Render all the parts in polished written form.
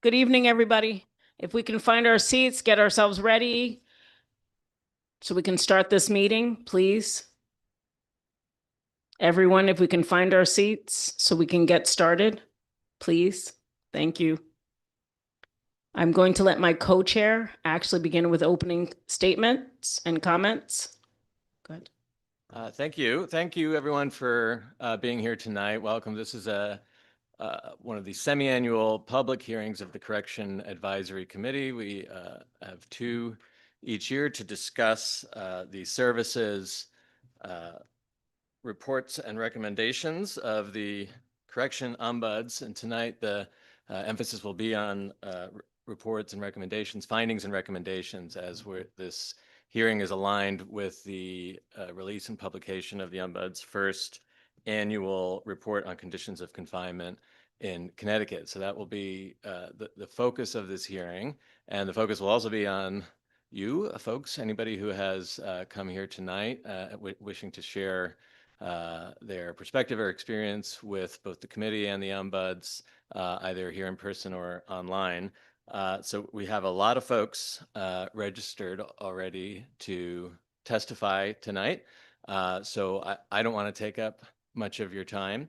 Good evening, everybody. If we can find our seats, get ourselves ready so we can start this meeting, please. Everyone, if we can find our seats so we can get started, please. Thank you. I'm going to let my co-chair actually begin with opening statements and comments. Go ahead. Thank you. Thank you, everyone, for being here tonight. Welcome. This is one of the semi-annual public hearings of the Correction Advisory Committee. We have two each year to discuss the services, reports, and recommendations of the correction ombuds. And tonight, the emphasis will be on reports and recommendations, findings and recommendations, as this hearing is aligned with the release and publication of the Ombuds' first annual report on conditions of confinement in Connecticut. So that will be the focus of this hearing. And the focus will also be on you, folks, anybody who has come here tonight wishing to share their perspective or experience with both the committee and the Ombuds, either here in person or online. So we have a lot of folks registered already to testify tonight. So I don't want to take up much of your time.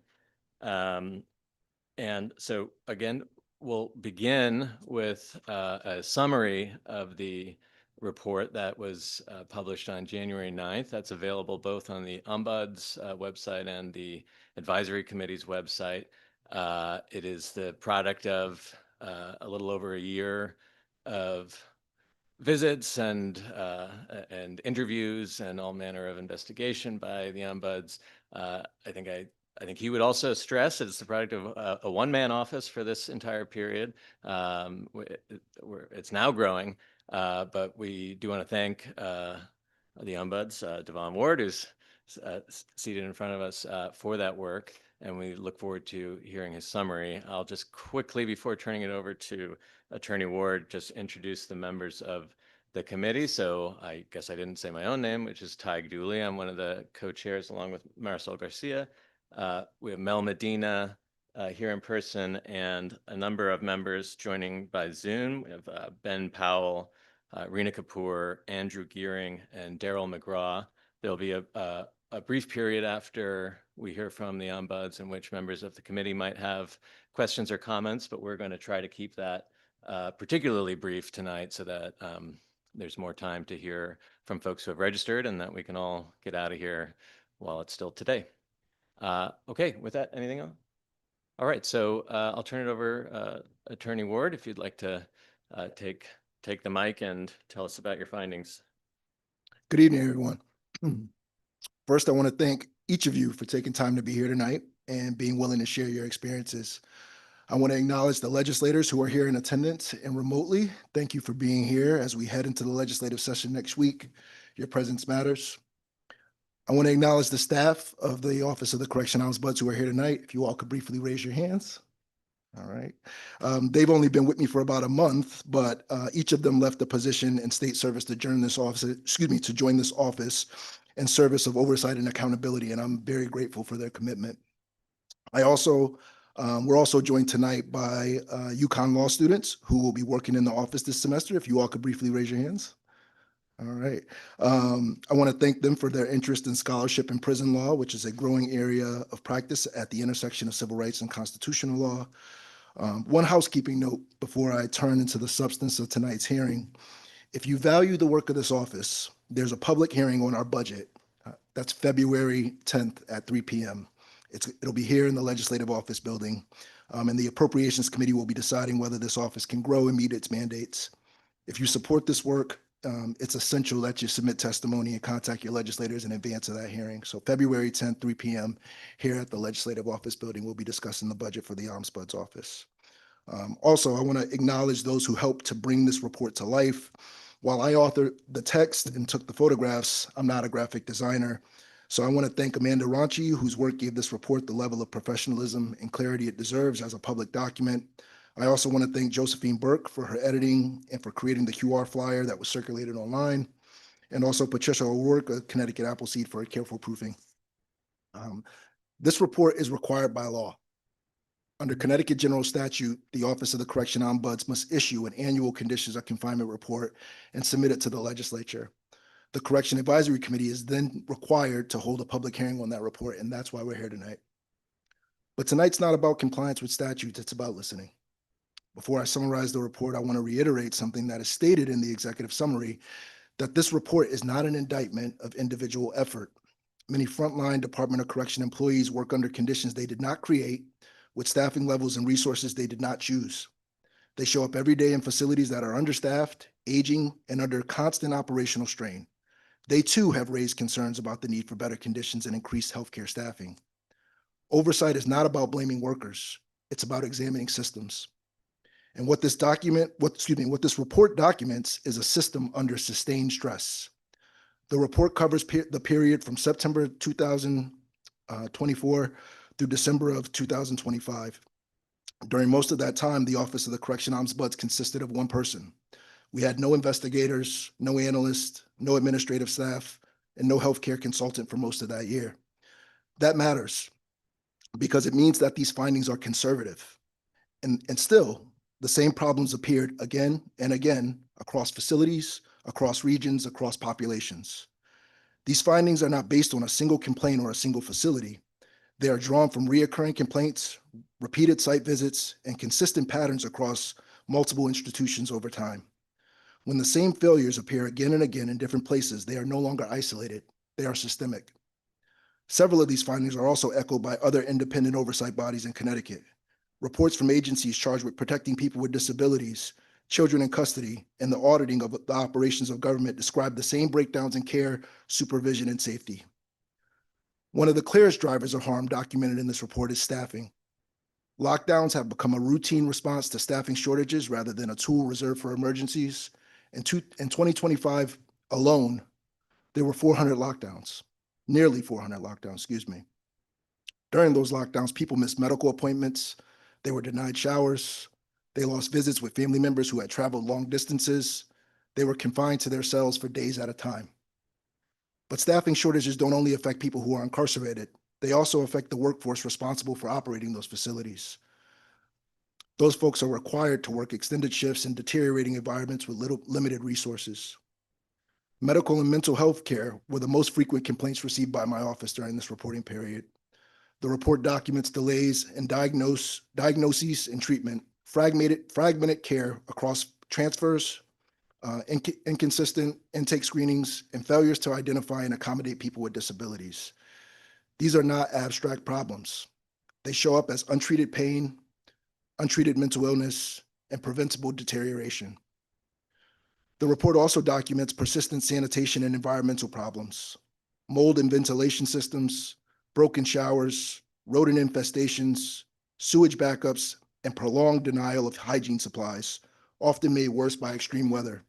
And so again, we'll begin with a summary of the report that was published on January 9th. That's available both on the Ombuds website and the Advisory Committee's website. It is the product of a little over a year of visits and interviews and all manner of investigation by the Ombuds. I think he would also stress that it's the product of a one-man office for this entire period. It's now growing, but we do want to thank the Ombuds, Devon Ward, who's seated in front of us for that work, and we look forward to hearing his summary. I'll just quickly, before turning it over to Attorney Ward, just introduce the members of the committee. So I guess I didn't say my own name, which is Tig Dooley. I'm one of the co-chairs along with Marisol Garcia. We have Mel Medina here in person and a number of members joining by Zoom. We have Ben Powell, Rena Kapoor, Andrew Gearing, and Daryl McGraw. There'll be a brief period after we hear from the Ombuds in which members of the committee might have questions or comments, but we're going to try to keep that particularly brief tonight so that there's more time to hear from folks who have registered and that we can all get out of here while it's still today. Okay, with that, anything else? All right, so I'll turn it over, Attorney Ward, if you'd like to take the mic and tell us about your findings. Good evening, everyone. First, I want to thank each of you for taking time to be here tonight and being willing to share your experiences. I want to acknowledge the legislators who are here in attendance and remotely. Thank you for being here as we head into the legislative session next week. Your presence matters. I want to acknowledge the staff of the Office of the Correction Ombuds who are here tonight. If you all could briefly raise your hands. All right. They've only been with me for about a month, but each of them left the position in state service to join this office, to join this office in service of oversight and accountability, and I'm very grateful for their commitment. We're also joined tonight by UConn law students who will be working in the office this semester. If you all could briefly raise your hands. All right. I want to thank them for their interest in scholarship in prison law, which is a growing area of practice at the intersection of civil rights and constitutional law. One housekeeping note before I turn into the substance of tonight's hearing. If you value the work of this office, there's a public hearing on our budget. That's February 10th at 3 p.m. It'll be here in the Legislative Office building, and the Appropriations Committee will be deciding whether this office can grow and meet its mandates. If you support this work, it's essential that you submit testimony and contact your legislators in advance of that hearing. So February 10th, 3 p.m. here at the Legislative Office building, we'll be discussing the budget for the Ombuds office. Also, I want to acknowledge those who helped to bring this report to life. While I authored the text and took the photographs, I'm not a graphic designer. So I want to thank Amanda Ronchi, whose work gave this report the level of professionalism and clarity it deserves as a public document. I also want to thank Josephine Burke for her editing and for creating the QR flyer that was circulated online, and also Patricia O'Rourke of Connecticut Appleseed for her careful proofing. This report is required by law. Under Connecticut General Statute, the Office of the Correction Ombuds must issue an annual conditions of confinement report and submit it to the legislature. The Correction Advisory Committee is then required to hold a public hearing on that report, and that's why we're here tonight. But tonight's not about compliance with statutes, it's about listening. Before I summarize the report, I want to reiterate something that is stated in the executive summary, that this report is not an indictment of individual effort. Many frontline Department of Correction employees work under conditions they did not create, with staffing levels and resources they did not choose. They show up every day in facilities that are understaffed, aging, and under constant operational strain. They too have raised concerns about the need for better conditions and increased healthcare staffing. Oversight is not about blaming workers. It's about examining systems. And what this report documents is a system under sustained stress. The report covers the period from September 2024 through December of 2025. During most of that time, the Office of the Correction Ombuds consisted of one person. We had no investigators, no analysts, no administrative staff, and no healthcare consultant for most of that year. That matters because it means that these findings are conservative. And still, the same problems appeared again and again across facilities, across regions, across populations. These findings are not based on a single complaint or a single facility. They are drawn from reoccurring complaints, repeated site visits, and consistent patterns across multiple institutions over time. When the same failures appear again and again in different places, they are no longer isolated, they are systemic. Several of these findings are also echoed by other independent oversight bodies in Connecticut. Reports from agencies charged with protecting people with disabilities, children in custody, and the auditing of the operations of government describe the same breakdowns in care, supervision, and safety. One of the clearest drivers of harm documented in this report is staffing. Lockdowns have become a routine response to staffing shortages rather than a tool reserved for emergencies. In 2025 alone, there were 400 lockdowns, nearly 400 lockdowns, excuse me. During those lockdowns, people missed medical appointments, they were denied showers, they lost visits with family members who had traveled long distances, they were confined to their cells for days at a time. But staffing shortages don't only affect people who are incarcerated, they also affect the workforce responsible for operating those facilities. Those folks are required to work extended shifts in deteriorating environments with limited resources. Medical and mental health care were the most frequent complaints received by my office during this reporting period. The report documents delays in diagnoses and treatment, fragmented care across transfers, inconsistent intake screenings, and failures to identify and accommodate people with disabilities. These are not abstract problems. They show up as untreated pain, untreated mental illness, and preventable deterioration. The report also documents persistent sanitation and environmental problems, mold and ventilation systems, broken showers, rodent infestations, sewage backups, and prolonged denial of hygiene supplies, often made worse by extreme weather.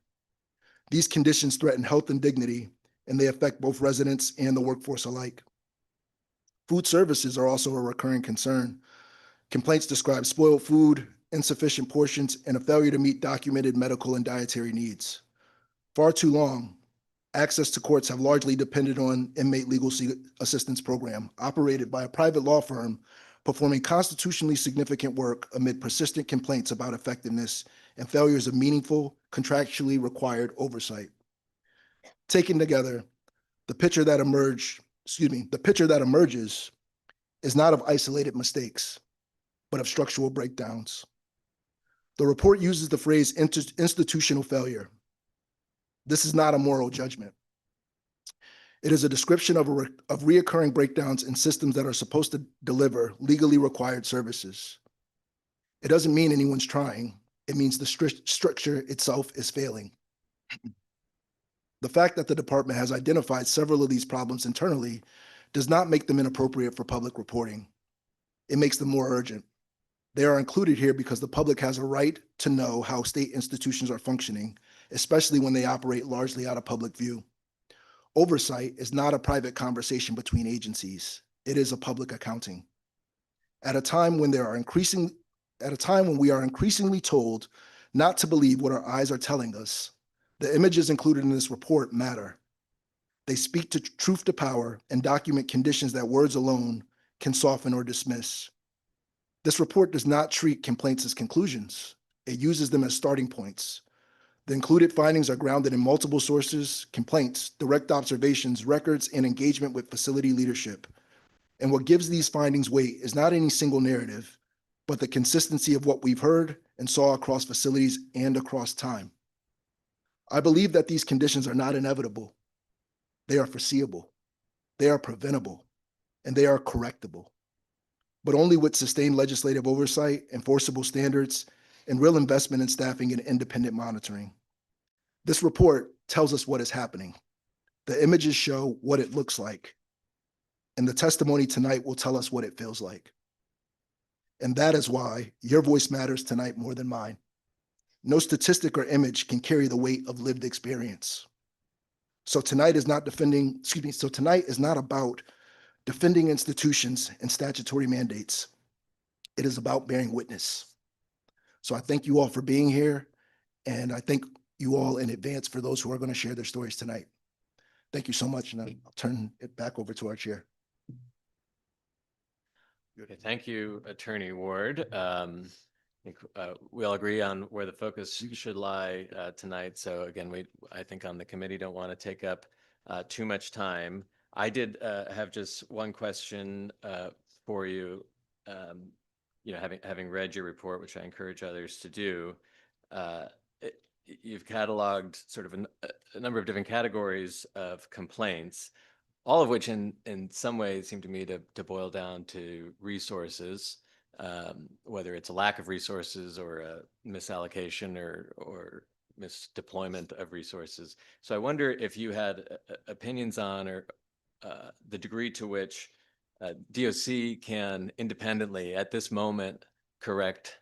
These conditions threaten health and dignity, and they affect both residents and the workforce alike. Food services are also a recurring concern. Complaints describe spoiled food, insufficient portions, and a failure to meet documented medical and dietary needs. Far too long, access to courts have largely depended on inmate legal assistance program operated by a private law firm performing constitutionally significant work amid persistent complaints about effectiveness and failures of meaningful, contractually required oversight. Taken together, the picture that emerges is not of isolated mistakes, but of structural breakdowns. The report uses the phrase institutional failure. This is not a moral judgment. It is a description of reoccurring breakdowns in systems that are supposed to deliver legally required services. It doesn't mean anyone's trying. It means the structure itself is failing. The fact that the department has identified several of these problems internally does not make them inappropriate for public reporting. It makes them more urgent. They are included here because the public has a right to know how state institutions are functioning, especially when they operate largely out of public view. Oversight is not a private conversation between agencies. It is a public accounting. At a time when we are increasingly told not to believe what our eyes are telling us, the images included in this report matter. They speak to truth to power and document conditions that words alone can soften or dismiss. This report does not treat complaints as conclusions. It uses them as starting points. The included findings are grounded in multiple sources, complaints, direct observations, records, and engagement with facility leadership. And what gives these findings weight is not any single narrative, but the consistency of what we've heard and saw across facilities and across time. I believe that these conditions are not inevitable. They are foreseeable, they are preventable, and they are correctable, but only with sustained legislative oversight, enforceable standards, and real investment in staffing and independent monitoring. This report tells us what is happening. The images show what it looks like, and the testimony tonight will tell us what it feels like. And that is why your voice matters tonight more than mine. No statistic or image can carry the weight of lived experience. So tonight is not about defending institutions and statutory mandates. It is about bearing witness. So I thank you all for being here, and I thank you all in advance for those who are going to share their stories tonight. Thank you so much, and I'll turn it back over to our chair. Okay, thank you, Attorney Ward. I think we all agree on where the focus should lie tonight. So again, I think on the committee don't want to take up too much time. I did have just one question for you. Having read your report, which I encourage others to do, you've cataloged sort of a number of different categories of complaints, all of which in some ways seem to me to boil down to resources, whether it's a lack of resources or a misallocation or misdeployment of resources. So I wonder if you had opinions on or the degree to which DOC can independently at this moment correct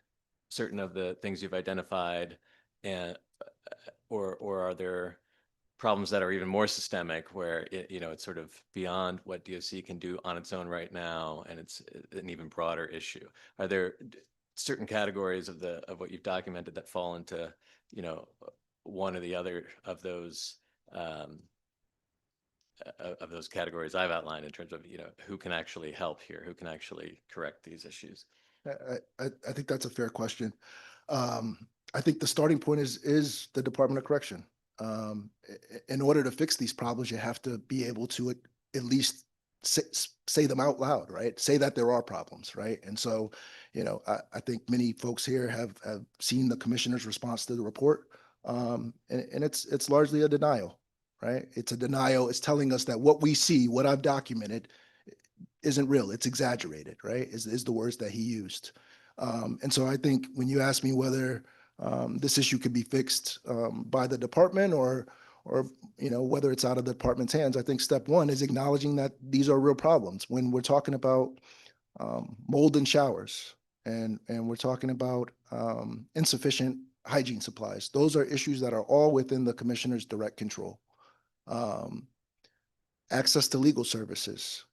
certain of the things you've identified, and or are there problems that are even more systemic where it's sort of beyond what DOC can do on its own right now, and it's an even broader issue? Are there certain categories of what you've documented that fall into one or the other of those categories I've outlined in terms of who can actually help here, who can actually correct these issues? I think that's a fair question. I think the starting point is the Department of Correction. In order to fix these problems, you have to be able to at least say them out loud, right? Say that there are problems, right? And so, I think many folks here have seen the commissioner's response to the report, and it's largely a denial, right? It's a denial. It's telling us that what we see, what I've documented, isn't real. It's exaggerated, right? Is the words that he used. And so I think when you ask me whether this issue could be fixed by the department or whether it's out of the department's hands, I think step one is acknowledging that these are real problems. When we're talking about mold in showers and we're talking about insufficient hygiene supplies, those are issues that are all within the commissioner's direct control. Access to legal services.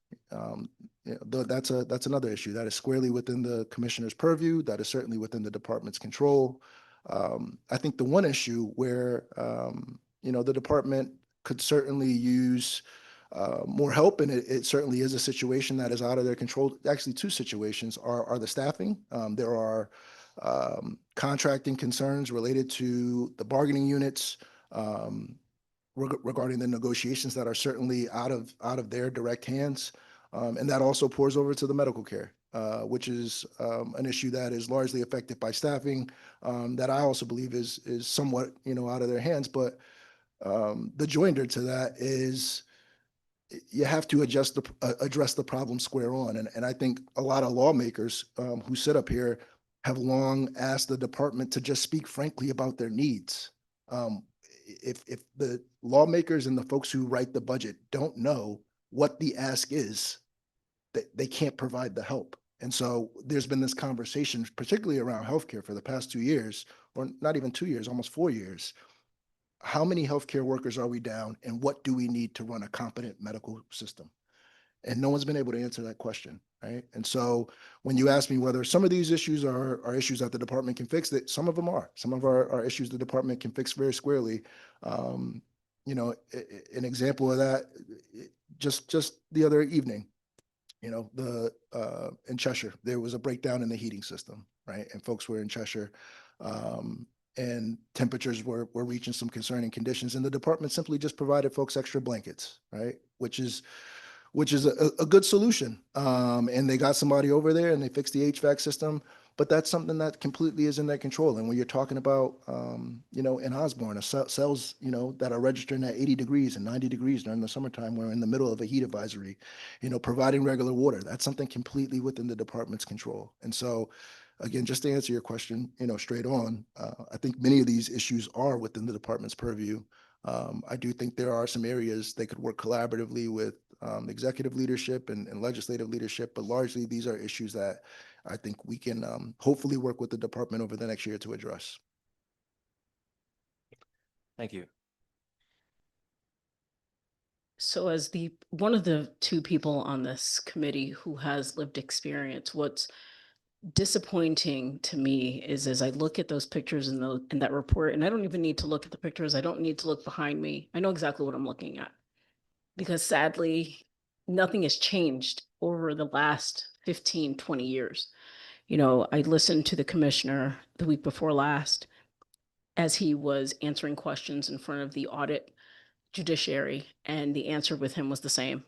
That's another issue that is squarely within the commissioner's purview. That is certainly within the department's control. I think the one issue where the department could certainly use more help, and it certainly is a situation that is out of their control. Actually, two situations are the staffing. There are contracting concerns related to the bargaining units regarding the negotiations that are certainly out of their direct hands. And that also pours over to the medical care, which is an issue that is largely affected by staffing, that I also believe is somewhat out of their hands. But the joinder to that is you have to address the problem square on. And I think a lot of lawmakers who sit up here have long asked the department to just speak frankly about their needs. If the lawmakers and the folks who write the budget don't know what the ask is, they can't provide the help. And so there's been this conversation, particularly around healthcare for the past 2 years, or not even 2 years, almost 4 years. How many healthcare workers are we down, and what do we need to run a competent medical system? And no one's been able to answer that question, right? And so when you ask me whether some of these issues are issues that the department can fix, that some of them are. Some of our issues the department can fix very squarely. An example of that, just the other evening, You know, in Cheshire, there was a breakdown in the heating system, right? And folks were in Cheshire, and temperatures were reaching some concerning conditions, and the department simply just provided folks extra blankets, right? Which is a good solution. And they got somebody over there and they fixed the HVAC system, but that's something that completely is in their control. And when you're talking about, you know, in Osborne, cells, you know, that are registering at 80 degrees and 90 degrees during the summertime, we're in the middle of a heat advisory, you know, providing regular water, that's something completely within the department's control. And so, again, just to answer your question, you know, straight on, I think many of these issues are within the department's purview. I do think there are some areas they could work collaboratively with executive leadership and legislative leadership, but largely these are issues that I think we can hopefully work with the department over the next year to address. Thank you. So as the one of the two people on this committee who has lived experience, what's disappointing to me is as I look at those pictures in that report, and I don't even need to look at the pictures, I don't need to look behind me. I know exactly what I'm looking at. Because sadly, nothing has changed over the last 15, 20 years. You know, I listened to the commissioner the week before last as he was answering questions in front of the audit judiciary, and the answer with him was the same.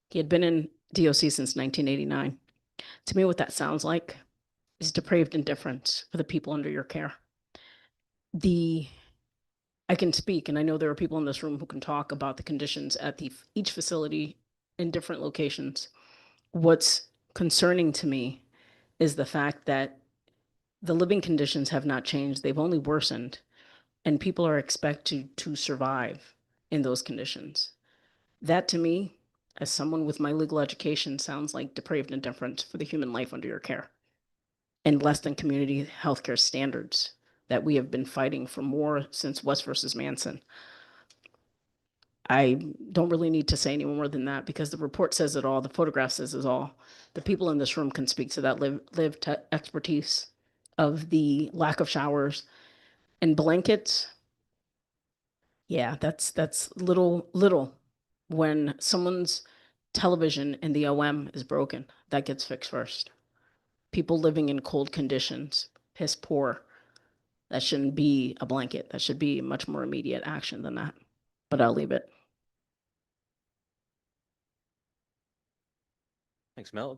He had been in DOC since 1989. To me, what that sounds like is depraved indifference for the people under your care. I can speak, and I know there are people in this room who can talk about the conditions at each facility in different locations. What's concerning to me is the fact that the living conditions have not changed. They've only worsened, and people are expected to survive in those conditions. That to me, as someone with my legal education, sounds like depraved indifference for the human life under your care and less than community healthcare standards that we have been fighting for more since West versus Manson. I don't really need to say any more than that because the report says it all. The photograph says it all. The people in this room can speak to that lived expertise of the lack of showers and blankets. Yeah, that's little. When someone's television in the OM is broken, that gets fixed first. People living in cold conditions, piss poor. That shouldn't be a blanket. That should be much more immediate action than that. But I'll leave it. Thanks, Mel.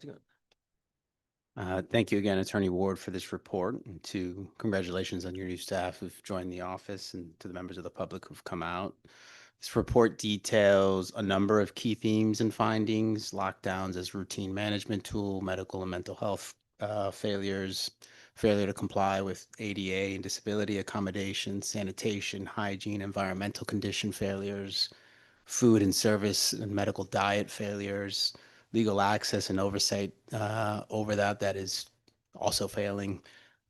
Thank you again, Attorney Ward, for this report, and congratulations on your new staff who've joined the office and to the members of the public who've come out. This report details a number of key themes and findings: lockdowns as routine management tool, medical and mental health failures, failure to comply with ADA and disability accommodation, sanitation, hygiene, environmental condition failures, food and service and medical diet failures, legal access and oversight over that is also failing,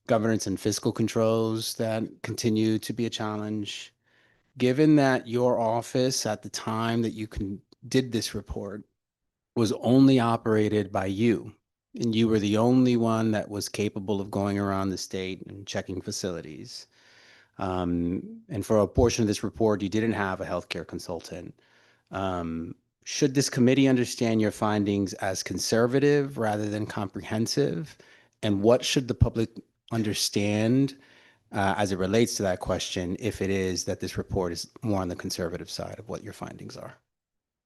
governance and fiscal controls that continue to be a challenge. Given that your office at the time that you did this report was only operated by you, and you were the only one that was capable of going around the state and checking facilities, and for a portion of this report, you didn't have a healthcare consultant. Should this committee understand your findings as conservative rather than comprehensive? And what should the public understand as it relates to that question, if it is that this report is more on the conservative side of what your findings are?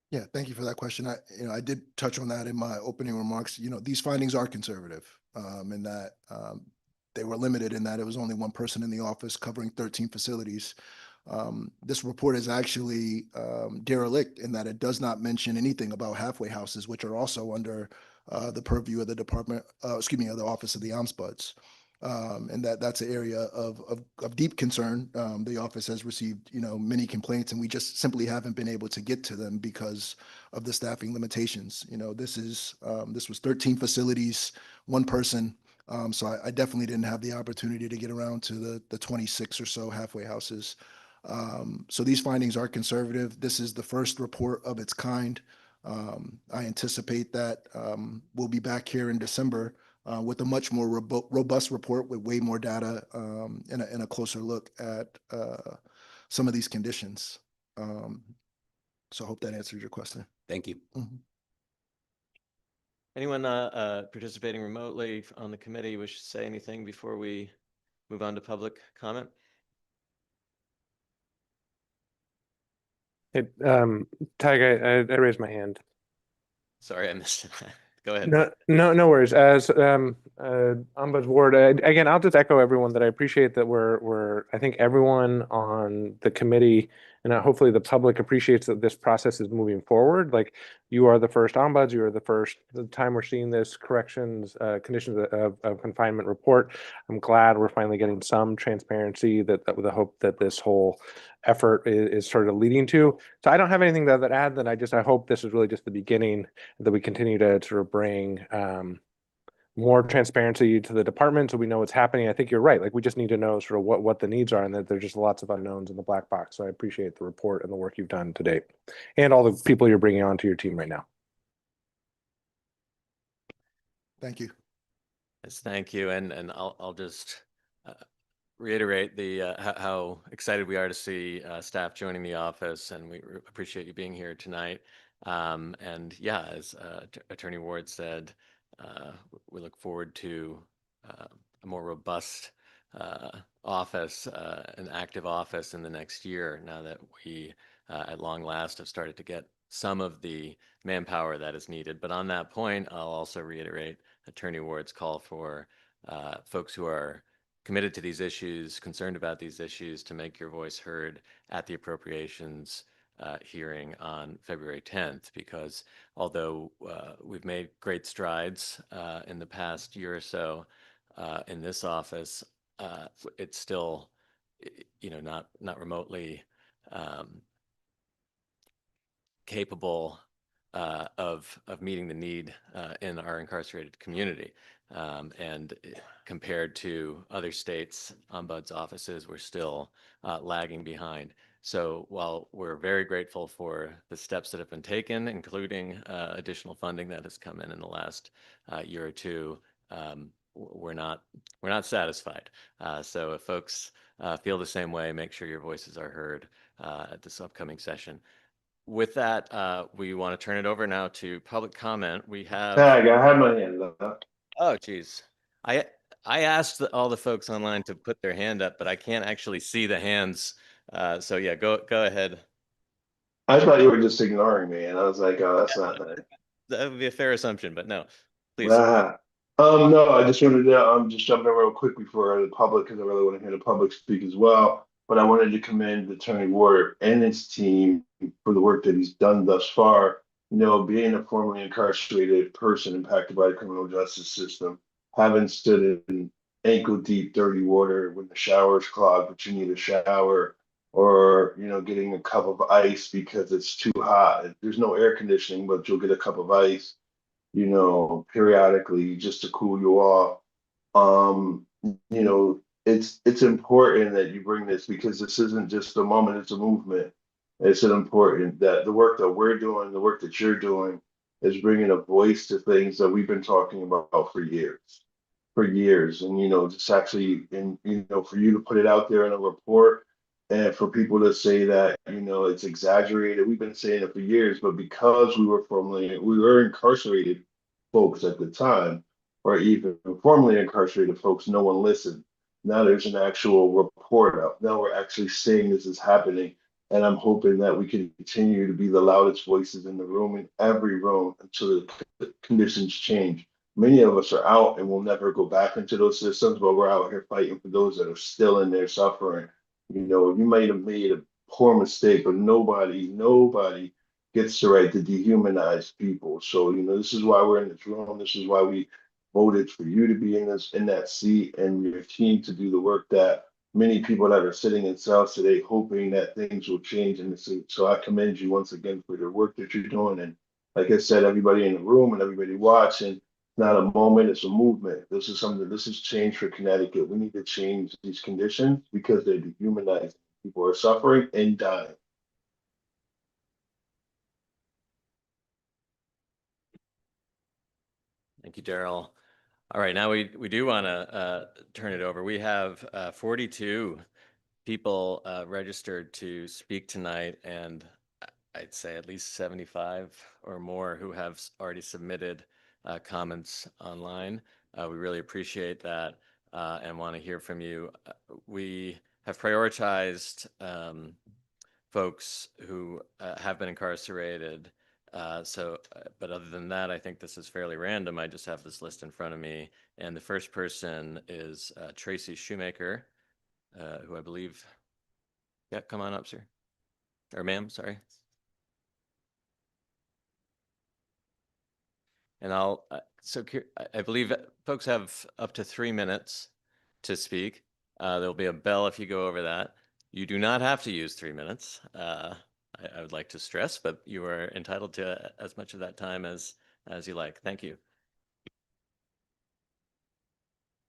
Yeah, thank you for that question. I did touch on that in my opening remarks. You know, these findings are conservative, in that they were limited in that it was only one person in the office covering 13 facilities. This report is actually derelict in that it does not mention anything about halfway houses, which are also under the purview of the department, of the Office of the Ombuds. And that's an area of deep concern. The office has received, you know, many complaints, and we just simply haven't been able to get to them because of the staffing limitations. You know, this was 13 facilities, one person. So I definitely didn't have the opportunity to get around to the 26 or so halfway houses. So these findings are conservative. This is the first report of its kind. I anticipate that we'll be back here in December with a much more robust report with way more data and a closer look at some of these conditions. So I hope that answers your question. Thank you. Mhm. Anyone participating remotely on the committee wish to say anything before we move on to public comment? It, Tag, I raised my hand. Sorry, I missed it. Go ahead. No worries. As Ombuds Ward, again, I'll just echo everyone that I appreciate that I think everyone on the committee and hopefully the public appreciates that this process is moving forward. Like, you are the first ombuds, you are the time we're seeing this conditions of confinement report. I'm glad we're finally getting some transparency that with the hope that this whole effort is sort of leading to. So I don't have anything to add. That I hope this is really just the beginning, that we continue to sort of bring more transparency to the department so we know what's happening. I think you're right. Like, we just need to know sort of what the needs are, and that there's just lots of unknowns in the black box. So I appreciate the report and the work you've done to date, and all the people you're bringing onto your team right now. Thank you. Yes, thank you. And I'll just reiterate how excited we are to see staff joining the office, and we appreciate you being here tonight. And yeah, as Attorney Ward said, we look forward to a more robust office, an active office in the next year, now that we at long last have started to get some of the manpower that is needed. But on that point, I'll also reiterate Attorney Ward's call for folks who are committed to these issues, concerned about these issues, to make your voice heard at the appropriations hearing on February 10th, because although we've made great strides in the past year or so in this office, it's still, not remotely capable of meeting the need in our incarcerated community. And compared to other states' ombuds offices, we're still lagging behind. So while we're very grateful for the steps that have been taken, including additional funding that has come in the last year or two, we're not satisfied. So if folks feel the same way, make sure your voices are heard at this upcoming session. With that, we want to turn it over now to public comment. We have. Tag, I had my hand up. Oh, geez. I asked all the folks online to put their hand up, but I can't actually see the hands. So yeah, go ahead. I thought you were just ignoring me, and I was like, "Oh, that's not nice." That would be a fair assumption, but no, please. No, I just wanted to just jump in real quick before the public, because I really want to hear the public speak as well. But I wanted to commend Attorney Ward and his team for the work that he's done thus far. You know, being a formerly incarcerated person impacted by the criminal justice system, having stood in ankle deep dirty water when the shower's clogged, but you need a shower, or getting a cup of ice because it's too hot. There's no air conditioning, but you'll get a cup of ice, periodically just to cool you off. It's important that you bring this, because this isn't just a moment, it's a movement. It's an important that the work that we're doing, the work that you're doing, is bringing a voice to things that we've been talking about for years. And just actually, and for you to put it out there in a report, and for people to say that it's exaggerated. We've been saying it for years, but because we were incarcerated folks at the time, or even formerly incarcerated folks, no one listened. Now there's an actual report out. Now we're actually saying this is happening. And I'm hoping that we can continue to be the loudest voices in the room, in every room, until the conditions change. Many of us are out and will never go back into those systems, but we're out here fighting for those that are still in there suffering. You might have made a poor mistake, but nobody gets the right to dehumanize people. So, this is why we're in this room. This is why we voted for you to be in that seat, and your team to do the work that many people that are sitting in cells today hoping that things will change in the seat. So I commend you once again for the work that you're doing. And like I said, everybody in the room and everybody watching, not a moment, it's a movement. This is change for Connecticut. We need to change these conditions because they're dehumanizing. People are suffering and dying. Thank you, Daryl. All right, now we do want to turn it over. We have 42 people registered to speak tonight, and I'd say at least 75 or more who have already submitted comments online. We really appreciate that and want to hear from you. We have prioritized folks who have been incarcerated. But other than that, I think this is fairly random. I just have this list in front of me. And the first person is Tracy Shoemaker, who I believe, yeah, come on up, sir. Or ma'am, sorry. And I believe folks have up to 3 minutes to speak. There'll be a bell if you go over that. You do not have to use 3 minutes. I would like to stress, but you are entitled to as much of that time as you like. Thank you.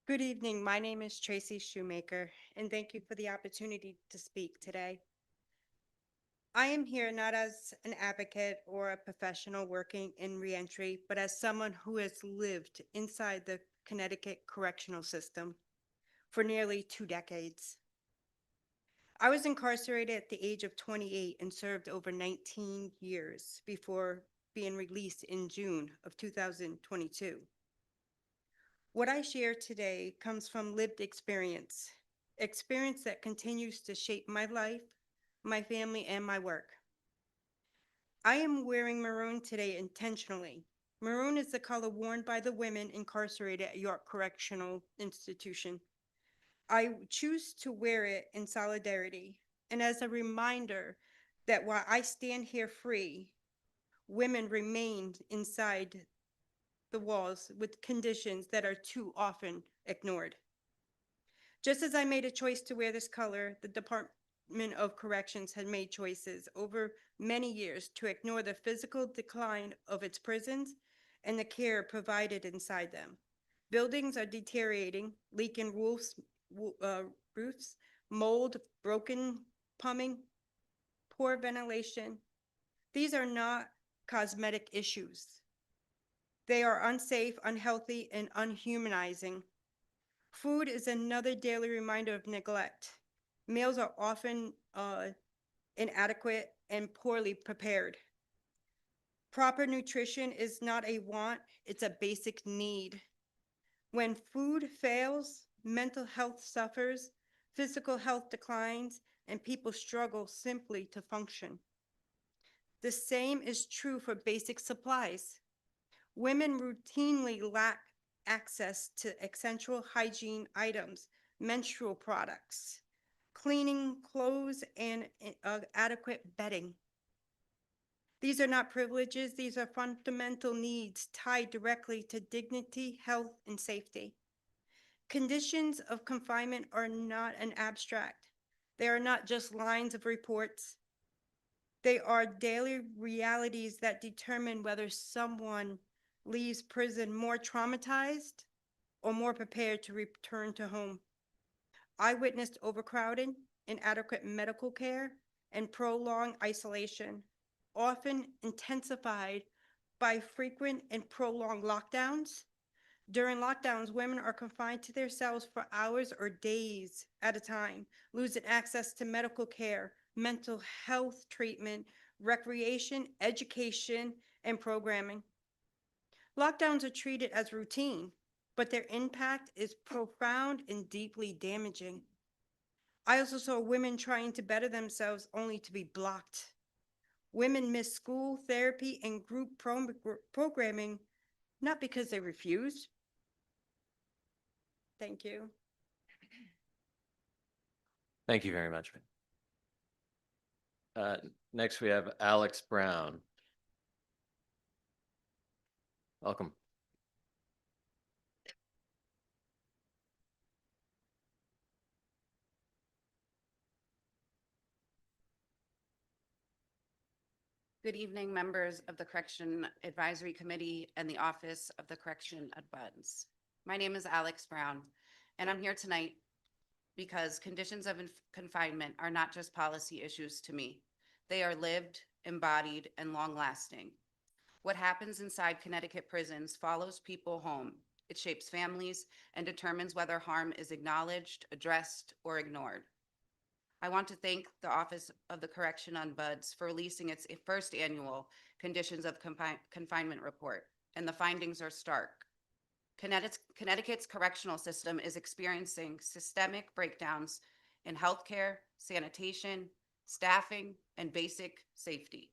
Good evening. My name is Tracy Shoemaker, and thank you for the opportunity to speak today. I am here not as an advocate or a professional working in reentry, but as someone who has lived inside the Connecticut correctional system for nearly 2 decades. I was incarcerated at the age of 28 and served over 19 years before being released in June of 2022. What I share today comes from lived experience that continues to shape my life, my family, and my work. I am wearing maroon today intentionally. Maroon is the color worn by the women incarcerated at York Correctional Institution. I choose to wear it in solidarity and as a reminder that while I stand here free, women remain inside the walls with conditions that are too often ignored. Just as I made a choice to wear this color, the Department of Corrections had made choices over many years to ignore the physical decline of its prisons and the care provided inside them. Buildings are deteriorating, leaking roofs, mold, broken plumbing, poor ventilation. These are not cosmetic issues. They are unsafe, unhealthy, and unhumanizing. Food is another daily reminder of neglect. Meals are often inadequate and poorly prepared. Proper nutrition is not a want, it's a basic need. When food fails, mental health suffers, physical health declines, and people struggle simply to function. The same is true for basic supplies. Women routinely lack access to essential hygiene items, menstrual products, cleaning clothes, and adequate bedding. These are not privileges, these are fundamental needs tied directly to dignity, health, and safety. Conditions of confinement are not an abstract. They are not just lines of reports. They are daily realities that determine whether someone leaves prison more traumatized or more prepared to return to home. I witnessed overcrowding, inadequate medical care, and prolonged isolation, often intensified by frequent and prolonged lockdowns. During lockdowns, women are confined to their cells for hours or days at a time, losing access to medical care, mental health treatment, recreation, education, and programming. Lockdowns are treated as routine, but their impact is profound and deeply damaging. I also saw women trying to better themselves only to be blocked. Women miss school, therapy, and group programming, not because they refused. Thank you. Thank you very much. Next, we have Alex Brown. Welcome. Good evening, members of the Correction Advisory Committee and the Office of the Correction Ombuds. My name is Alex Brown, and I'm here tonight because conditions of confinement are not just policy issues to me. They are lived, embodied, and long-lasting. What happens inside Connecticut prisons follows people home. It shapes families and determines whether harm is acknowledged, addressed, or ignored. I want to thank the Office of the Correction Ombuds for releasing its first annual Conditions of Confinement report. and the findings are stark. Connecticut's correctional system is experiencing systemic breakdowns in healthcare, sanitation, staffing, and basic safety.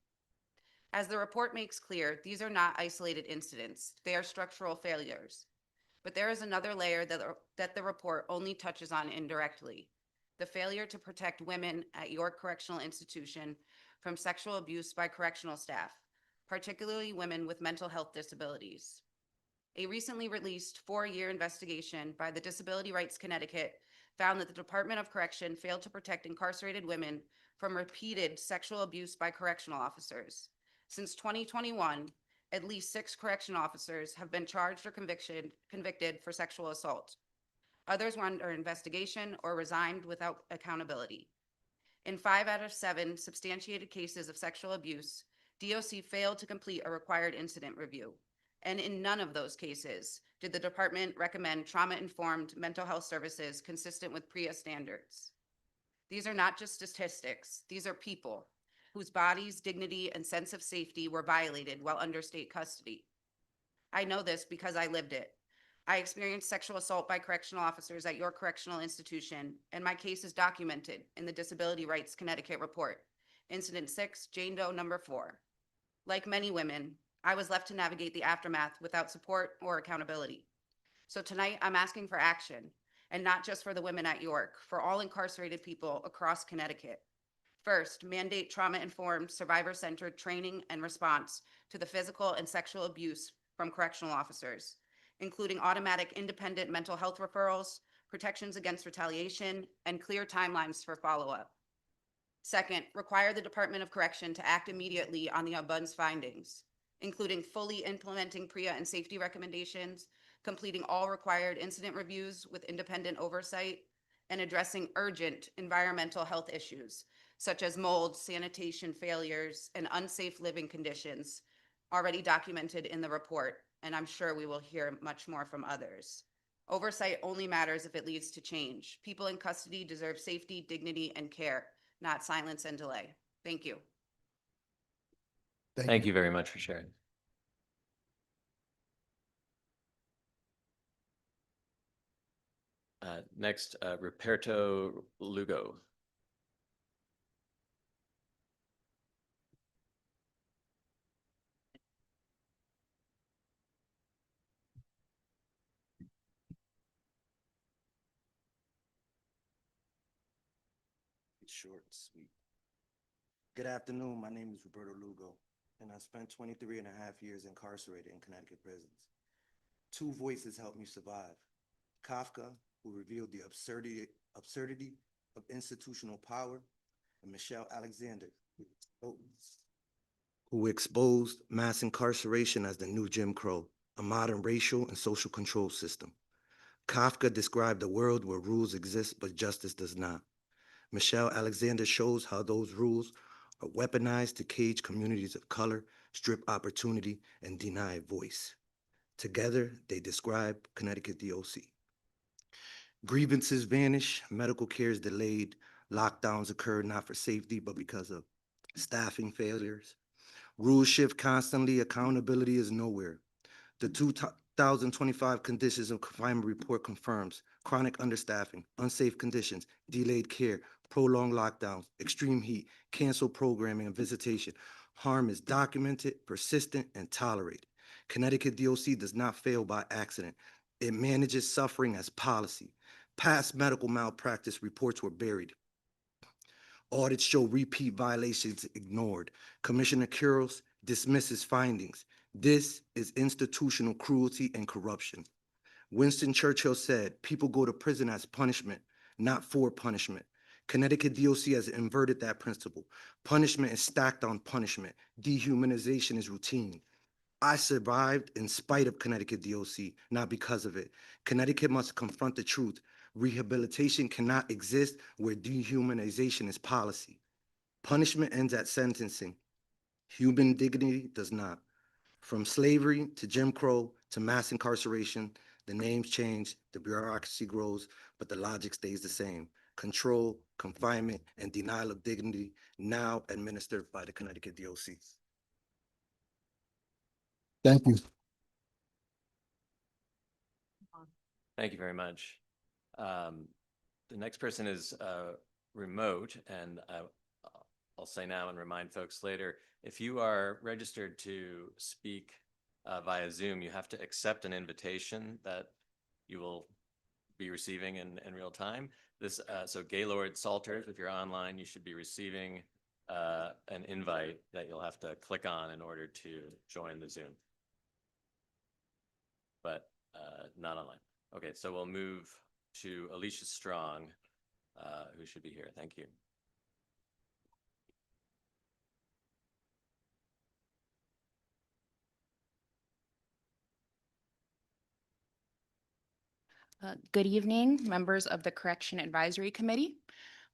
As the report makes clear, these are not isolated incidents. They are structural failures. But there is another layer that the report only touches on indirectly: the failure to protect women at York Correctional Institution from sexual abuse by correctional staff, particularly women with mental health disabilities. A recently released 4-year investigation by the Disability Rights Connecticut found that the Department of Correction failed to protect incarcerated women from repeated sexual abuse by correctional officers. Since 2021, at least 6 correctional officers have been charged or convicted for sexual assault. Others were under investigation or resigned without accountability. In 5 out of 7 substantiated cases of sexual abuse, DOC failed to complete a required incident review. And in none of those cases did the department recommend trauma-informed mental health services consistent with PREA standards. These are not just statistics. These are people whose bodies, dignity, and sense of safety were violated while under state custody. I know this because I lived it. I experienced sexual assault by correctional officers at York Correctional Institution, and my case is documented in the Disability Rights Connecticut report, Incident 6, Jane Doe number 4. Like many women, I was left to navigate the aftermath without support or accountability. So tonight, I'm asking for action, and not just for the women at York, for all incarcerated people across Connecticut. First, mandate trauma-informed, survivor-centered training and response to the physical and sexual abuse from correctional officers, including automatic independent mental health referrals, protections against retaliation, and clear timelines for follow-up. Second, require the Department of Correction to act immediately on the Ombudsman's findings, including fully implementing PREA and safety recommendations, completing all required incident reviews with independent oversight, and addressing urgent environmental health issues, such as mold, sanitation failures, and unsafe living conditions, already documented in the report, and I'm sure we will hear much more from others. Oversight only matters if it leads to change. People in custody deserve safety, dignity, and care, not silence and delay. Thank you. Thank you very much for sharing. Next, Roberto Lugo. Short and sweet. Good afternoon. My name is Roberto Lugo, and I spent 23 and a half years incarcerated in Connecticut prisons. 2 voices helped me survive. Kafka, who revealed the absurdity of institutional power, and Michelle Alexander, who exposed mass incarceration as the new Jim Crow, a modern racial and social control system. Kafka described a world where rules exist but justice does not. Michelle Alexander shows how those rules are weaponized to cage communities of color, strip opportunity, and deny voice. Together, they describe Connecticut DOC. Grievances vanish, medical care is delayed, lockdowns occur not for safety, but because of staffing failures. Rules shift constantly, accountability is nowhere. The 2025 Conditions of Confinement Report confirms chronic understaffing, unsafe conditions, delayed care, prolonged lockdowns, extreme heat, canceled programming and visitation. Harm is documented, persistent, and tolerated. Connecticut DOC does not fail by accident. It manages suffering as policy. Past medical malpractice reports were buried. Audits show repeat violations ignored. Commissioner Kuros dismisses findings. This is institutional cruelty and corruption. Winston Churchill said, people go to prison as punishment, not for punishment. Connecticut DOC has inverted that principle. Punishment is stacked on punishment. Dehumanization is routine. I survived in spite of Connecticut DOC, not because of it. Connecticut must confront the truth. Rehabilitation cannot exist where dehumanization is policy. Punishment ends at sentencing. Human dignity does not. From slavery to Jim Crow to mass incarceration, the names change, the bureaucracy grows, but the logic stays the same. Control, confinement, and denial of dignity now administered by the Connecticut DOC. Thank you. Thank you very much. The next person is remote, and I'll say now and remind folks later, if you are registered to speak via Zoom, you have to accept an invitation that you will be receiving in real time. So Gaylord Salters, if you're online, you should be receiving an invite that you'll have to click on in order to join the Zoom. But not online. Okay, so we'll move to Alicia Strong, who should be here. Thank you. Good evening, members of the Correction Advisory Committee.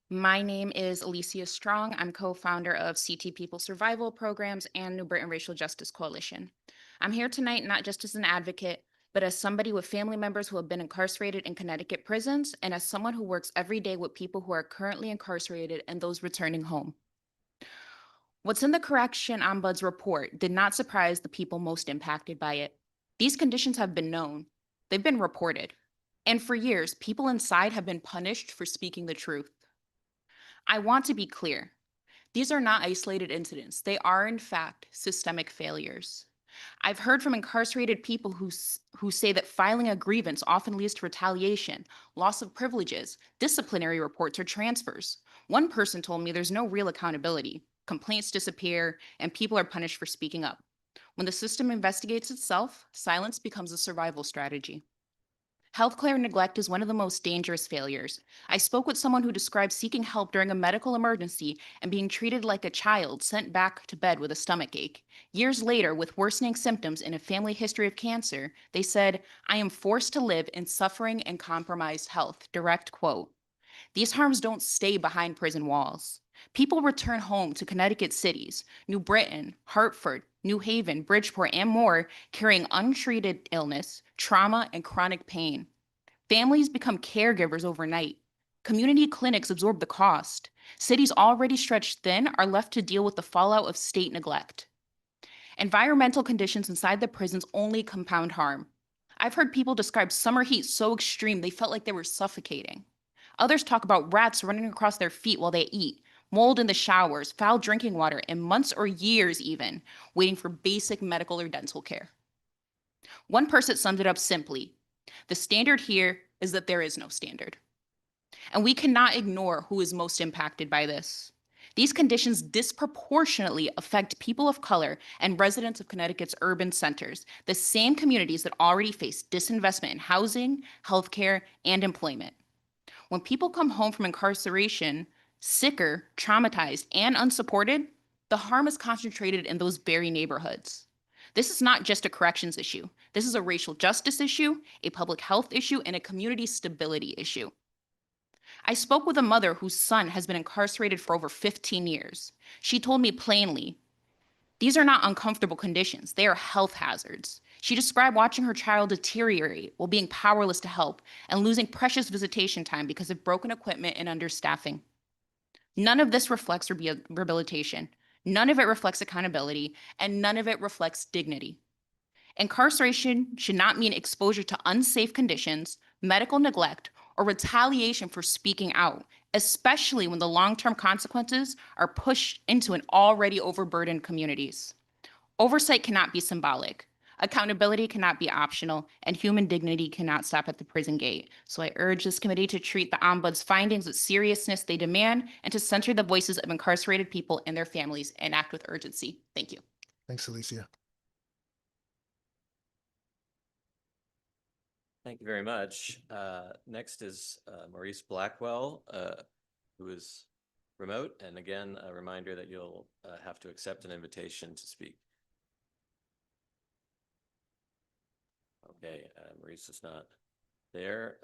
My name is Alicia Strong. I'm co-founder of CT People Survival Programs and New Britain Racial Justice Coalition. I'm here tonight not just as an advocate, but as somebody with family members who have been incarcerated in Connecticut prisons, and as someone who works every day with people who are currently incarcerated and those returning home. What's in the Correction Ombuds report did not surprise the people most impacted by it. These conditions have been known. They've been reported. And for years, people inside have been punished for speaking the truth. I want to be clear. These are not isolated incidents. They are, in fact, systemic failures. I've heard from incarcerated people who say that filing a grievance often leads to retaliation, loss of privileges, disciplinary reports, or transfers. One person told me there's no real accountability. Complaints disappear, and people are punished for speaking up. When the system investigates itself, silence becomes a survival strategy. Healthcare neglect is one of the most dangerous failures. I spoke with someone who described seeking help during a medical emergency and being treated like a child sent back to bed with a stomach ache. Years later, with worsening symptoms and a family history of cancer, they said, "I am forced to live in suffering and compromised health." Direct quote. These harms don't stay behind prison walls. People return home to Connecticut cities, New Britain, Hartford, New Haven, Bridgeport, and more, carrying untreated illness, trauma, and chronic pain. Families become caregivers overnight. Community clinics absorb the cost. Cities already stretched thin are left to deal with the fallout of state neglect. Environmental conditions inside the prisons only compound harm. I've heard people describe summer heat so extreme they felt like they were suffocating. Others talk about rats running across their feet while they eat, mold in the showers, foul drinking water, and months or years even, waiting for basic medical or dental care. One person summed it up simply: the standard here is that there is no standard. And we cannot ignore who is most impacted by this. These conditions disproportionately affect people of color and residents of Connecticut's urban centers, the same communities that already face disinvestment in housing, healthcare, and employment. When people come home from incarceration, sicker, traumatized, and unsupported, the harm is concentrated in those very neighborhoods. This is not just a corrections issue. This is a racial justice issue, a public health issue, and a community stability issue. I spoke with a mother whose son has been incarcerated for over 15 years. She told me plainly, these are not uncomfortable conditions. They are health hazards. She described watching her child deteriorate while being powerless to help and losing precious visitation time because of broken equipment and understaffing. None of this reflects rehabilitation. None of it reflects accountability, and none of it reflects dignity. Incarceration should not mean exposure to unsafe conditions, medical neglect, or retaliation for speaking out, especially when the long-term consequences are pushed into an already overburdened communities. Oversight cannot be symbolic. Accountability cannot be optional, and human dignity cannot stop at the prison gate. So I urge this committee to treat the Ombuds' findings with seriousness they demand and to center the voices of incarcerated people and their families and act with urgency. Thank you. Thanks, Alicia. Thank you very much. Next is Maurice Blackwell, who is remote. And again, a reminder that you'll have to accept an invitation to speak. Okay, Maurice is not there.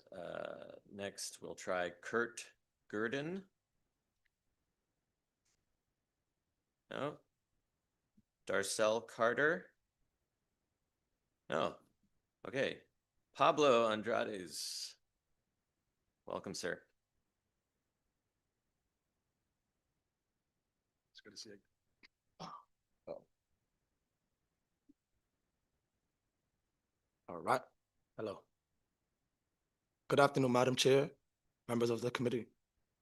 Next, we'll try Kurt Gurdon. No. Darcel Carter. No. Okay. Pablo Andrades. Welcome, sir. It's good to see you. All right. Hello. Good afternoon, Madam Chair, members of the committee.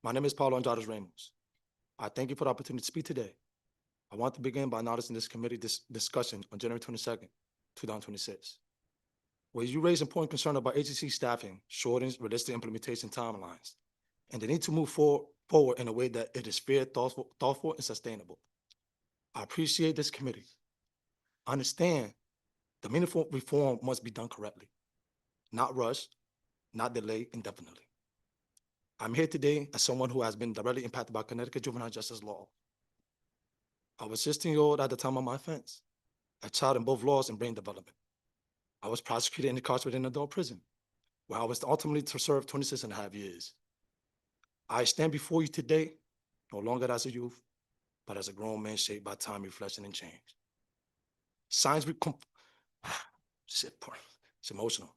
My name is Paulo Andrade Ramos. I thank you for the opportunity to speak today. I want to begin by acknowledging this committee discussion on January 22nd, 2026, where you raise important concern about agency staffing, shortens realistic implementation timelines, and the need to move forward in a way that it is fair, thoughtful, and sustainable. I appreciate this committee. I understand the meaningful reform must be done correctly, not rushed, not delayed indefinitely. I'm here today as someone who has been directly impacted by Connecticut juvenile justice law. I was 16-year-old at the time of my offense, a child in both laws and brain development. I was prosecuted and incarcerated in adult prison, where I was ultimately to serve 26 and a half years. I stand before you today, no longer as a youth, but as a grown man shaped by time, reflection, and change. Science, it's emotional.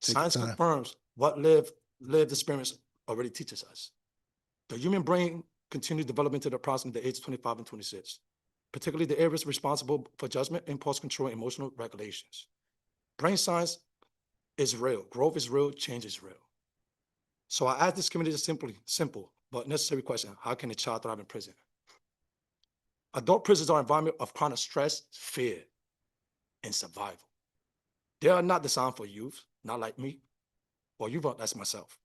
Take Science your time. confirms what lived experience already teaches us. The human brain continues development to approximately the age of 25 and 26, particularly the areas responsible for judgment, impulse control, and emotional regulations. Brain science is real. Growth is real. Change is real. So I ask this committee a simple but necessary question: how can a child thrive in prison? Adult prisons are an environment of chronic stress, fear, and survival. They are not designed for youth, not like me, or youth that's myself.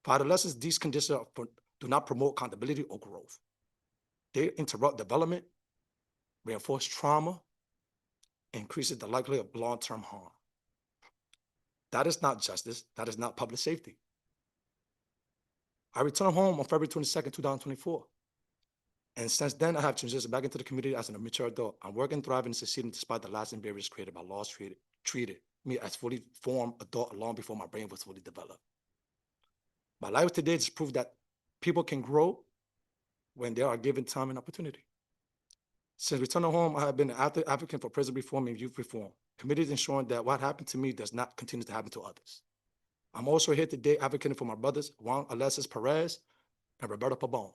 For adolescents, these conditions do not promote accountability or growth. They interrupt development, reinforce trauma, increases the likelihood of long-term harm. That is not justice. That is not public safety. I returned home on February 22nd, 2024. And since then, I have transitioned back into the community as an mature adult. I'm working, thriving, and succeeding despite the lasting barriers created by laws treated me as fully formed adult long before my brain was fully developed. My life today is proof that people can grow when they are given time and opportunity. Since returning home, I have been an active advocate for prison reform and youth reform, committed ensuring that what happened to me does not continue to happen to others. I'm also here today advocating for my brothers, Juan Alexis Perez and Roberto Pabon,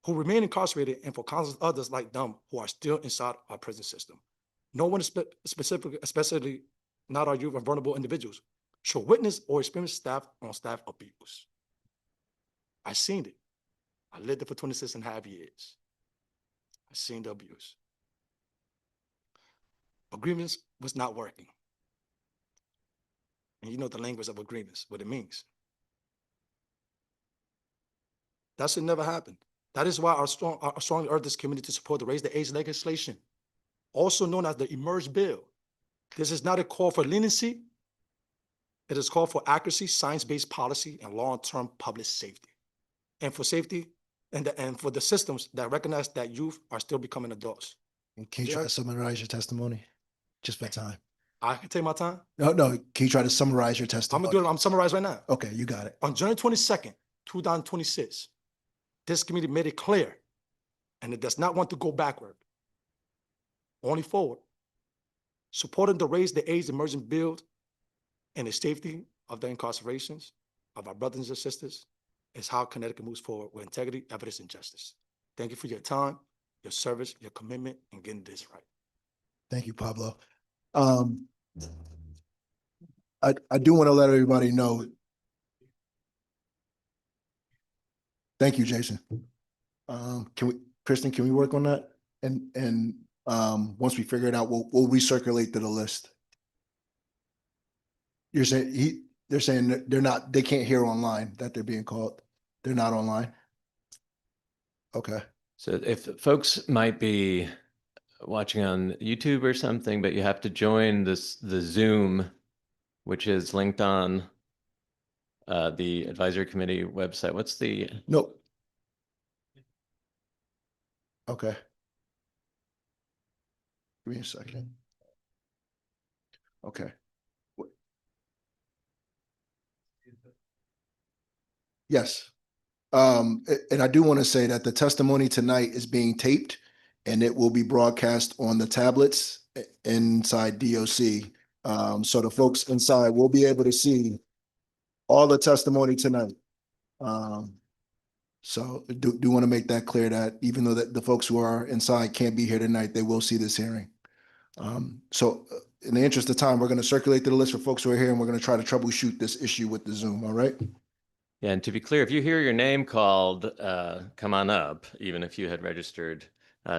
who remain incarcerated, and for countless others like them who are still inside our prison system. No one specifically, especially not our youth and vulnerable individuals, should witness or experience staff abuse. I seen it. I lived it for 26 and a half years. I seen the abuse. Agreements was not working. And you know the language of agreements, what it means. That should never happen. That is why I strongly urge this committee to support the Raise the Age legislation, also known as the Emerge Bill. This is not a call for leniency. It is a call for accuracy, science-based policy, and long-term public safety. And for safety, and for the systems that recognize that youth are still becoming adults. And can you try to summarize your testimony? Just for time. I can take my time. No, can you try to summarize your I'm testimony? gonna do it. I'm summarizing right now. Okay, you got it. On January 22nd, 2026, this committee made it clear, and it does not want to go backward, only forward, supporting the Raise the Age emerging bill and the safety of the incarcerations of our brothers and sisters is how Connecticut moves forward with integrity, evidence, and justice. Thank you for your time, your service, your commitment, and getting this right. Thank you, Pablo. I do want to let everybody know. Thank you, Jason. Kristen, can we work on that? And once we figure it out, we'll recirculate to the list. You're saying they're saying that they can't hear online, that they're being called. They're not online. Okay. So if folks might be watching on YouTube or something, but you have to join the Zoom, which is linked on the advisory committee website. What's the? Nope. Okay. Give me a second. Okay. Yes. And I do want to say that the testimony tonight is being taped and it will be broadcast on the tablets inside DOC. So the folks inside will be able to see all the testimony tonight. So do want to make that clear that even though that the folks who are inside can't be here tonight, they will see this hearing. So in the interest of time, we're going to circulate the list for folks who are here, and we're going to try to troubleshoot this issue with the Zoom, all right? Yeah, and to be clear, if you hear your name called, come on up, even if you had registered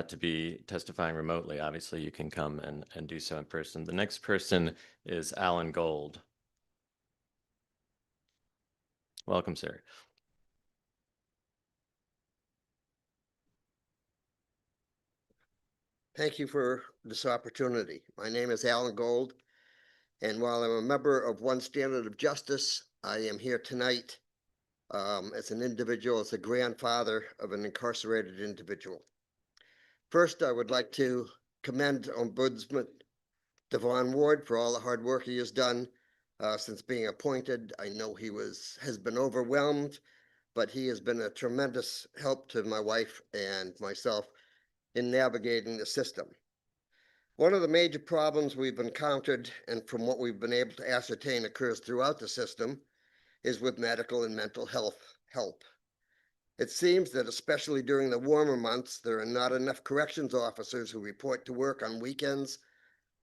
to be testifying remotely. Obviously, you can come and do so in person. The next person is Alan Gold. Welcome, sir. Thank you for this opportunity. My name is Alan Gold, and while I'm a member of One Standard of Justice, I am here tonight as an individual, as a grandfather of an incarcerated individual. First, I would like to commend Ombudsman Devon Ward for all the hard work he has done since being appointed. I know he has been overwhelmed, but he has been a tremendous help to my wife and myself in navigating the system. One of the major problems we've encountered, and from what we've been able to ascertain occurs throughout the system, is with medical and mental health help. It seems that especially during the warmer months, there are not enough corrections officers who report to work on weekends,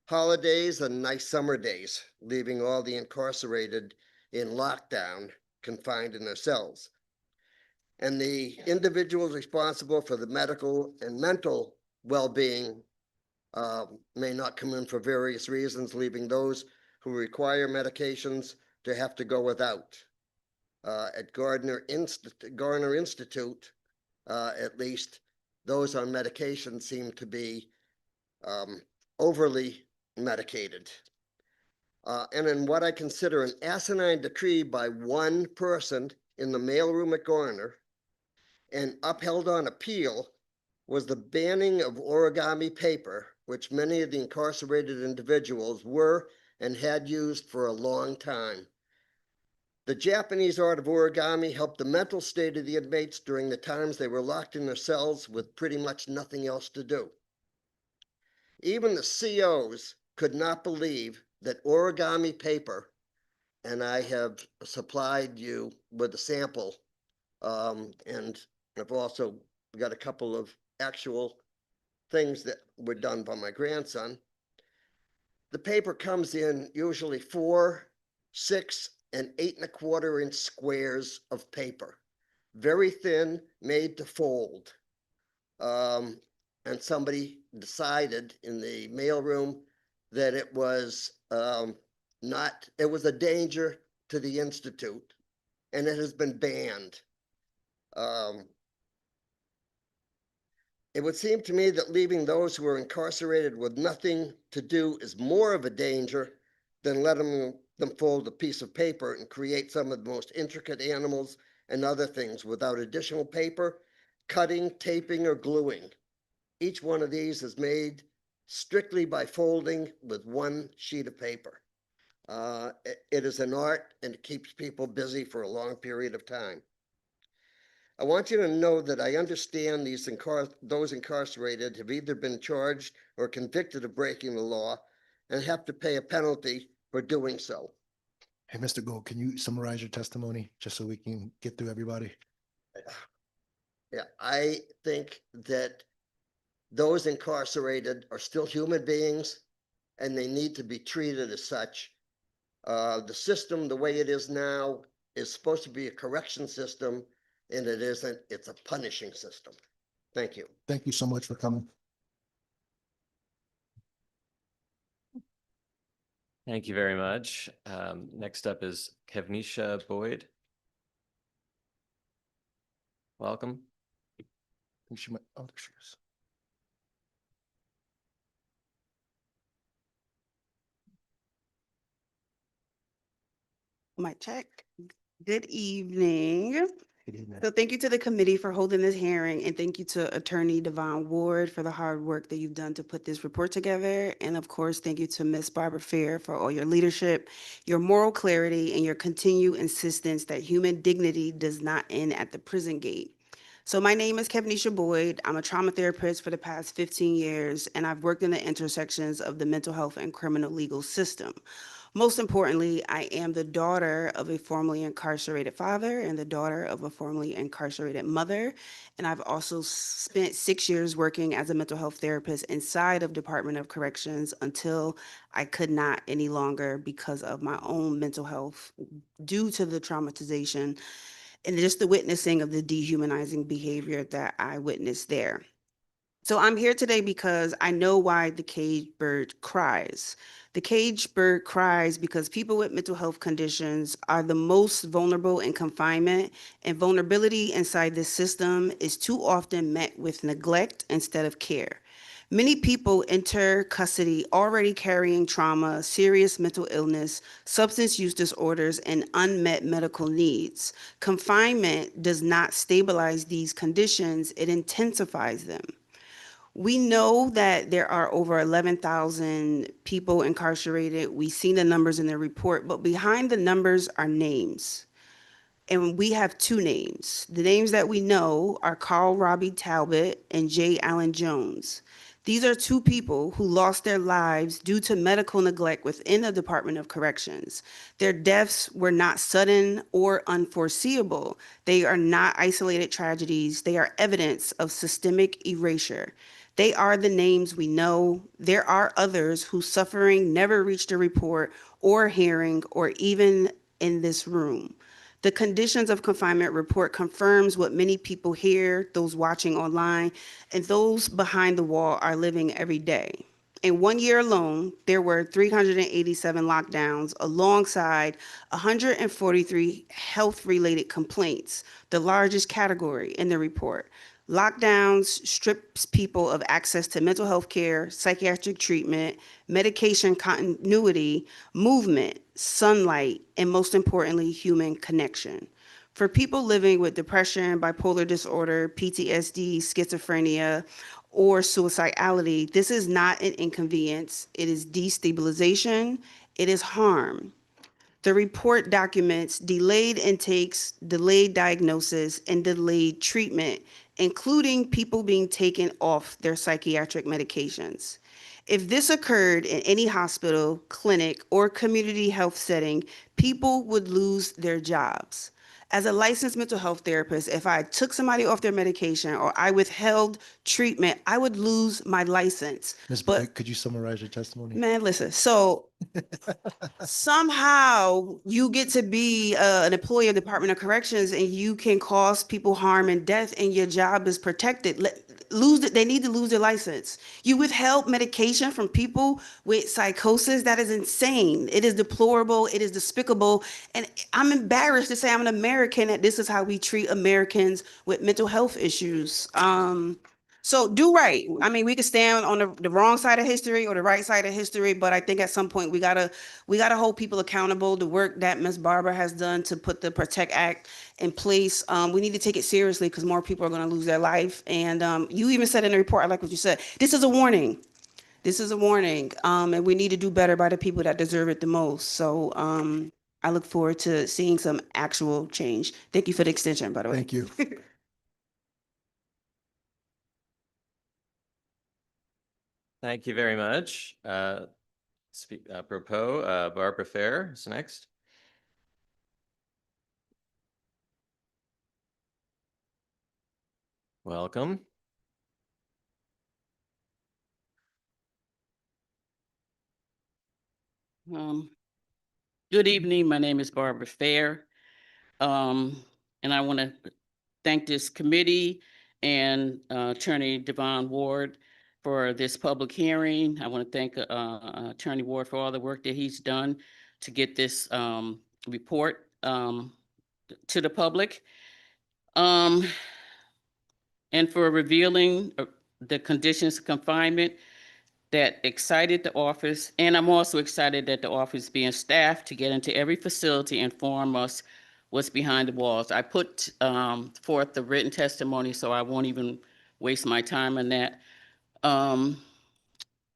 holidays, and nice summer days, leaving all the incarcerated in lockdown, confined in their cells. And the individuals responsible for the medical and mental well-being may not come in for various reasons, leaving those who require medications to have to go without. At Garner Institute, at least, those on medication seem to be overly medicated. And in what I consider an asinine decree by one person in the mailroom at Garner and upheld on appeal was the banning of origami paper, which many of the incarcerated individuals were and had used for a long time. The Japanese art of origami helped the mental state of the inmates during the times they were locked in their cells with pretty much nothing else to do. Even the COs could not believe that origami paper, and I have supplied you with a sample, and I've also got a couple of actual things that were done by my grandson. The paper comes in usually 4, 6, and 8¼ inch squares of paper, very thin, made to fold. And somebody decided in the mailroom that it was it was a danger to the Institute, and it has been banned. It would seem to me that leaving those who are incarcerated with nothing to do is more of a danger than letting them fold a piece of paper and create some of the most intricate animals and other things without additional paper, cutting, taping, or gluing. Each one of these is made strictly by folding with one sheet of paper. It is an art, and it keeps people busy for a long period of time. I want you to know that I understand those incarcerated have either been charged or convicted of breaking the law and have to pay a penalty for doing so. Hey, Mr. Gold, can you summarize your testimony just so we can get through everybody? Yeah, I think that those incarcerated are still human beings and they need to be treated as such. The system, the way it is now, is supposed to be a correction system, and it isn't. It's a punishing system. Thank you. Thank you so much for coming. Thank you very much. Next up is Kevnisha Boyd. Welcome. I think she might, oh, there she is. Mic check. Good evening. Good evening. So thank you to the committee for holding this hearing, and thank you to Attorney Devon Ward for the hard work that you've done to put this report together. And of course, thank you to Ms. Barbara Fair for all your leadership, your moral clarity, and your continued insistence that human dignity does not end at the prison gate. So my name is Kevnisha Boyd. I'm a trauma therapist for the past 15 years, and I've worked in the intersections of the mental health and criminal legal system. Most importantly, I am the daughter of a formerly incarcerated father and the daughter of a formerly incarcerated mother. And I've also spent 6 years working as a mental health therapist inside of Department of Corrections until I could not any longer because of my own mental health due to the traumatization and just the witnessing of the dehumanizing behavior that I witnessed there. So I'm here today because I know why the caged bird cries. The caged bird cries because people with mental health conditions are the most vulnerable in confinement, and vulnerability inside this system is too often met with neglect instead of care. Many people enter custody already carrying trauma, serious mental illness, substance use disorders, and unmet medical needs. Confinement does not stabilize these conditions, it intensifies them. We know that there are over 11,000 people incarcerated. We've seen the numbers in the report, but behind the numbers are names. And we have two names. The names that we know are Carl Robbie Talbot and J. Allen Jones. These are two people who lost their lives due to medical neglect within the Department of Corrections. Their deaths were not sudden or unforeseeable. They are not isolated tragedies. They are evidence of systemic erasure. They are the names we know. There are others whose suffering never reached a report or hearing or even in this room. The conditions of confinement report confirms what many people hear, those watching online, and those behind the wall are living every day. In 1 year alone, there were 387 lockdowns alongside 143 health-related complaints, the largest category in the report. Lockdowns strips people of access to mental health care, psychiatric treatment, medication continuity, movement, sunlight, and most importantly, human connection. For people living with depression, bipolar disorder, PTSD, schizophrenia, or suicidality, this is not an inconvenience. It is destabilization. It is harm. The report documents delayed intakes, delayed diagnosis, and delayed treatment, including people being taken off their psychiatric medications. If this occurred in any hospital, clinic, or community health setting, people would lose their jobs. As a licensed mental health therapist, if I took somebody off their medication or I withheld treatment, I would lose my license. Ms. But- Boyd, could you summarize your testimony? Man, listen, so somehow you get to be an employee of the Department of Corrections and you can cause people harm and death and your job is protected. They need to lose their license. You withheld medication from people with psychosis. That is insane. It is deplorable. It is despicable. And I'm embarrassed to say I'm an American that this is how we treat Americans with mental health issues. So do right. I mean, we could stand on the wrong side of history or the right side of history, but I think at some point we gotta hold people accountable. The work that Ms. Barbara has done to put the Protect Act in place, we need to take it seriously because more people are going to lose their life. And you even said in the report, I like what you said. This is a warning. This is a warning, and we need to do better by the people that deserve it the most. So I look forward to seeing some actual change. Thank you for the extension, by the way. Thank you. Thank you very much. Apropos, Barbara Fair is next. Welcome. Good evening. My name is Barbara Fair. And I want to thank this committee and Attorney Devon Ward for this public hearing. I want to thank Attorney Ward for all the work that he's done to get this report to the public. And for revealing the conditions of confinement that excited the office. And I'm also excited that the office is being staffed to get into every facility and inform us what's behind the walls. I put forth the written testimony, so I won't even waste my time on that.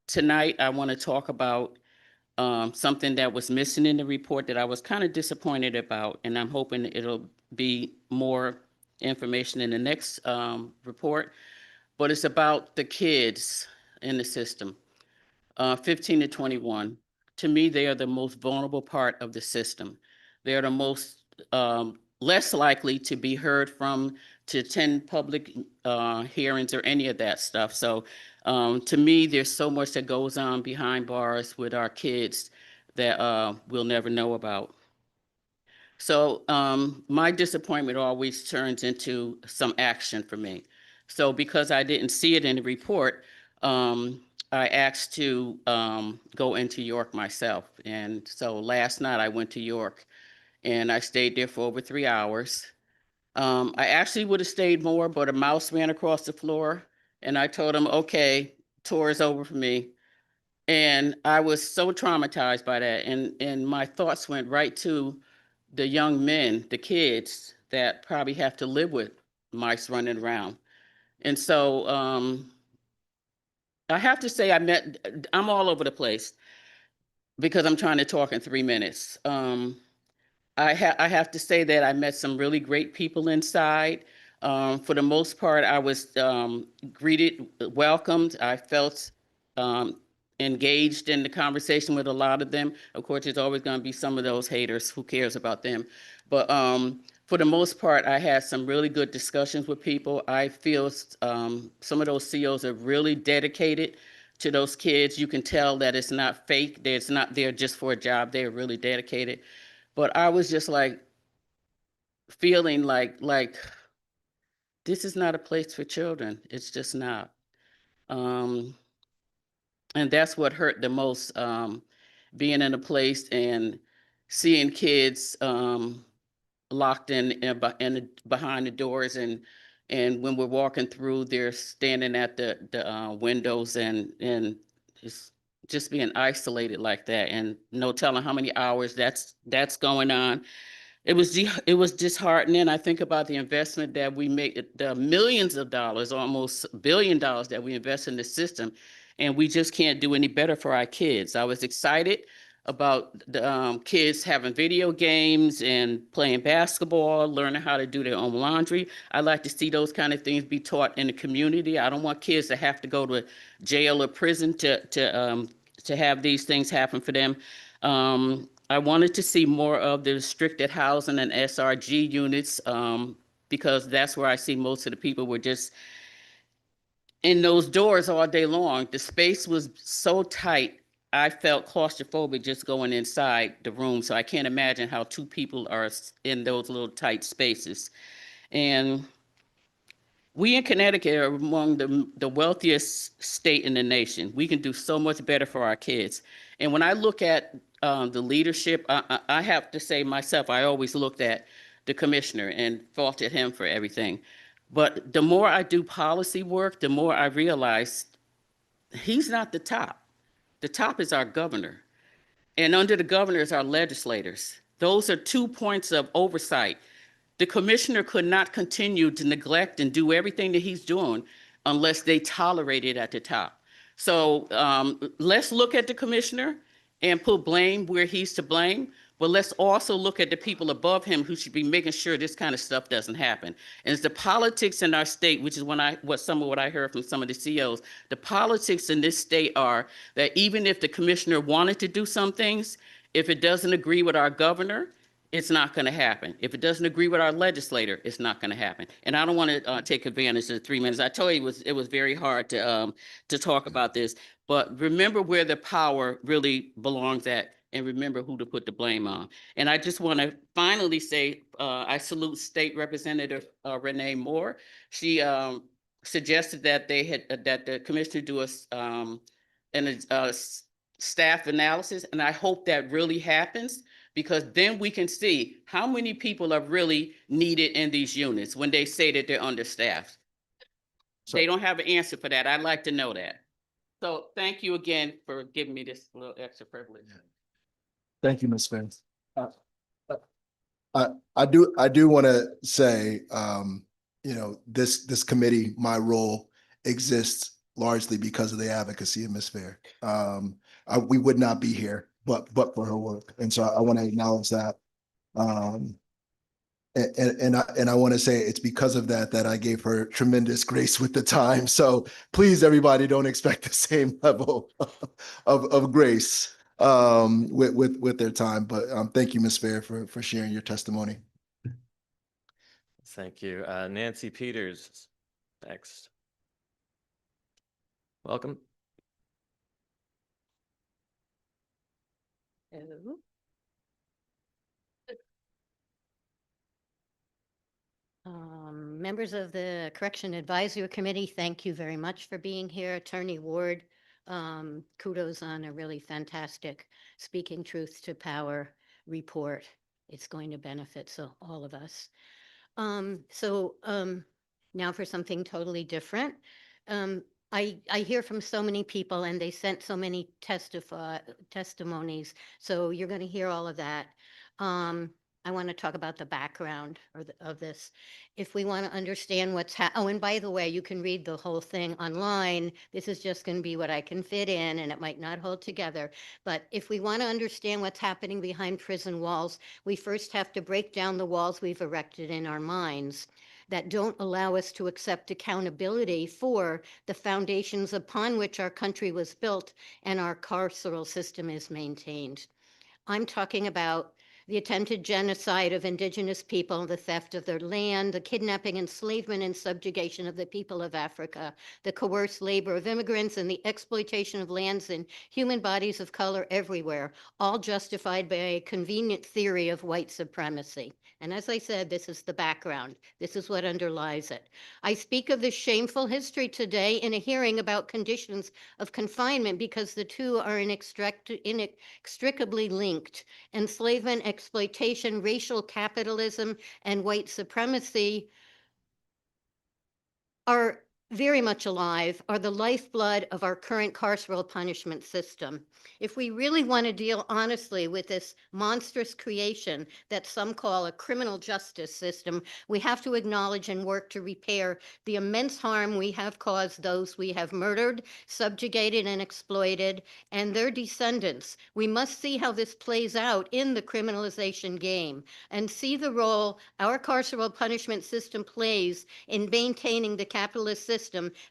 Tonight, I want to talk about something that was missing in the report that I was kind of disappointed about, and I'm hoping it'll be more information in the next report. But it's about the kids in the system, 15 to 21. to me, they are the most vulnerable part of the system. They are the most less likely to be heard from, to attend public hearings or any of that stuff. So to me, there's so much that goes on behind bars with our kids that we'll never know about. So my disappointment always turns into some action for me. So because I didn't see it in the report, I asked to go into York myself. And so last night I went to York and I stayed there for over 3 hours. I actually would have stayed more, but a mouse ran across the floor and I told him, okay, tour is over for me. And I was so traumatized by that. And my thoughts went right to the young men, the kids that probably have to live with mice running around. And so I have to say I'm all over the place because I'm trying to talk in 3 minutes. I have to say that I met some really great people inside. For the most part, I was greeted, welcomed. I felt engaged in the conversation with a lot of them. Of course, there's always going to be some of those haters. Who cares about them? But for the most part, I had some really good discussions with people. I feel some of those CEOs are really dedicated to those kids. You can tell that it's not fake. It's not there just for a job. They're really dedicated. But I was just like feeling like this is not a place for children. It's just not. And that's what hurt the most, being in a place and seeing kids locked in behind the doors, and when we're walking through, they're standing at the windows and just being isolated like that, and no telling how many hours that's going on. It was disheartening. I think about the investment that we make, the millions of dollars, almost $1 billion that we invest in the system, and we just can't do any better for our kids. I was excited about the kids having video games and playing basketball, learning how to do their own laundry. I like to see those kind of things be taught in the community. I don't want kids to have to go to jail or prison to have these things happen for them. I wanted to see more of the restricted housing and SRG units because that's where I see most of the people were just in those doors all day long. The space was so tight, I felt claustrophobic just going inside the room. So I can't imagine how 2 people are in those little tight spaces. And we in Connecticut are among the wealthiest state in the nation. We can do so much better for our kids. And when I look at the leadership, I have to say myself, I always looked at the commissioner and faulted him for everything. But the more I do policy work, the more I realize he's not the top. The top is our governor. And under the governor is our legislators. Those are 2 points of oversight. The commissioner could not continue to neglect and do everything that he's doing unless they tolerate it at the top. So let's look at the commissioner and put blame where he's to blame, but let's also look at the people above him who should be making sure this kind of stuff doesn't happen. And it's the politics in our state, which is some of what I heard from some of the CEOs. The politics in this state are that even if the commissioner wanted to do some things, if it doesn't agree with our governor, it's not going to happen. If it doesn't agree with our legislator, it's not going to happen. And I don't want to take advantage of the 3 minutes. I told you it was very hard to talk about this, but remember where the power really belongs at, and remember who to put the blame on. And I just want to finally say I salute State Representative Renee Moore. She suggested that the commissioner do a staff analysis, and I hope that really happens, because then we can see how many people are really needed in these units when they say that they're understaffed. They don't have an answer for that. I'd like to know that. So thank you again for giving me this little extra privilege. Thank you, Ms. Spence. I do want to say, this committee, my role exists largely because of the advocacy of Ms. Fair. We would not be here but for her work, and so I want to acknowledge that. And I want to say it's because of that I gave her tremendous grace with the time. So please, everybody, don't expect the same level of grace with their time. But thank you, Ms. Fair, for sharing your testimony. Thank you. Nancy Peters, next. Welcome. Hello. Members of the Correction Advisory Committee, thank you very much for being here. Attorney Ward, kudos on a really fantastic Speaking Truth to Power report. It's going to benefit all of us. Now for something totally different. I hear from so many people and they sent so many testimonies. So you're going to hear all of that. I want to talk about the background of this. If we want to understand what's oh, and by the way, you can read the whole thing online. This is just going to be what I can fit in, and it might not hold together. But if we want to understand what's happening behind prison walls, we first have to break down the walls we've erected in our minds that don't allow us to accept accountability for the foundations upon which our country was built and our carceral system is maintained. I'm talking about the attempted genocide of indigenous people, the theft of their land, the kidnapping, enslavement, and subjugation of the people of Africa, the coerced labor of immigrants, and the exploitation of lands and human bodies of color everywhere, all justified by a convenient theory of white supremacy. And as I said, this is the background. This is what underlies it. I speak of this shameful history today in a hearing about conditions of confinement because the two are inextricably linked. Enslavement, exploitation, racial capitalism, and white supremacy are very much alive, are the lifeblood of our current carceral punishment system. If we really want to deal honestly with this monstrous creation that some call a criminal justice system, we have to acknowledge and work to repair the immense harm we have caused those we have murdered, subjugated, and exploited, and their descendants. We must see how this plays out in the criminalization game and see the role our carceral punishment system plays in maintaining the capitalist system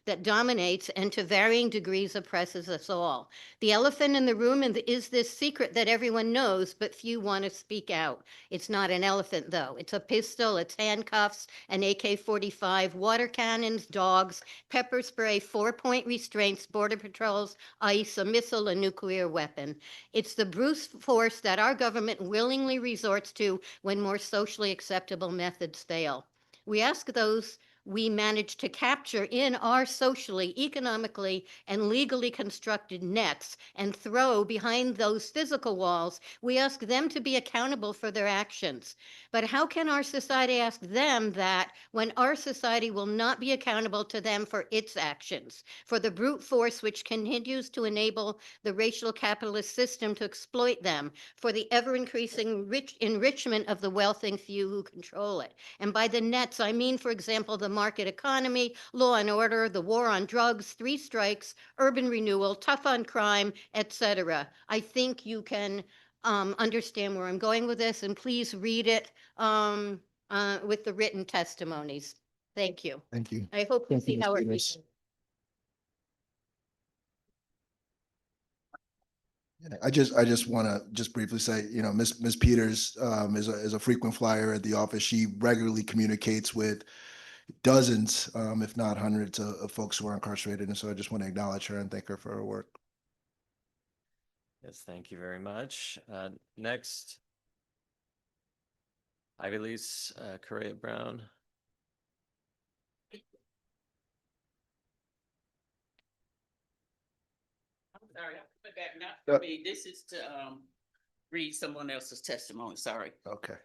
that dominates and to varying degrees oppresses us all. The elephant in the room is this secret that everyone knows, but few want to speak out. It's not an elephant, though. It's a pistol, it's handcuffs, an AK-45, water cannons, dogs, pepper spray, 4-point restraints, border patrols, ICE, a missile, a nuclear weapon. It's the brute force that our government willingly resorts to when more socially acceptable methods fail. We ask those we manage to capture in our socially, economically, and legally constructed nets and throw behind those physical walls, we ask them to be accountable for their actions. But how can our society ask them that when our society will not be accountable to them for its actions, for the brute force which continues to enable the racial capitalist system to exploit them, for the ever-increasing enrichment of the wealthy few who control it? And by the nets, I mean, for example, the market economy, law and order, the war on drugs, 3 strikes, urban renewal, tough on crime, etc. I think you can understand where I'm going with this, and please read it with the written testimonies. Thank you. Thank you. I hope you Thank you, see Ms. how it Peters. I just want to briefly say, Ms. Peters is a frequent flyer at the office. She regularly communicates with dozens, if not hundreds of folks who are incarcerated. And so I just want to acknowledge her and thank her for her work. Yes, thank you very much. Next, Ivelisse Correa-Brown. I'm sorry, I put that not for me. This is to read someone else's testimony. Sorry. Okay.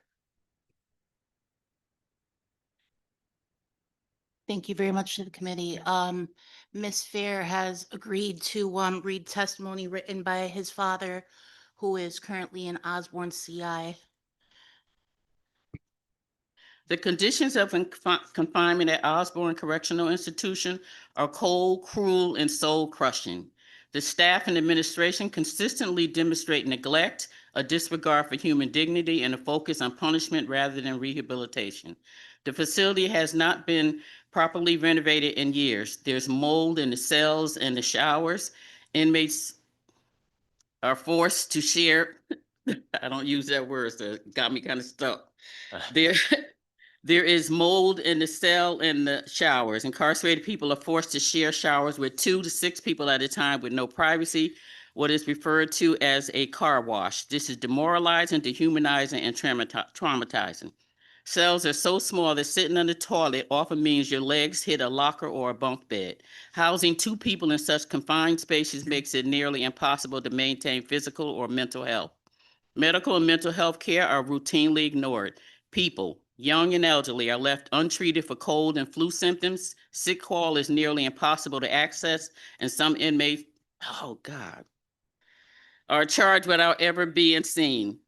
Thank you very much to the committee. Ms. Fair has agreed to read testimony written by his father, who is currently in Osborne CI. The conditions of confinement at Osborne Correctional Institution are cold, cruel, and soul-crushing. The staff and administration consistently demonstrate neglect, a disregard for human dignity, and a focus on punishment rather than rehabilitation. The facility has not been properly renovated in years. There's mold in the cells and the showers. Inmates are forced to share. I don't use that word, so it got me kind of stuck. There, there is mold in the cell and the showers. Incarcerated people are forced to share showers with 2 to 6 people at a time with no privacy, what is referred to as a car wash. This is demoralizing, dehumanizing, and traumatizing. Cells are so small that sitting on the toilet often means your legs hit a locker or a bunk bed. Housing 2 people in such confined spaces makes it nearly impossible to maintain physical or mental health. Medical and mental health care are routinely ignored. People, young and elderly, are left untreated for cold and flu symptoms. Sick call is nearly impossible to access, and some inmates, oh God, are charged without ever being seen.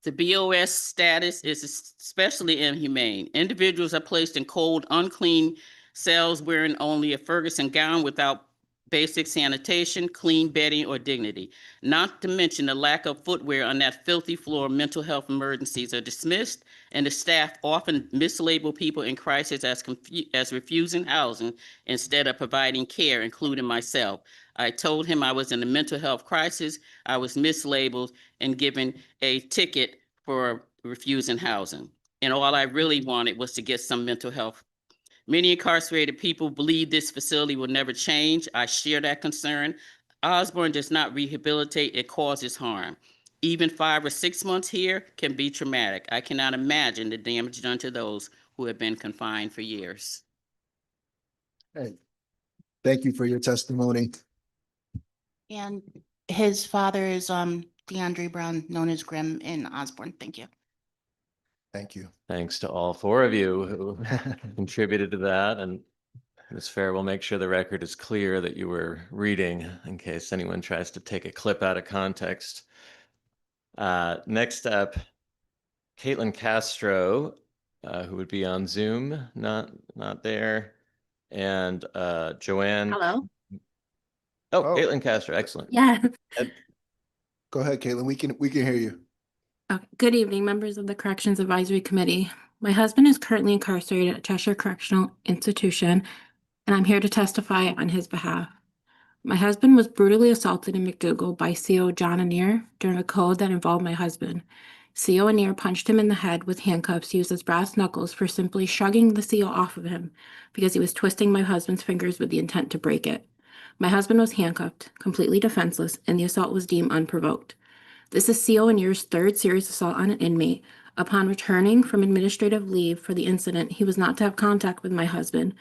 The BOS status is especially inhumane. Individuals are placed in cold, unclean cells wearing only a Ferguson gown without basic sanitation, clean bedding, or dignity. Not to mention the lack of footwear on that filthy floor. Mental health emergencies are dismissed, and the staff often mislabel people in crisis as refusing housing instead of providing care, including myself. I told him I was in a mental health crisis. I was mislabeled and given a ticket for refusing housing. And all I really wanted was to get some mental health. Many incarcerated people believe this facility will never change. I share that concern. Osborne does not rehabilitate, it causes harm. Even 5 or 6 months here can be traumatic. I cannot imagine the damage done to those who have been confined for years. Hey, thank you for your testimony. And his father is DeAndre Brown, known as Grim in Osborne. Thank you. Thank you. Thanks to all 4 of you who contributed to that. And Ms. Fair will make sure the record is clear that you were reading in case anyone tries to take a clip out of context. Next up, Caitlin Castro, who would be on Zoom, not there. And Joanne. Hello. Oh, Caitlin Castro, excellent. Yeah. Go ahead, Caitlin. We can hear you. Good evening, members of the Corrections Advisory Committee. My husband is currently incarcerated at Cheshire Correctional Institution, and I'm here to testify on his behalf. My husband was brutally assaulted in McDougall by CO John Anir during a code that involved my husband. CO Anir punched him in the head with handcuffs used as brass knuckles for simply shrugging the CO off of him because he was twisting my husband's fingers with the intent to break it. My husband was handcuffed, completely defenseless, and the assault was deemed unprovoked. This is CO Anir's 3rd serious assault on an inmate. Upon returning from administrative leave for the incident, he was not to have contact with my husband.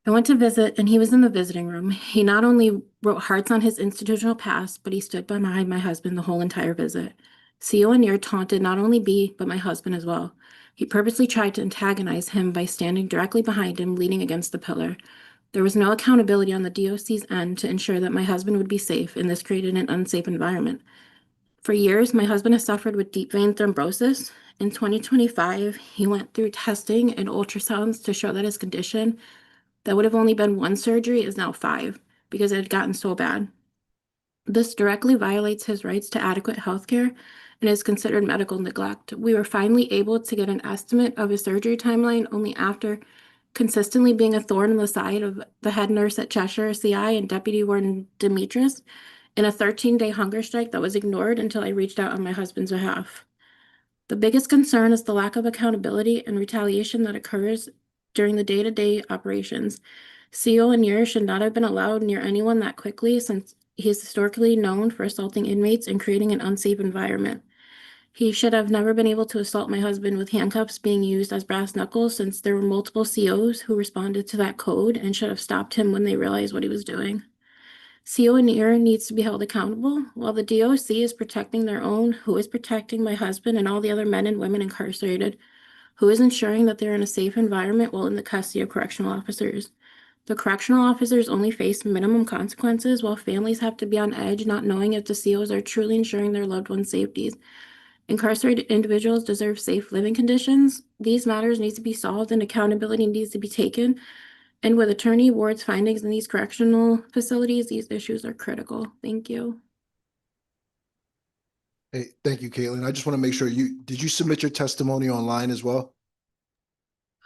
I went to visit, and he was in the visiting room. He not only wrote hearts on his institutional pass, but he stood behind my husband the whole entire visit. CO Anir taunted not only me, but my husband as well. He purposely tried to antagonize him by standing directly behind him, leaning against the pillar. There was no accountability on the DOC's end to ensure that my husband would be safe, and this created an unsafe environment. For years, my husband has suffered with deep vein thrombosis. In 2025, he went through testing and ultrasounds to show that his condition that would have only been 1 surgery is now 5 because it had gotten so bad. This directly violates his rights to adequate health care and is considered medical neglect. We were finally able to get an estimate of his surgery timeline only after consistently being a thorn in the side of the head nurse at Cheshire CI and Deputy Warden Demetris in a 13-day hunger strike that was ignored until I reached out on my husband's behalf. The biggest concern is the lack of accountability and retaliation that occurs during the day-to-day operations. CO Anir should not have been allowed near anyone that quickly since he is historically known for assaulting inmates and creating an unsafe environment. He should have never been able to assault my husband with handcuffs being used as brass knuckles since there were multiple COs who responded to that code and should have stopped him when they realized what he was doing. CO Anir needs to be held accountable. While the DOC is protecting their own, who is protecting my husband and all the other men and women incarcerated? Who is ensuring that they're in a safe environment while in the custody of correctional officers? The correctional officers only face minimum consequences while families have to be on edge not knowing if the COs are truly ensuring their loved ones' safeties. Incarcerated individuals deserve safe living conditions. These matters need to be solved and accountability needs to be taken. And with Attorney Ward's findings in these correctional facilities, these issues are critical. Thank you. Hey, thank you, Caitlin. I just want to make sure did you submit your testimony online as well?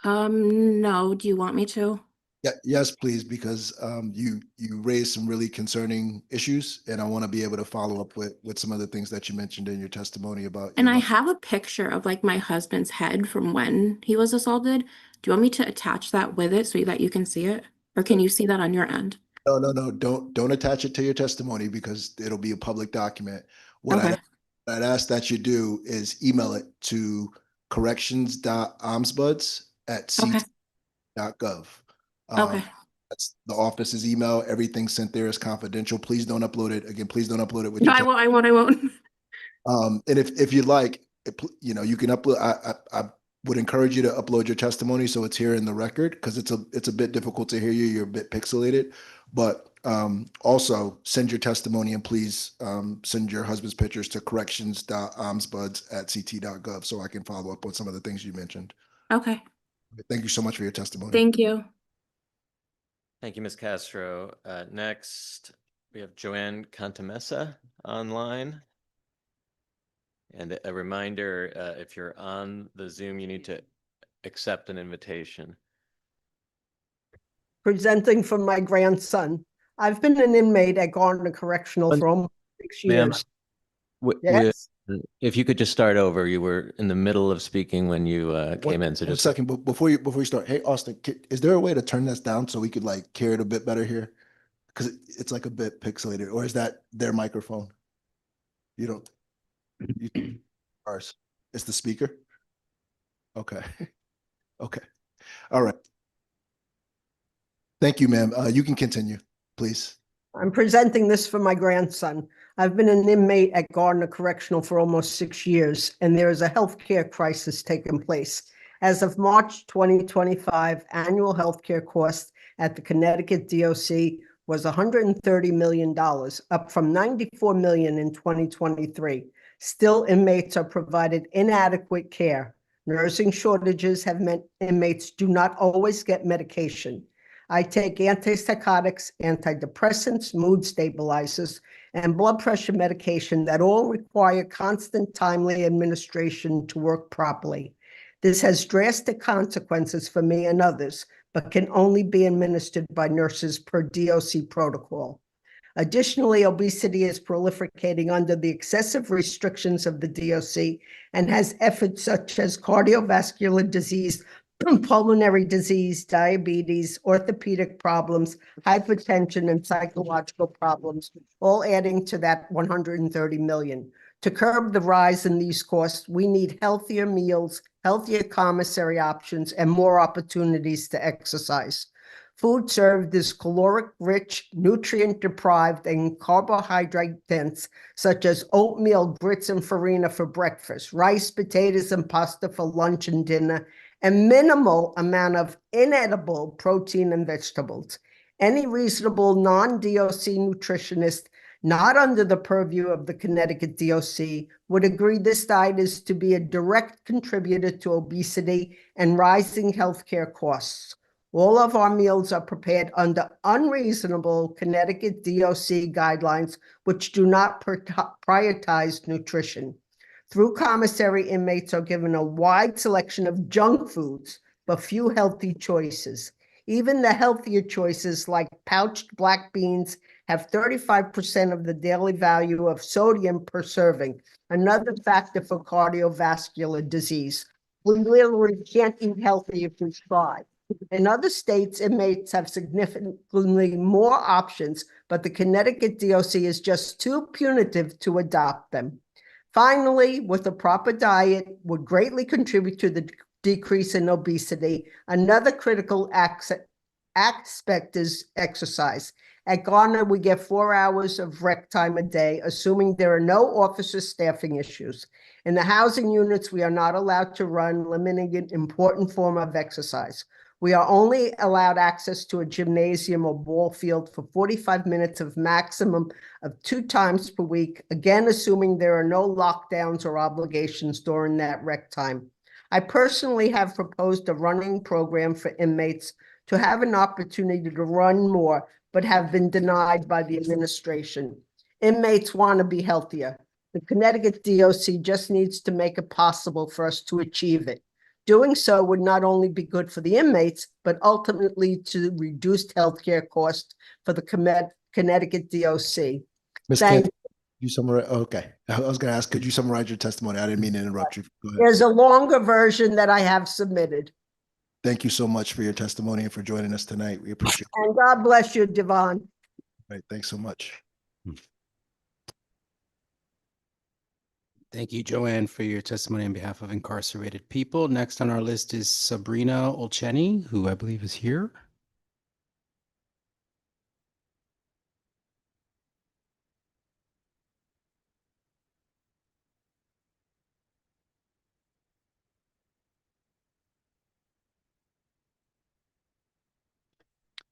No, do you want me to? Yeah, yes, please, because you raised some really concerning issues, and I want to be able to follow up with some of the things that you mentioned in your testimony about. And your I mom. have a picture of like my husband's head from when he was assaulted. Do you want me to attach that with it so that you can see it? Or can you see that on your end? No, don't attach it to your testimony because it'll be a public document. What Okay. I'd ask that you do is email it to corrections.ombuds@ct.gov. Okay. That's the office's email. Everything sent there is confidential. Please don't upload it. Again, please don't upload it with No, your. I won't. And if you'd like, you can upload. I would encourage you to upload your testimony so it's here in the record because it's a bit difficult to hear you. You're a bit pixelated, but also send your testimony and please send your husband's pictures to corrections.ombuds@ct.gov so I can follow up on some of the things you mentioned. Okay. Thank you so much for your testimony. Thank you. Thank you, Ms. Castro. Next, we have Joanne Cantamessa online. And a reminder, if you're on the Zoom, you need to accept an invitation. Presenting from my grandson. I've been an inmate at Gardner Correctional for almost 6 Ma'am, years. Yes? if you could just start over, you were in the middle of speaking when you came in. So One just second, but before you start, hey Austin, is there a way to turn this down so we could like hear it a bit better here? Because it's like a bit pixelated, or is that their microphone? You don't. Ours. It's the speaker. Okay. Okay. All right. Thank you, ma'am. You can continue, please. I'm presenting this for my grandson. I've been an inmate at Gardner Correctional for almost 6 years, and there is a healthcare crisis taking place. As of March 2025, annual healthcare cost at the Connecticut DOC was $130 million, up from $94 million in 2023. Still, inmates are provided inadequate care. Nursing shortages have meant inmates do not always get medication. I take antipsychotics, antidepressants, mood stabilizers, and blood pressure medication that all require constant, timely administration to work properly. This has drastic consequences for me and others, but can only be administered by nurses per DOC protocol. Additionally, obesity is proliferating under the excessive restrictions of the DOC and has efforts such as cardiovascular disease, pulmonary disease, diabetes, orthopedic problems, hypertension, and psychological problems, all adding to that 130 million. To curb the rise in these costs, we need healthier meals, healthier commissary options, and more opportunities to exercise. Food served is caloric-rich, nutrient-deprived, and carbohydrate-dense, such as oatmeal, grits, and farina for breakfast, rice, potatoes, and pasta for lunch and dinner, and minimal amount of inedible protein and vegetables. Any reasonable non-DOC nutritionist not under the purview of the Connecticut DOC would agree this diet is to be a direct contributor to obesity and rising healthcare costs. All of our meals are prepared under unreasonable Connecticut DOC guidelines, which do not prioritize nutrition. Through commissary, inmates are given a wide selection of junk foods, but few healthy choices. Even the healthier choices like pouched black beans have 35% of the daily value of sodium per serving, another factor for cardiovascular disease. We literally can't eat healthy if we try. In other states, inmates have significantly more options, but the Connecticut DOC is just too punitive to adopt them. Finally, with a proper diet would greatly contribute to the decrease in obesity. Another critical aspect is exercise. At Gardner, we get 4 hours of rec time a day, assuming there are no officer staffing issues. In the housing units, we are not allowed to run, limiting an important form of exercise. We are only allowed access to a gymnasium or ball field for 45 minutes of maximum of 2 times per week, again, assuming there are no lockdowns or obligations during that rec time. I personally have proposed a running program for inmates to have an opportunity to run more, but have been denied by the administration. Inmates want to be healthier. The Connecticut DOC just needs to make it possible for us to achieve it. Doing so would not only be good for the inmates, but ultimately to reduced healthcare costs for the Connecticut DOC. Ms. Thank Camp, you summarize, okay. I was gonna ask, could you summarize your testimony? I didn't mean to interrupt you. Go ahead. There's a longer version that I have submitted. Thank you so much for your testimony and for joining us tonight. We appreciate it. And God bless you, Devon. Right, thanks so much. Thank you, Joanne, for your testimony on behalf of incarcerated people. Next on our list is Sabrina Olcheni, who I believe is here.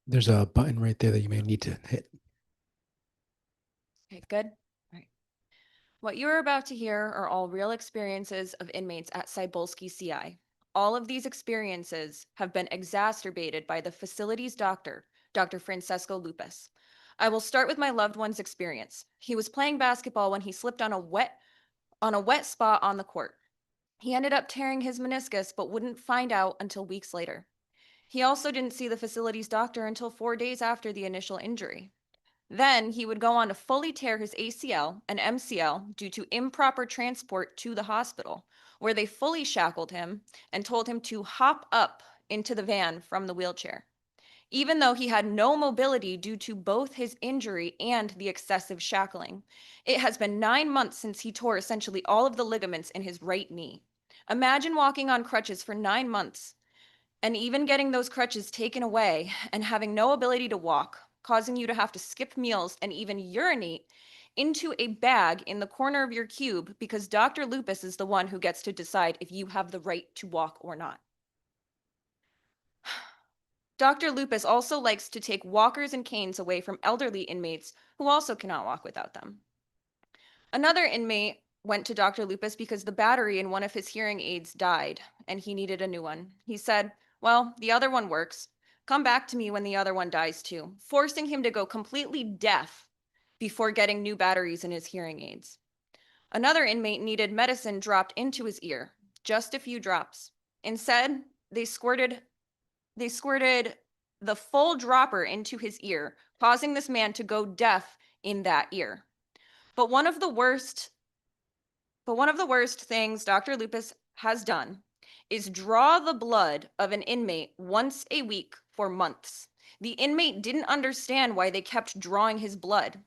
There's a button right there that you may need to hit. Okay, good. All right. What you are about to hear are all real experiences of inmates at Cybulski CI. All of these experiences have been exacerbated by the facility's doctor, Dr. Francesco Lupus. I will start with my loved one's experience. He was playing basketball when he slipped on a wet spot on the court. He ended up tearing his meniscus, but wouldn't find out until weeks later. He also didn't see the facility's doctor until 4 days after the initial injury. Then he would go on to fully tear his ACL and MCL due to improper transport to the hospital, where they fully shackled him and told him to hop up into the van from the wheelchair. Even though he had no mobility due to both his injury and the excessive shackling, it has been 9 months since he tore essentially all of the ligaments in his right knee. Imagine walking on crutches for 9 months and even getting those crutches taken away and having no ability to walk, causing you to have to skip meals and even urinate into a bag in the corner of your cube because Dr. Lupus is the one who gets to decide if you have the right to walk or not. Dr. Lupus also likes to take walkers and canes away from elderly inmates who also cannot walk without them. Another inmate went to Dr. Lupus because the battery in one of his hearing aids died and he needed a new one. He said, "Well, the other one works. Come back to me when the other one dies too," forcing him to go completely deaf before getting new batteries in his hearing aids. Another inmate needed medicine dropped into his ear, just a few drops. Instead, they squirted the full dropper into his ear, causing this man to go deaf in that ear. But one of the worst things Dr. Lupus has done is draw the blood of an inmate once a week for months. The inmate didn't understand why they kept drawing his blood.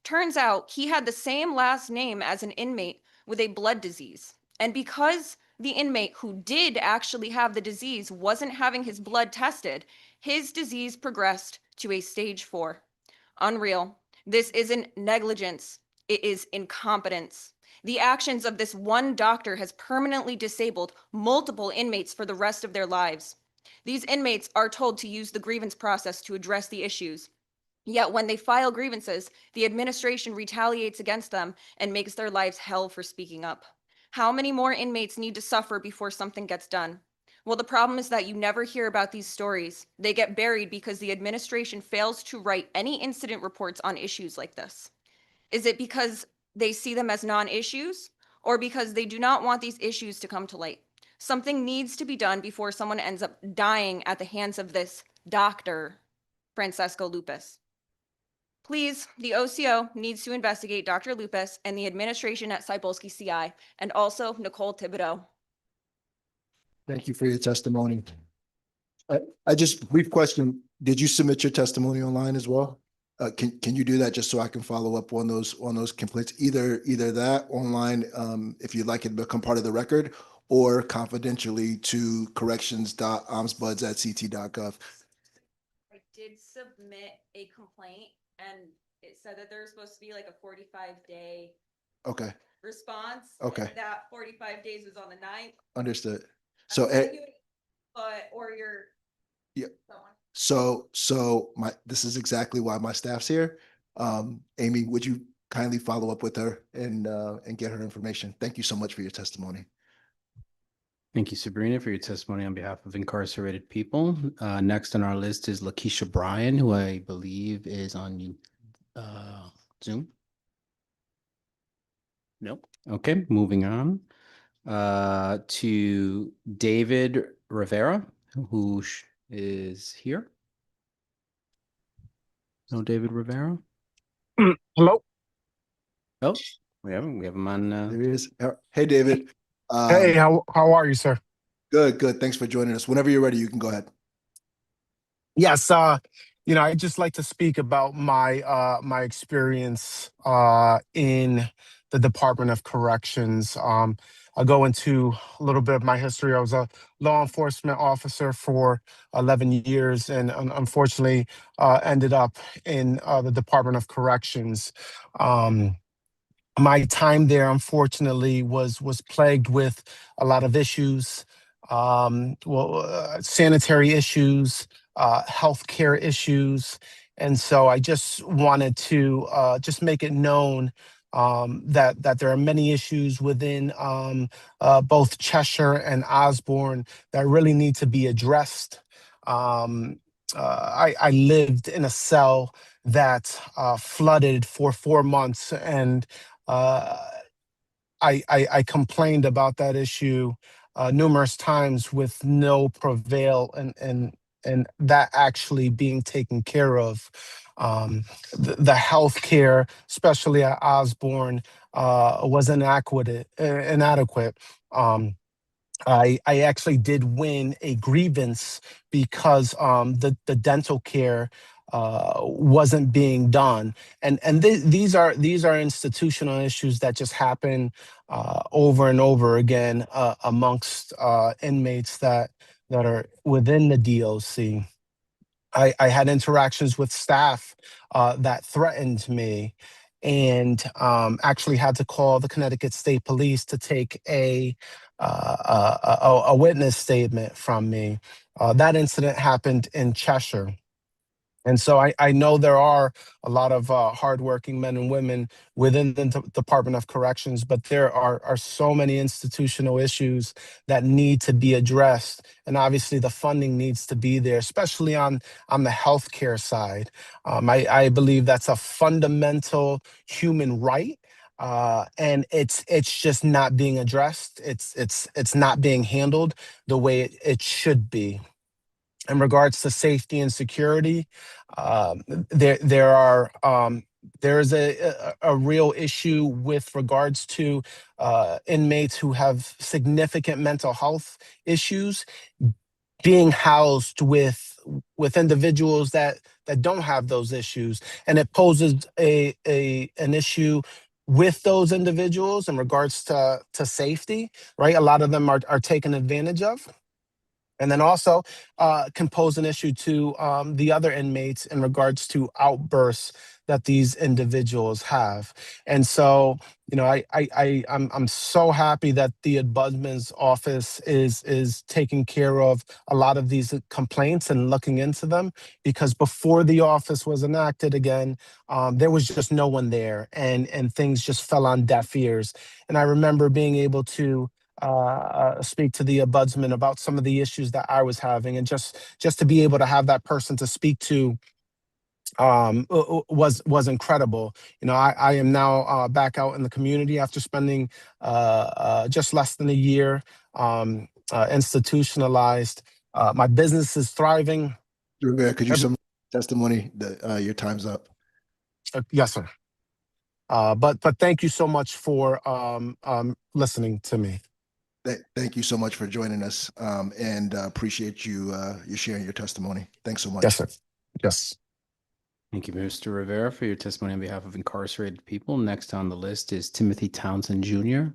Turns out he had the same last name as an inmate with a blood disease. And because the inmate who did actually have the disease wasn't having his blood tested, his disease progressed to a stage 4. Unreal. This isn't negligence. It is incompetence. The actions of this one doctor has permanently disabled multiple inmates for the rest of their lives. These inmates are told to use the grievance process to address the issues. Yet when they file grievances, the administration retaliates against them and makes their lives hell for speaking up. How many more inmates need to suffer before something gets done? Well, the problem is that you never hear about these stories. They get buried because the administration fails to write any incident reports on issues like this. Is it because they see them as non-issues, or because they do not want these issues to come to light? Something needs to be done before someone ends up dying at the hands of this Dr. Francesco Lupus. Please, the OCO needs to investigate Dr. Lupus and the administration at Cybulski CI, and also Nicole Thibodeau. Thank you for your testimony. I just, brief question, did you submit your testimony online as well? Can you do that just so I can follow up on those complaints? Either that online, if you'd like it to become part of the record, or confidentially to corrections.ombuds@ct.gov. I did submit a complaint, and it said that there's supposed to be like a 45-day Okay, response. Okay. And that 45 days was on the 9th. understood. So, yeah. So this is exactly why my staff's here. Amy, would you kindly follow up with her and get her information? Thank you so much for your testimony. Thank you, Sabrina, for your testimony on behalf of incarcerated people. Next on our list is Lakeisha Bryan, who I believe is on Zoom. Nope. Okay, moving on. to David Rivera, who is here. No, David Rivera. Hello. Oh, we have him on. There he is. Hey, David. Hey, how are you, sir? Good, good. Thanks for joining us. Whenever you're ready, you can go ahead. Yes, I'd just like to speak about my my experience in the Department of Corrections. I'll go into a little bit of my history. I was a law enforcement officer for 11 years and unfortunately ended up in the Department of Corrections. My time there, unfortunately, was plagued with a lot of issues, sanitary issues, healthcare issues, and so I just wanted to just make it known that there are many issues within both Cheshire and Osborne that really need to be addressed. I lived in a cell that flooded for 4 months, and I complained about that issue numerous times with no prevail and that actually being taken care of. The healthcare, especially at Osborne, was inadequate. I actually did win a grievance because the dental care wasn't being done, and these are institutional issues that just happen over and over again amongst inmates that are within the DOC. I had interactions with staff that threatened me, and actually had to call the Connecticut State Police to take a witness statement from me. That incident happened in Cheshire. And so I know there are a lot of hardworking men and women within the Department of Corrections, but there are so many institutional issues that need to be addressed. And obviously the funding needs to be there, especially on the healthcare side. I believe that's a fundamental human right. And it's just not being addressed. It's not being handled the way it should be. In regards to safety and security, there is a real issue with regards to inmates who have significant mental health issues being housed with individuals that don't have those issues, and it poses an issue with those individuals in regards to safety. Right, a lot of them are taken advantage of. And then also can pose an issue to the other inmates in regards to outbursts that these individuals have. And so, I'm so happy that the Ombudsman's office is taking care of a lot of these complaints and looking into them, because before the office was enacted again, there was just no one there, and things just fell on deaf ears. And I remember being able to speak to the ombudsman about some of the issues that I was having, and just to be able to have that person to speak to was incredible. I am now back out in the community after spending just less than a year institutionalized. My business is thriving. Rivera, could you summarize testimony that your time's up? Yes, sir. But thank you so much for listening to me. Thank you so much for joining us, and appreciate you sharing your testimony. Thanks so much. Yes, sir. Yes. Thank you, Mr. Rivera, for your testimony on behalf of incarcerated people. Next on the list is Timothy Townsend Jr.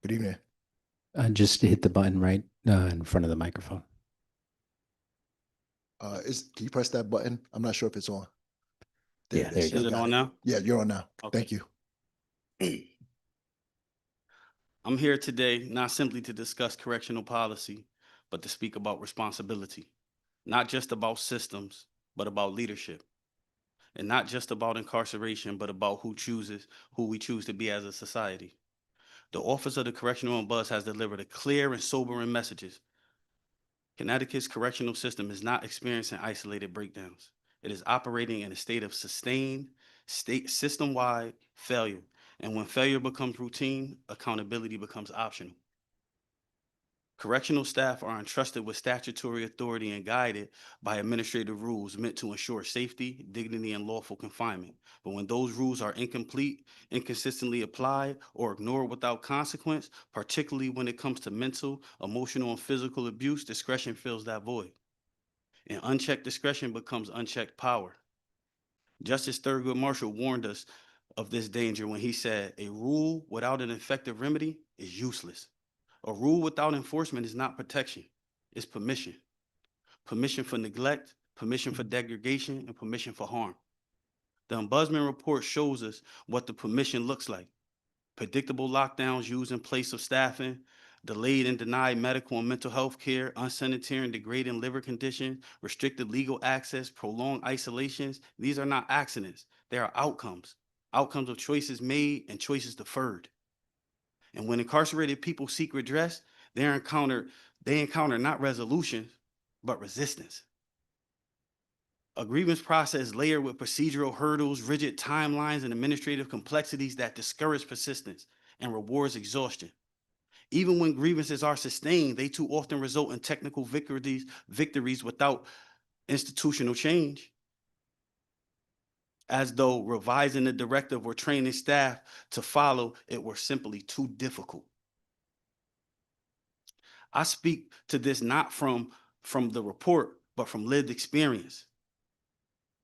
Good evening. Just hit the button right in front of the microphone. Can you press that button? I'm not sure if it's on. Yeah, there you go. Is it on now? Yeah, you're on now. Okay. Thank you. I'm here today not simply to discuss correctional policy, but to speak about responsibility, not just about systems, but about leadership. And not just about incarceration, but about who we choose to be as a society. The Office of the Correctional Ombuds has delivered clear and sobering messages. Connecticut's correctional system is not experiencing isolated breakdowns. It is operating in a state of sustained, system-wide failure. And when failure becomes routine, accountability becomes optional. Correctional staff are entrusted with statutory authority and guided by administrative rules meant to ensure safety, dignity, and lawful confinement. But when those rules are incomplete, inconsistently applied, or ignored without consequence, particularly when it comes to mental, emotional, and physical abuse, discretion fills that void. And unchecked discretion becomes unchecked power. Justice Thurgood Marshall warned us of this danger when he said, "A rule without an effective remedy is useless. A rule without enforcement is not protection, it's permission. Permission for neglect, permission for degradation, and permission for harm." The Ombudsman report shows us what the permission looks like. Predictable lockdowns used in place of staffing, delayed and denied medical and mental health care, unsanitary and degrading liver conditions, restricted legal access, prolonged isolations. These are not accidents. They are outcomes of choices made and choices deferred. And when incarcerated people seek redress, they encounter not resolution, but resistance. A grievance process layered with procedural hurdles, rigid timelines, and administrative complexities that discourage persistence and rewards exhaustion. Even when grievances are sustained, they too often result in technical victories without institutional change. As though revising the directive or training staff to follow it were simply too difficult. I speak to this not from the report, but from lived experience.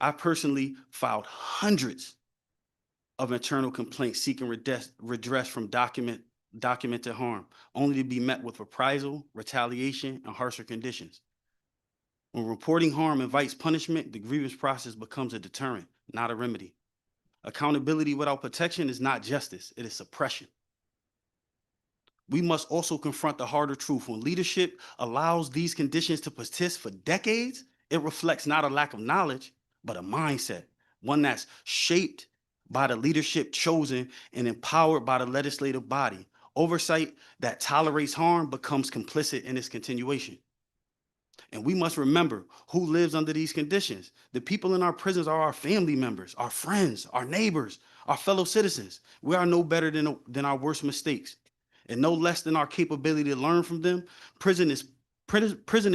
I personally filed hundreds of internal complaints seeking redress from documented harm, only to be met with reprisal, retaliation, and harsher conditions. When reporting harm invites punishment, the grievance process becomes a deterrent, not a remedy. Accountability without protection is not justice, it is suppression. We must also confront the harder truth. When leadership allows these conditions to persist for decades, it reflects not a lack of knowledge, but a mindset, one that's shaped by the leadership chosen and empowered by the legislative body. Oversight that tolerates harm becomes complicit in its continuation. And we must remember who lives under these conditions. The people in our prisons are our family members, our friends, our neighbors, our fellow citizens. We are no better than our worst mistakes, and no less than our capability to learn from them. Prison is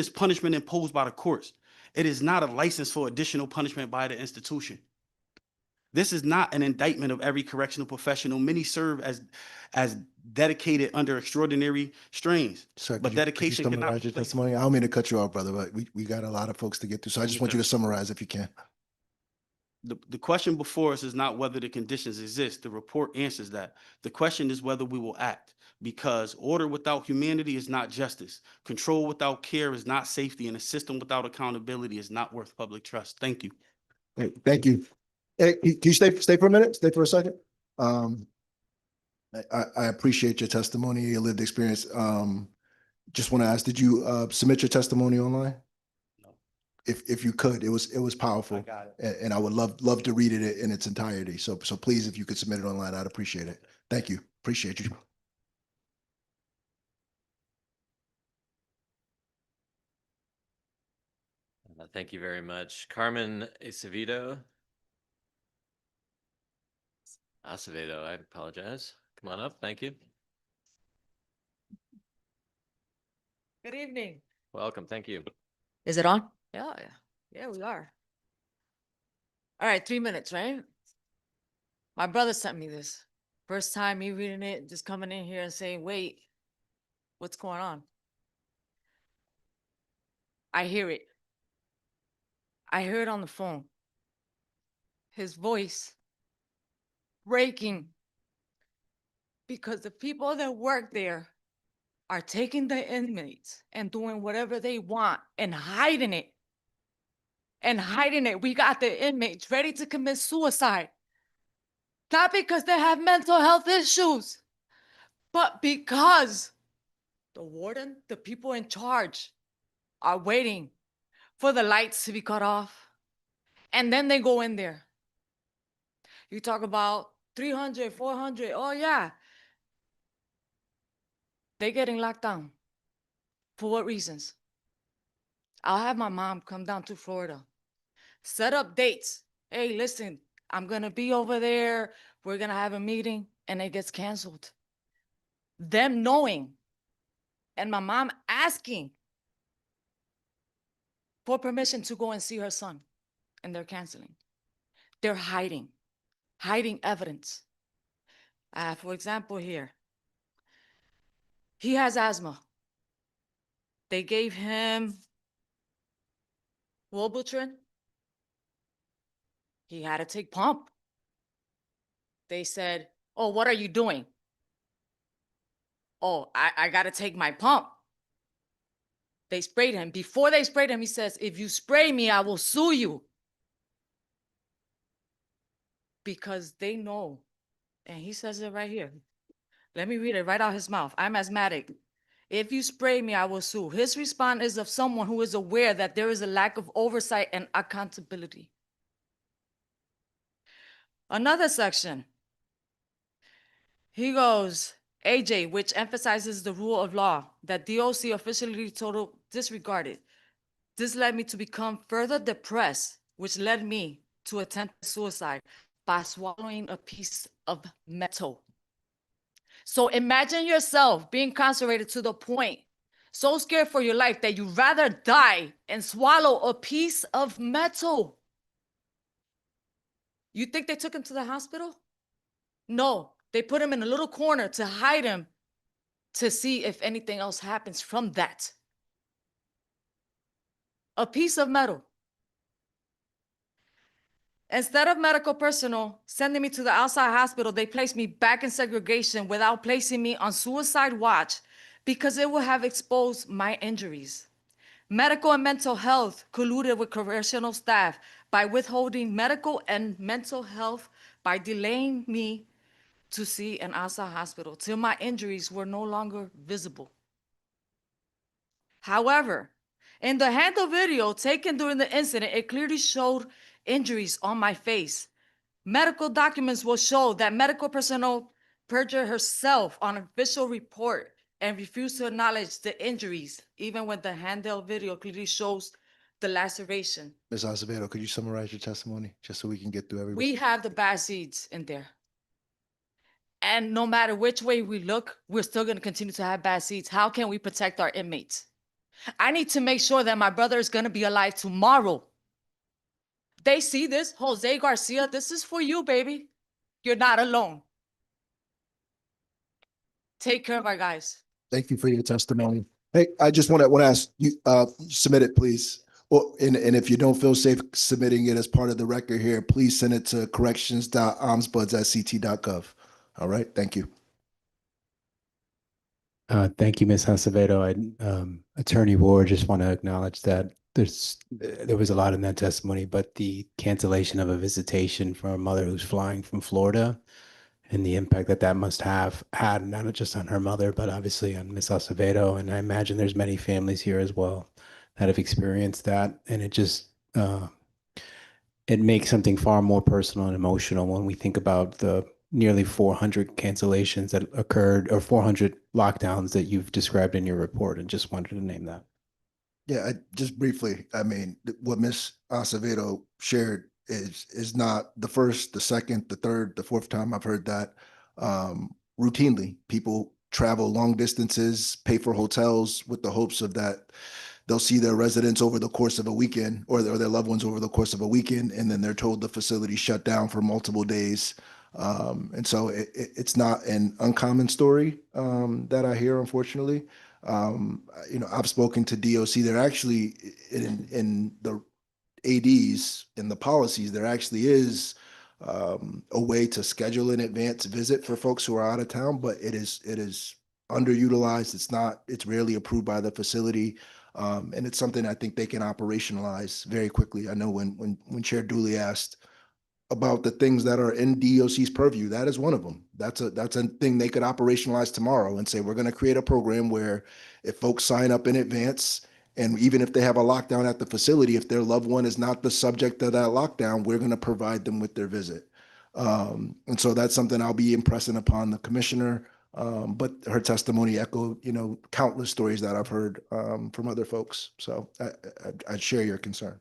punishment imposed by the courts. It is not a license for additional punishment by the institution. This is not an indictment of every correctional professional. Many serve as dedicated under extraordinary strains. Sir, but could you dedication cannot summarize your replace. testimony? I don't mean to cut you off, brother, but we got a lot of folks to get through. So I just want you to summarize if you can. The question before us is not whether the conditions exist. The report answers that. The question is whether we will act, because order without humanity is not justice. Control without care is not safety, and a system without accountability is not worth public trust. Thank you. Hey, thank you. Hey, can you stay for a minute? Stay for a second. I appreciate your testimony, your lived experience. Just want to ask, did you submit your testimony online? No. If you could, it was powerful. I got it. And I would love to read it in its entirety. So please, if you could submit it online, I'd appreciate it. Thank you. Appreciate you. Thank you very much. Carmen Acevedo. Acevedo, I apologize. Come on up. Thank you. Good evening. Welcome. Thank you. Is it on? Yeah, we are. All right, 3 minutes, right? My brother sent me this. First time me reading it, just coming in here and saying, wait, what's going on? I hear it. I hear it on the phone. His voice breaking because the people that work there are taking the inmates and doing whatever they want and hiding it. We got the inmates ready to commit suicide. Not because they have mental health issues, but because the warden, the people in charge, are waiting for the lights to be cut off, And then they go in there. You talk about 300, 400. Oh, yeah. They getting locked down. For what reasons? I'll have my mom come down to Florida, set up dates. Hey, listen, I'm going to be over there. We're going to have a meeting, and it gets canceled. Them knowing, and my mom asking for permission to go and see her son, and they're canceling. They're hiding evidence. For example, here, he has asthma. They gave him Wellbutrin. He had to take pump. They said, oh, what are you doing? Oh, I got to take my pump. They sprayed him. Before they sprayed him, he says, if you spray me, I will sue you. Because they know. And he says it right here. Let me read it right out his mouth. I'm asthmatic. If you spray me, I will sue. His response is of someone who is aware that there is a lack of oversight and accountability. Another section. He goes, AJ, which emphasizes the rule of law that DOC officially total disregarded. This led me to become further depressed, which led me to attempt suicide by swallowing a piece of metal. So imagine yourself being incarcerated to the point, so scared for your life that you'd rather die and swallow a piece of metal. You think they took him to the hospital? No, they put him in a little corner to hide him to see if anything else happens from that. A piece of metal. Instead of medical personnel sending me to the outside hospital, they placed me back in segregation without placing me on suicide watch because it would have exposed my injuries. Medical and mental health colluded with correctional staff by withholding medical and mental health by delaying me to see an outside hospital till my injuries were no longer visible. However, in the handle video taken during the incident, it clearly showed injuries on my face. Medical documents will show that medical personnel perjured herself on an official report and refused to acknowledge the injuries, even when the handheld video clearly shows the laceration. Ms. Acevedo, could you summarize your testimony just so we can get through everything? We have the bad seeds in there. And no matter which way we look, we're still going to continue to have bad seeds. How can we protect our inmates? I need to make sure that my brother is going to be alive tomorrow. They see this, Jose Garcia, this is for you, baby. You're not alone. Take care of our guys. Thank you for your testimony. Hey, I just want to ask you, submit it, please. Well, and if you don't feel safe submitting it as part of the record here, please send it to corrections.ombuds@ct.gov. All right, thank you. Thank you, Ms. Acevedo. Attorney Ward, just want to acknowledge that there was a lot in that testimony, but the cancellation of a visitation for a mother who's flying from Florida and the impact that that must have had, not just on her mother, but obviously on Ms. Acevedo. And I imagine there's many families here as well that have experienced that. And it just, it makes something far more personal and emotional when we think about the nearly 400 cancellations that occurred, or 400 lockdowns that you've described in your report, and just wanted to name that. Yeah, just briefly, I mean, what Ms. Acevedo shared is not the first, the second, the third, the fourth time I've heard that. Routinely, people travel long distances, pay for hotels with the hopes of that they'll see their residents over the course of a weekend, or their loved ones over the course of a weekend, and then they're told the facility shut down for multiple days. And so it's not an uncommon story that I hear, unfortunately. I've spoken to DOC. They're actually in the ADs, in the policies, there actually is a way to schedule an advance visit for folks who are out of town, but it is underutilized. It's rarely approved by the facility. And it's something I think they can operationalize very quickly. I know when Chair Dooley asked about the things that are in DOC's purview, that is one of them. That's a thing they could operationalize tomorrow and say, we're going to create a program where if folks sign up in advance And even if they have a lockdown at the facility, if their loved one is not the subject of that lockdown, we're going to provide them with their visit. And so that's something I'll be impressing upon the commissioner. But her testimony echoed, countless stories that I've heard from other folks. So I'd share your concern.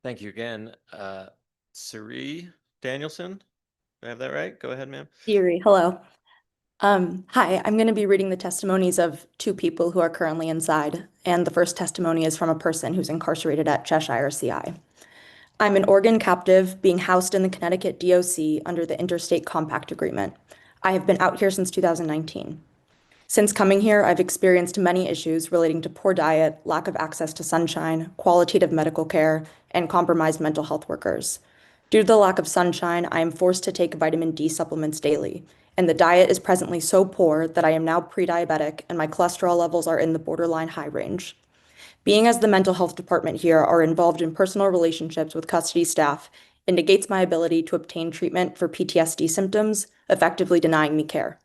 Thank you again. Sari Danielson, do I have that right? Go ahead, ma'am. Siri, hello. Hi, I'm going to be reading the testimonies of two people who are currently inside, and the first testimony is from a person who's incarcerated at Cheshire CI. I'm an Oregon captive being housed in the Connecticut DOC under the Interstate Compact Agreement. I have been out here since 2019. Since coming here, I've experienced many issues relating to poor diet, lack of access to sunshine, qualitative medical care, and compromised mental health workers. Due to the lack of sunshine, I am forced to take vitamin D supplements daily, and the diet is presently so poor that I am now pre-diabetic and my cholesterol levels are in the borderline high range. Being as the mental health department here are involved in personal relationships with custody staff, it negates my ability to obtain treatment for PTSD symptoms, effectively denying me care.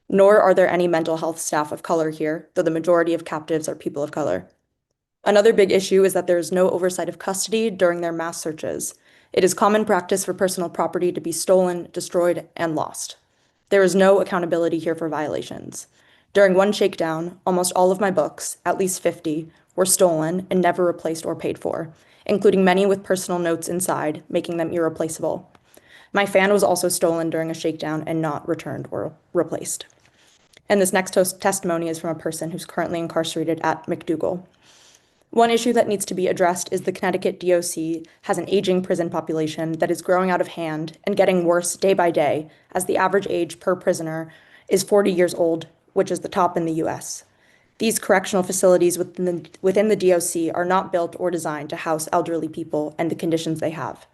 Nor are there any mental health staff of color here, though the majority of captives are people of color. Another big issue is that there is no oversight of custody during their mass searches. It is common practice for personal property to be stolen, destroyed, and lost. There is no accountability here for violations. During one shakedown, almost all of my books, at least 50, were stolen and never replaced or paid for, including many with personal notes inside, making them irreplaceable. My fan was also stolen during a shakedown and not returned or replaced. And this next testimony is from a person who's currently incarcerated at McDougal. One issue that needs to be addressed is the Connecticut DOC has an aging prison population that is growing out of hand and getting worse day by day, as the average age per prisoner is 40 years old, which is the top in the US. These correctional facilities within the DOC are not built or designed to house elderly people and the conditions they have.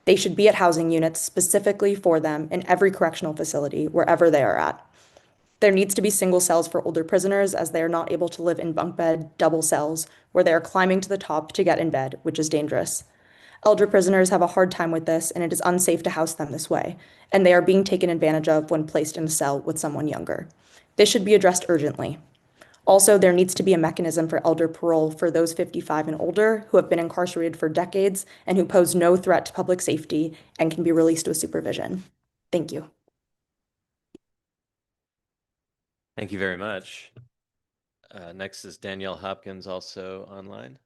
They should be at housing units specifically for them in every correctional facility, wherever they are at. There needs to be single cells for older prisoners, as they are not able to live in bunk bed double cells where they are climbing to the top to get in bed, which is dangerous. Elder prisoners have a hard time with this, and it is unsafe to house them this way, and they are being taken advantage of when placed in a cell with someone younger. This should be addressed urgently. Also, there needs to be a mechanism for elder parole for those 55 and older who have been incarcerated for decades and who pose no threat to public safety and can be released with supervision. Thank you. Thank you very much. Next is Danielle Hopkins, also online.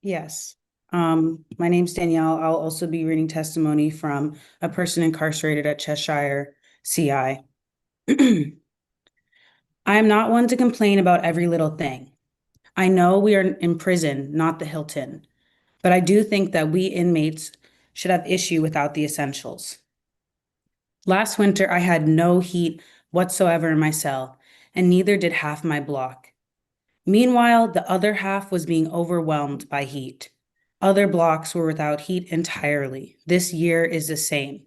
Yes. My name's Danielle. I'll also be reading testimony from a person incarcerated at Cheshire CI. I am not one to complain about every little thing. I know we are in prison, not the Hilton, but I do think that we inmates should have issue without the essentials. Last winter, I had no heat whatsoever in my cell, and neither did half my block. Meanwhile, the other half was being overwhelmed by heat. Other blocks were without heat entirely. This year is the same.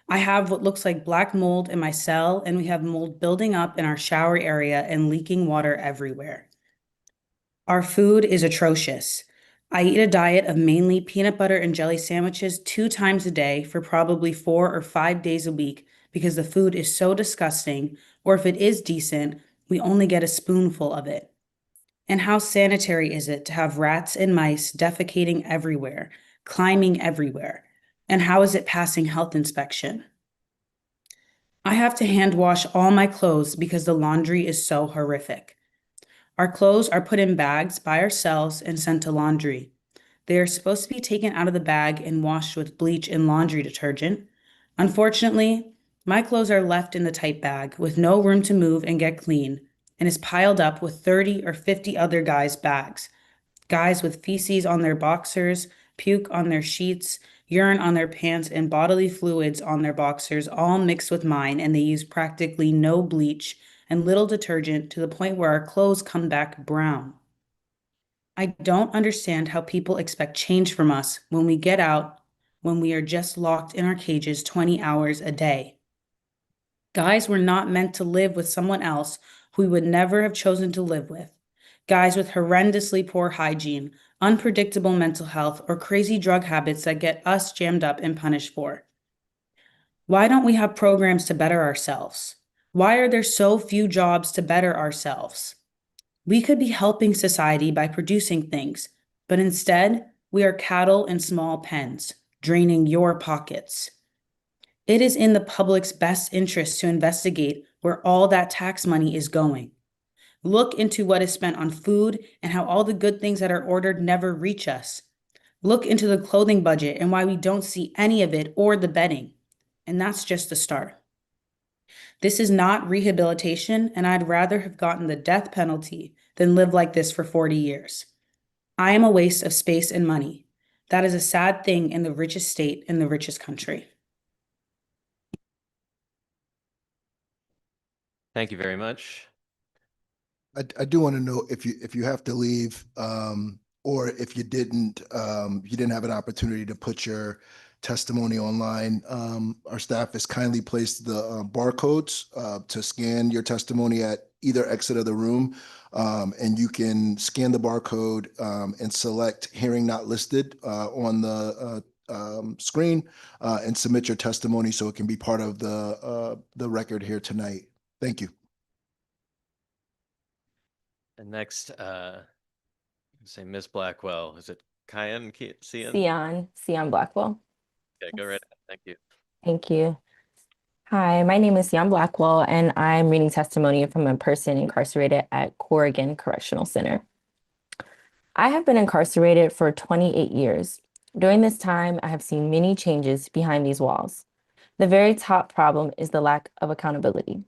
I have what looks like black mold in my cell, and we have mold building up in our shower area and leaking water everywhere. Our food is atrocious. I eat a diet of mainly peanut butter and jelly sandwiches 2 times a day for probably 4 or 5 days a week because the food is so disgusting, or if it is decent, we only get a spoonful of it. And how sanitary is it to have rats and mice defecating everywhere, climbing everywhere? And how is it passing health inspection? I have to hand wash all my clothes because the laundry is so horrific. Our clothes are put in bags by ourselves and sent to laundry. They are supposed to be taken out of the bag and washed with bleach and laundry detergent. Unfortunately, my clothes are left in the tight bag with no room to move and get clean, and is piled up with 30 or 50 other guys' bags. Guys with feces on their boxers, puke on their sheets, urine on their pants, and bodily fluids on their boxers, all mixed with mine, and they use practically no bleach and little detergent to the point where our clothes come back brown. I don't understand how people expect change from us when we get out, when we are just locked in our cages 20 hours a day. Guys were not meant to live with someone else who we would never have chosen to live with. Guys with horrendously poor hygiene, unpredictable mental health, or crazy drug habits that get us jammed up and punished for. Why don't we have programs to better ourselves? Why are there so few jobs to better ourselves? We could be helping society by producing things, but instead, we are cattle in small pens, draining your pockets. It is in the public's best interest to investigate where all that tax money is going. Look into what is spent on food and how all the good things that are ordered never reach us. Look into the clothing budget and why we don't see any of it or the bedding. And that's just the start. This is not rehabilitation, and I'd rather have gotten the death penalty than live like this for 40 years. I am a waste of space and money. That is a sad thing in the richest state in the richest country. Thank you very much. I do want to know if you have to leave, or if you didn't have an opportunity to put your testimony online. Our staff has kindly placed the barcodes to scan your testimony at either exit of the room. And you can scan the barcode and select hearing not listed on the screen and submit your testimony so it can be part of the record here tonight. Thank you. And next, say Miss Blackwell. Is it Cian? Cian Blackwell. Okay, go right ahead. Thank you. Thank you. Hi, my name is Cian Blackwell, and I'm reading testimony from a person incarcerated at Corrigan Correctional Center. I have been incarcerated for 28 years. During this time, I have seen many changes behind these walls. The very top problem is the lack of accountability,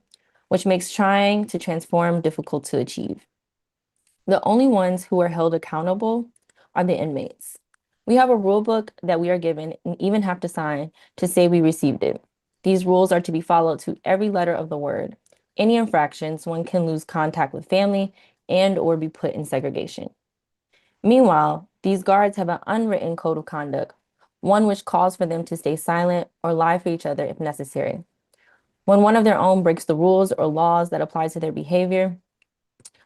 which makes trying to transform difficult to achieve. The only ones who are held accountable are the inmates. We have a rule book that we are given and even have to sign to say we received it. These rules are to be followed to every letter of the word. Any infractions, one can lose contact with family and or be put in segregation. Meanwhile, these guards have an unwritten code of conduct, one which calls for them to stay silent or lie for each other if necessary. When one of their own breaks the rules or laws that apply to their behavior,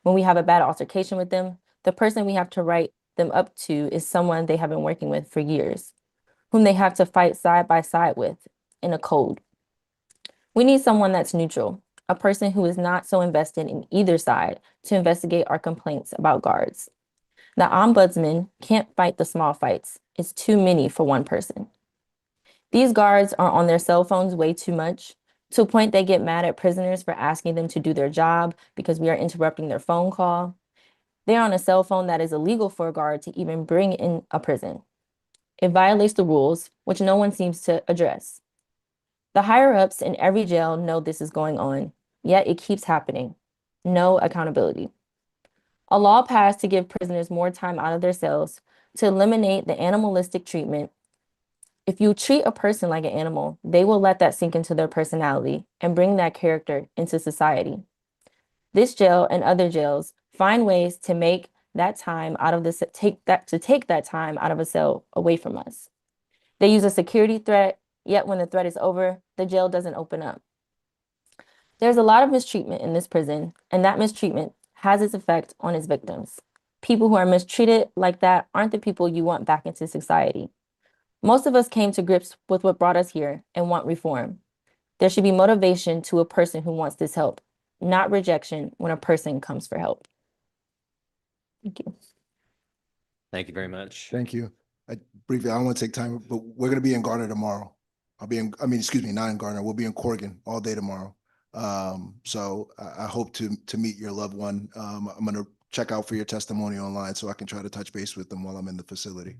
when we have a bad altercation with them, the person we have to write them up to is someone they have been working with for years, whom they have to fight side by side with in a code. We need someone that's neutral, a person who is not so invested in either side to investigate our complaints about guards. The ombudsman can't fight the small fights. It's too many for one person. These guards are on their cell phones way too much, to a point they get mad at prisoners for asking them to do their job because we are interrupting their phone call. They're on a cell phone that is illegal for a guard to even bring in a prison. It violates the rules, which no one seems to address. The higher-ups in every jail know this is going on, yet it keeps happening. No accountability. A law passed to give prisoners more time out of their cells to eliminate the animalistic treatment. If you treat a person like an animal, they will let that sink into their personality and bring that character into society. This jail and other jails find ways to make that time out of take that time out of a cell away from us. They use a security threat, yet when the threat is over, the jail doesn't open up. There's a lot of mistreatment in this prison, and that mistreatment has its effect on its victims. People who are mistreated like that aren't the people you want back into society. Most of us came to grips with what brought us here and want reform. There should be motivation to a person who wants this help, not rejection when a person comes for help. Thank you. Thank you very much. Thank you. Briefly, I don't want to take time, but we're going to be in Garner tomorrow. Not in Garner. We'll be in Corrigan all day tomorrow. So I hope to meet your loved one. I'm going to check out for your testimony online so I can try to touch base with them while I'm in the facility.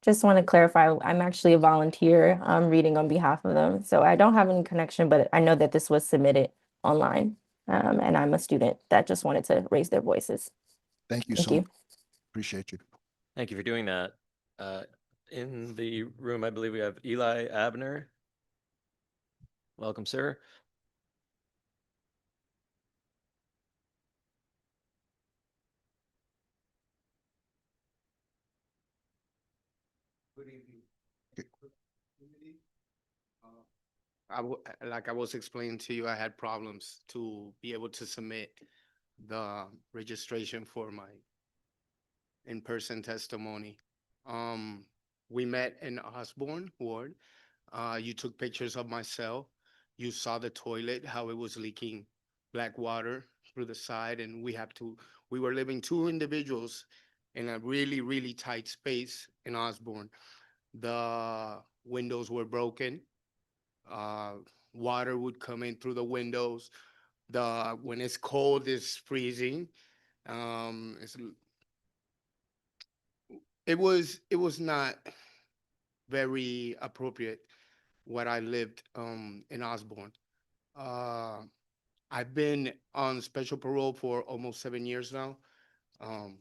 Just want to clarify, I'm actually a volunteer reading on behalf of them. So I don't have any connection, but I know that this was submitted online. And I'm a student that just wanted to raise their voices. Thank you Thank so you. much. Appreciate you. Thank you for doing that. In the room, I believe we have Eli Abner. Welcome, sir. Good evening. Like I was explaining to you, I had problems to be able to submit the registration for my in-person testimony. We met in Osborne Ward. You took pictures of my cell. You saw the toilet, how it was leaking black water through the side, and we were living two individuals in a really, really tight space in Osborne. The windows were broken. Uh, Water would come in through the windows. When it's cold, it's freezing. Um, it's, it was not very appropriate what I lived in Osborne. Uh, I've been on special parole for almost 7 years now. Um,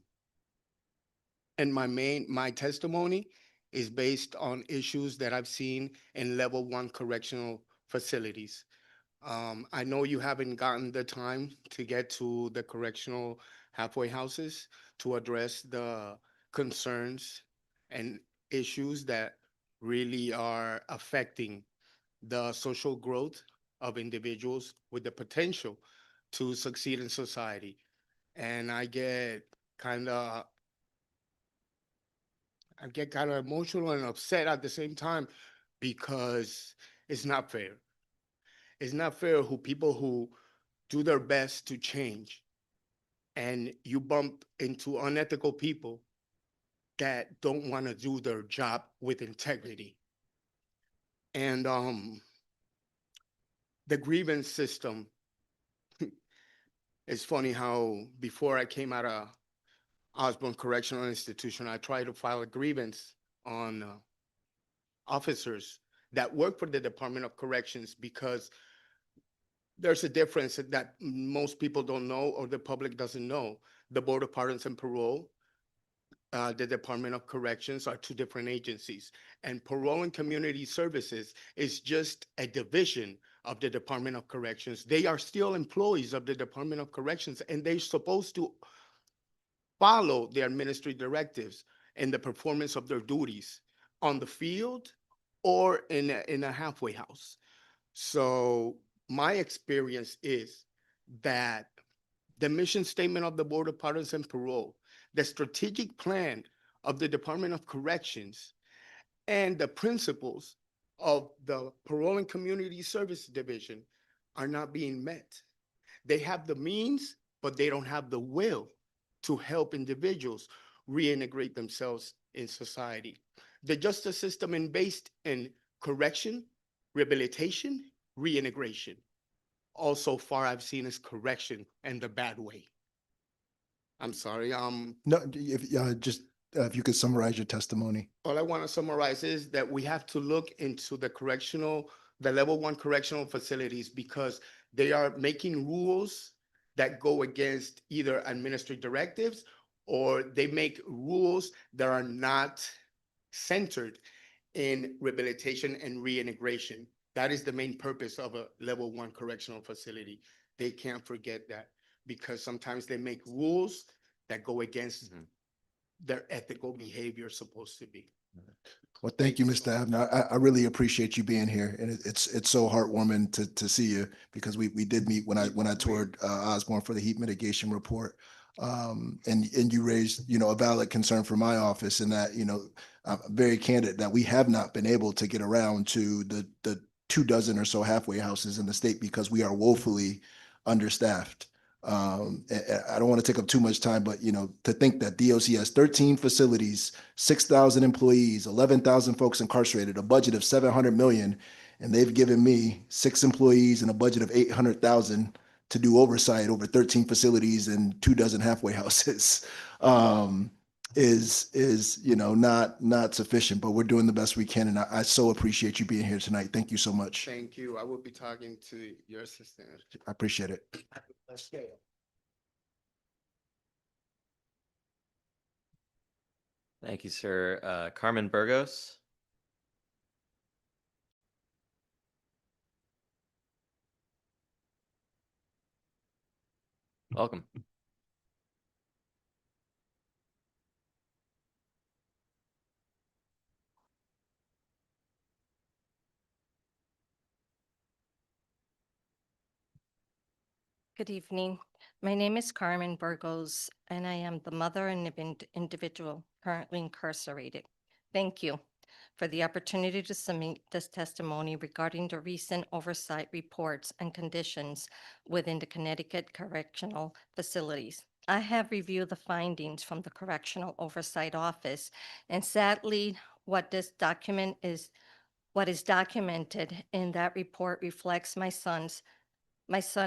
and my testimony is based on issues that I've seen in level 1 correctional facilities. I know you haven't gotten the time to get to the correctional halfway houses to address the concerns and issues that really are affecting the social growth of individuals with the potential to succeed in society. And I get kind of emotional and upset at the same time because it's not fair. It's not fair who people who do their best to change and you bump into unethical people that don't want to do their job with integrity. And the grievance system, it's funny how before I came out of Osborne Correctional Institution, I tried to file a grievance on officers that work for the Department of Corrections because there's a difference that most people don't know or the public doesn't know. The Board of Pardons and Parole, the Department of Corrections are two different agencies. And Parole and Community Services is just a division of the Department of Corrections. They are still employees of the Department of Corrections, and they're supposed to follow the administrative directives and the performance of their duties on the field or in a halfway house. So my experience is that the mission statement of the Board of Pardons and Parole, the strategic plan of the Department of Corrections, and the principles of the Parole and Community Service Division are not being met. They have the means, but they don't have the will to help individuals reintegrate themselves in society. The justice system is based in correction, rehabilitation, reintegration. All so far I've seen is correction and the bad way. I'm sorry. No, if you could summarize your testimony. All I want to summarize is that we have to look into the level 1 correctional facilities because they are making rules that go against either administrative directives or they make rules that are not centered in rehabilitation and reintegration. That is the main purpose of a level 1 correctional facility. They can't forget that because sometimes they make rules that go against their ethical behavior supposed to be. Well, thank you, Mr. Abner. I really appreciate you being here, and it's so heartwarming to see you because we did meet when I toured Osborne for the heat mitigation report, and you raised a valid concern for my office, and that I'm very candid that we have not been able to get around to the 24 or so halfway houses in the state because we are woefully understaffed. I don't want to take up too much time, but to think that DOC has 13 facilities, 6,000 employees, 11,000 folks incarcerated, a budget of 700 million, and they've given me 6 employees and a budget of 800,000 to do oversight over 13 facilities and 24 halfway houses. Is not sufficient, but we're doing the best we can, and I so appreciate you being here tonight. Thank you so much. Thank you. I will be talking to your assistant. I appreciate it. Let's go. Thank you, sir. Carmen Burgos. Welcome. Good evening. My name is Carmen Burgos, and I am the mother of an individual currently incarcerated. Thank you. for the opportunity to submit this testimony regarding the recent oversight reports and conditions within the Connecticut correctional facilities. I have reviewed the findings from the Correctional Oversight Office, and sadly, what is documented in that report reflects my son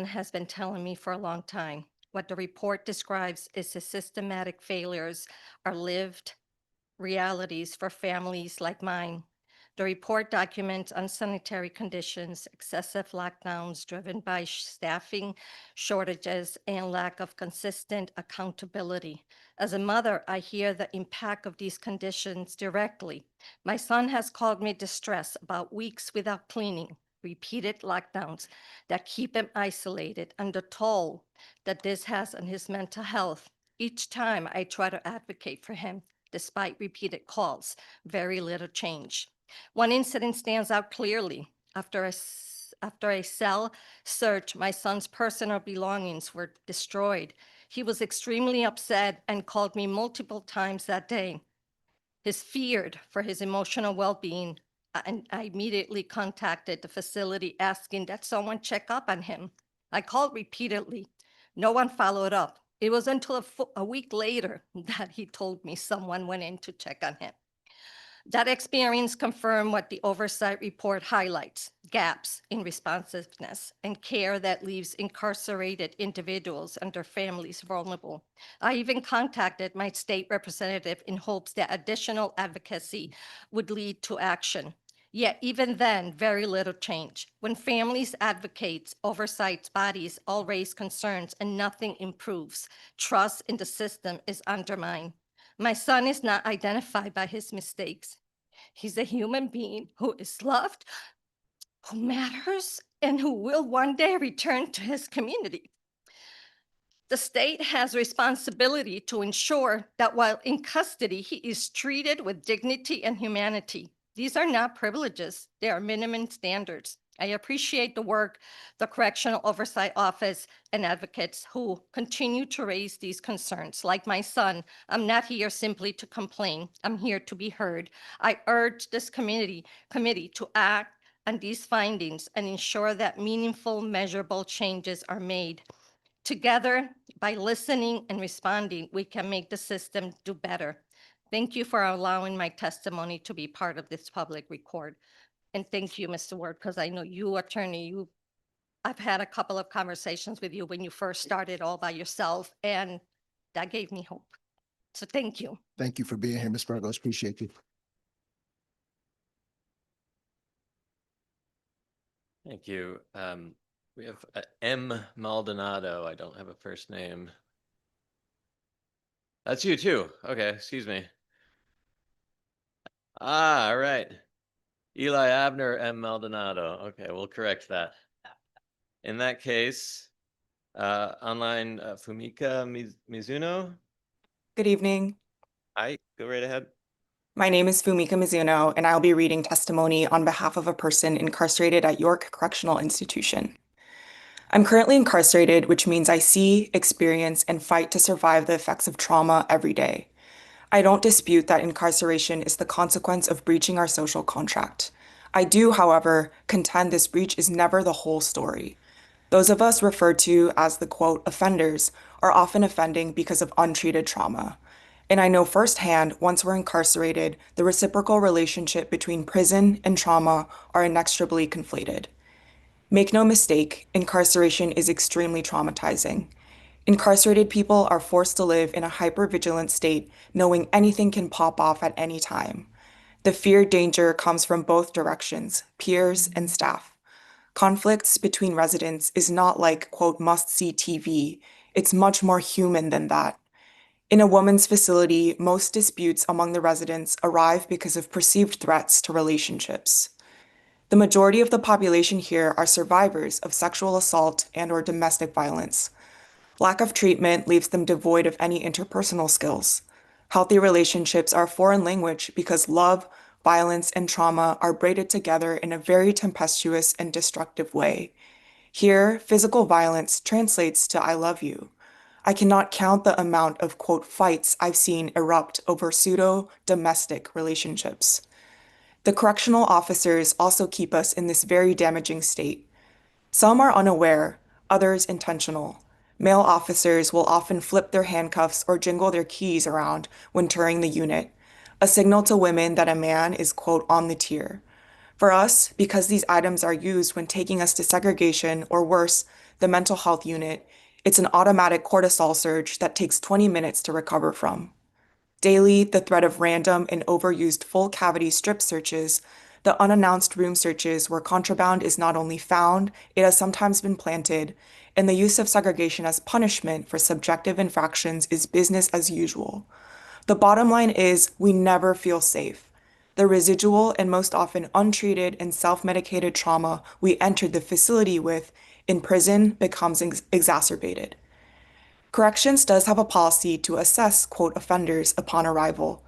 has been telling me for a long time. What the report describes is the systematic failures are lived realities for families like mine. The report documents unsanitary conditions, excessive lockdowns driven by staffing shortages, and lack of consistent accountability. As a mother, I hear the impact of these conditions directly. My son has called me distressed about weeks without cleaning, repeated lockdowns that keep him isolated, and the toll that this has on his mental health. Each time I try to advocate for him, despite repeated calls, very little change. One incident stands out clearly. After a cell search, my son's personal belongings were destroyed. He was extremely upset and called me multiple times that day. He's feared for his emotional well-being, and I immediately contacted the facility asking that someone check up on him. I called repeatedly. No one followed up. It was until a week later that he told me someone went in to check on him. That experience confirmed what the oversight report highlights: gaps in responsiveness and care that leaves incarcerated individuals and their families vulnerable. I even contacted my state representative in hopes that additional advocacy would lead to action. Yet even then, very little change. When families, advocates, oversight bodies all raise concerns and nothing improves, trust in the system is undermined. My son is not identified by his mistakes. He's a human being who is loved, who matters, and who will one day return to his community. The state has responsibility to ensure that while in custody, he is treated with dignity and humanity. These are not privileges, they are minimum standards. I appreciate the work the Correctional Oversight Office and advocates who continue to raise these concerns. Like my son, I'm not here simply to complain. I'm here to be heard. I urge this committee to act on these findings and ensure that meaningful, measurable changes are made. Together, by listening and responding, we can make the system do better. Thank you for allowing my testimony to be part of this public record. And thank you, Mr. Ward, because I know you, attorney, I've had a couple of conversations with you when you first started all by yourself, and that gave me hope. So thank you. Thank you for being here, Ms. Burgos. Appreciate you. Thank you. We have M. Maldonado. I don't have a first name. That's you too. Okay, excuse me. All right. Eli Abner, M. Maldonado. Okay, we'll correct that. In that case, online Fumika Mizuno. Good evening. Hi, go right ahead. My name is Fumika Mizuno, and I'll be reading testimony on behalf of a person incarcerated at York Correctional Institution. I'm currently incarcerated, which means I see, experience, and fight to survive the effects of trauma every day. I don't dispute that incarceration is the consequence of breaching our social contract. I do, however, contend this breach is never the whole story. Those of us referred to as the, quote, offenders are often offending because of untreated trauma. And I know firsthand, once we're incarcerated, the reciprocal relationship between prison and trauma are inextricably conflated. Make no mistake, incarceration is extremely traumatizing. Incarcerated people are forced to live in a hypervigilant state, knowing anything can pop off at any time. The feared danger comes from both directions, peers and staff. Conflicts between residents is not like, quote, must-see TV. It's much more human than that. In a woman's facility, most disputes among the residents arrive because of perceived threats to relationships. The majority of the population here are survivors of sexual assault and/or domestic violence. Lack of treatment leaves them devoid of any interpersonal skills. Healthy relationships are a foreign language because love, violence, and trauma are braided together in a very tempestuous and destructive way. Here, physical violence translates to I love you. I cannot count the amount of, quote, fights I've seen erupt over pseudo-domestic relationships. The correctional officers also keep us in this very damaging state. Some are unaware, others intentional. Male officers will often flip their handcuffs or jingle their keys around when touring the unit, a signal to women that a man is, quote, on the tier. For us, because these items are used when taking us to segregation or worse, the mental health unit, it's an automatic cortisol surge that takes 20 minutes to recover from. Daily, the threat of random and overused full cavity strip searches, the unannounced room searches where contraband is not only found, it has sometimes been planted, and the use of segregation as punishment for subjective infractions is business as usual. The bottom line is we never feel safe. The residual and most often untreated and self-medicated trauma we entered the facility with in prison becomes exacerbated. Corrections does have a policy to assess, quote, offenders upon arrival.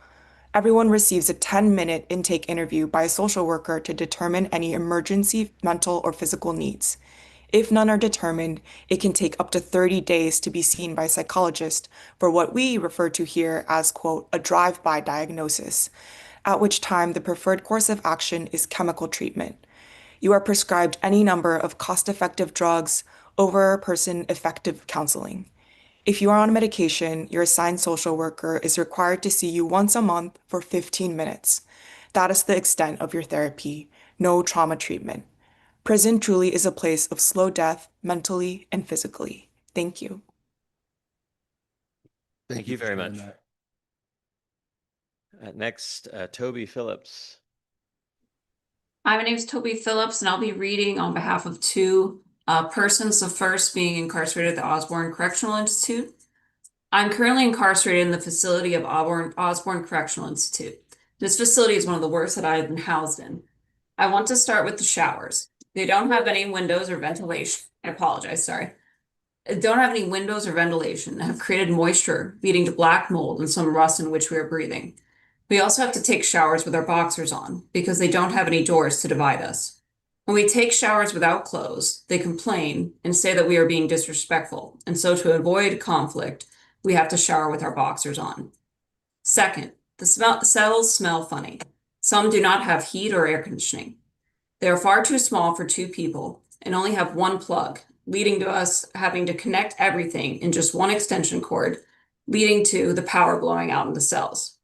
Everyone receives a 10-minute intake interview by a social worker to determine any emergency mental or physical needs. If none are determined, it can take up to 30 days to be seen by a psychologist for what we refer to here as, quote, a drive-by diagnosis, at which time the preferred course of action is chemical treatment. You are prescribed any number of cost-effective drugs over person effective counseling. If you are on medication, your assigned social worker is required to see you once a month for 15 minutes. That is the extent of your therapy, no trauma treatment. Prison truly is a place of slow death, mentally and physically. Thank you. Thank you very for sharing much. that. Next, Toby Phillips. Hi, my name is Toby Phillips, and I'll be reading on behalf of two persons, the first being incarcerated at the Osborne Correctional Institute. I'm currently incarcerated in the facility of Osborne Correctional Institute. This facility is one of the worst that I've been housed in. I want to start with the showers. They don't have any windows or ventilation. I apologize, sorry. They don't have any windows or ventilation and have created moisture, leading to black mold and some rust in which we are breathing. We also have to take showers with our boxers on because they don't have any doors to divide us. When we take showers without clothes, they complain and say that we are being disrespectful, and so to avoid conflict, we have to shower with our boxers on. Second, the cells smell funny. Some do not have heat or air conditioning. They are far too small for two people and only have one plug, leading to us having to connect everything in just one extension cord, leading to the power blowing out in the cells.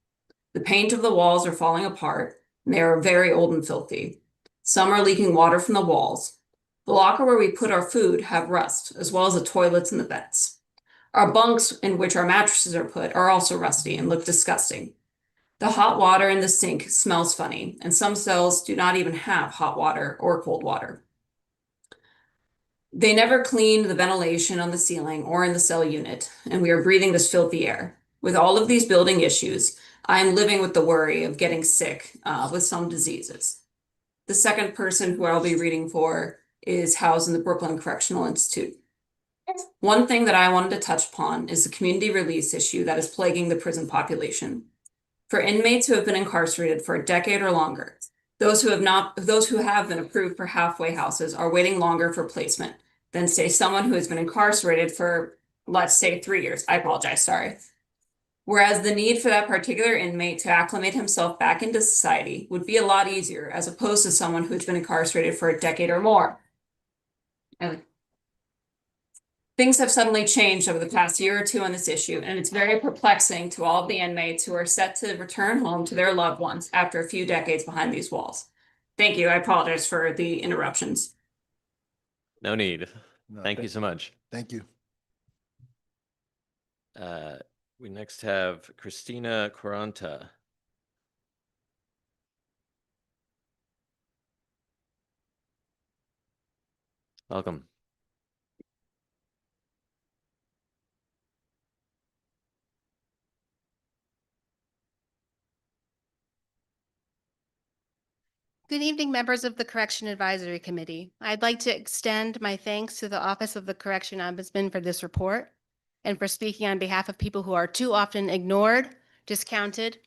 The paint of the walls are falling apart, and they are very old and filthy. Some are leaking water from the walls. The locker where we put our food have rust, as well as the toilets and the vents. Our bunks in which our mattresses are put are also rusty and look disgusting. The hot water in the sink smells funny, and some cells do not even have hot water or cold water. They never cleaned the ventilation on the ceiling or in the cell unit, and we are breathing this filthy air. With all of these building issues, I am living with the worry of getting sick with some diseases. The second person who I'll be reading for is housed in the Brooklyn Correctional Institute. One thing that I wanted to touch upon is the community release issue that is plaguing the prison population. For inmates who have been incarcerated for a decade or longer, those who have been approved for halfway houses are waiting longer for placement than, say, someone who has been incarcerated for, let's say, 3 years. I apologize, sorry. Whereas the need for that particular inmate to acclimate himself back into society would be a lot easier as opposed to someone who's been incarcerated for a decade or more. And things have suddenly changed over the past year or two on this issue, and it's very perplexing to all of the inmates who are set to return home to their loved ones after a few decades behind these walls. Thank you. I apologize for the interruptions. No need. No, Thank you so much. Thank you. We next have Christina Quaranta. Welcome. Good evening, members of the Correction Advisory Committee. I'd like to extend my thanks to the Office of the Correction Ombudsman for this report and for speaking on behalf of people who are too often ignored, discounted,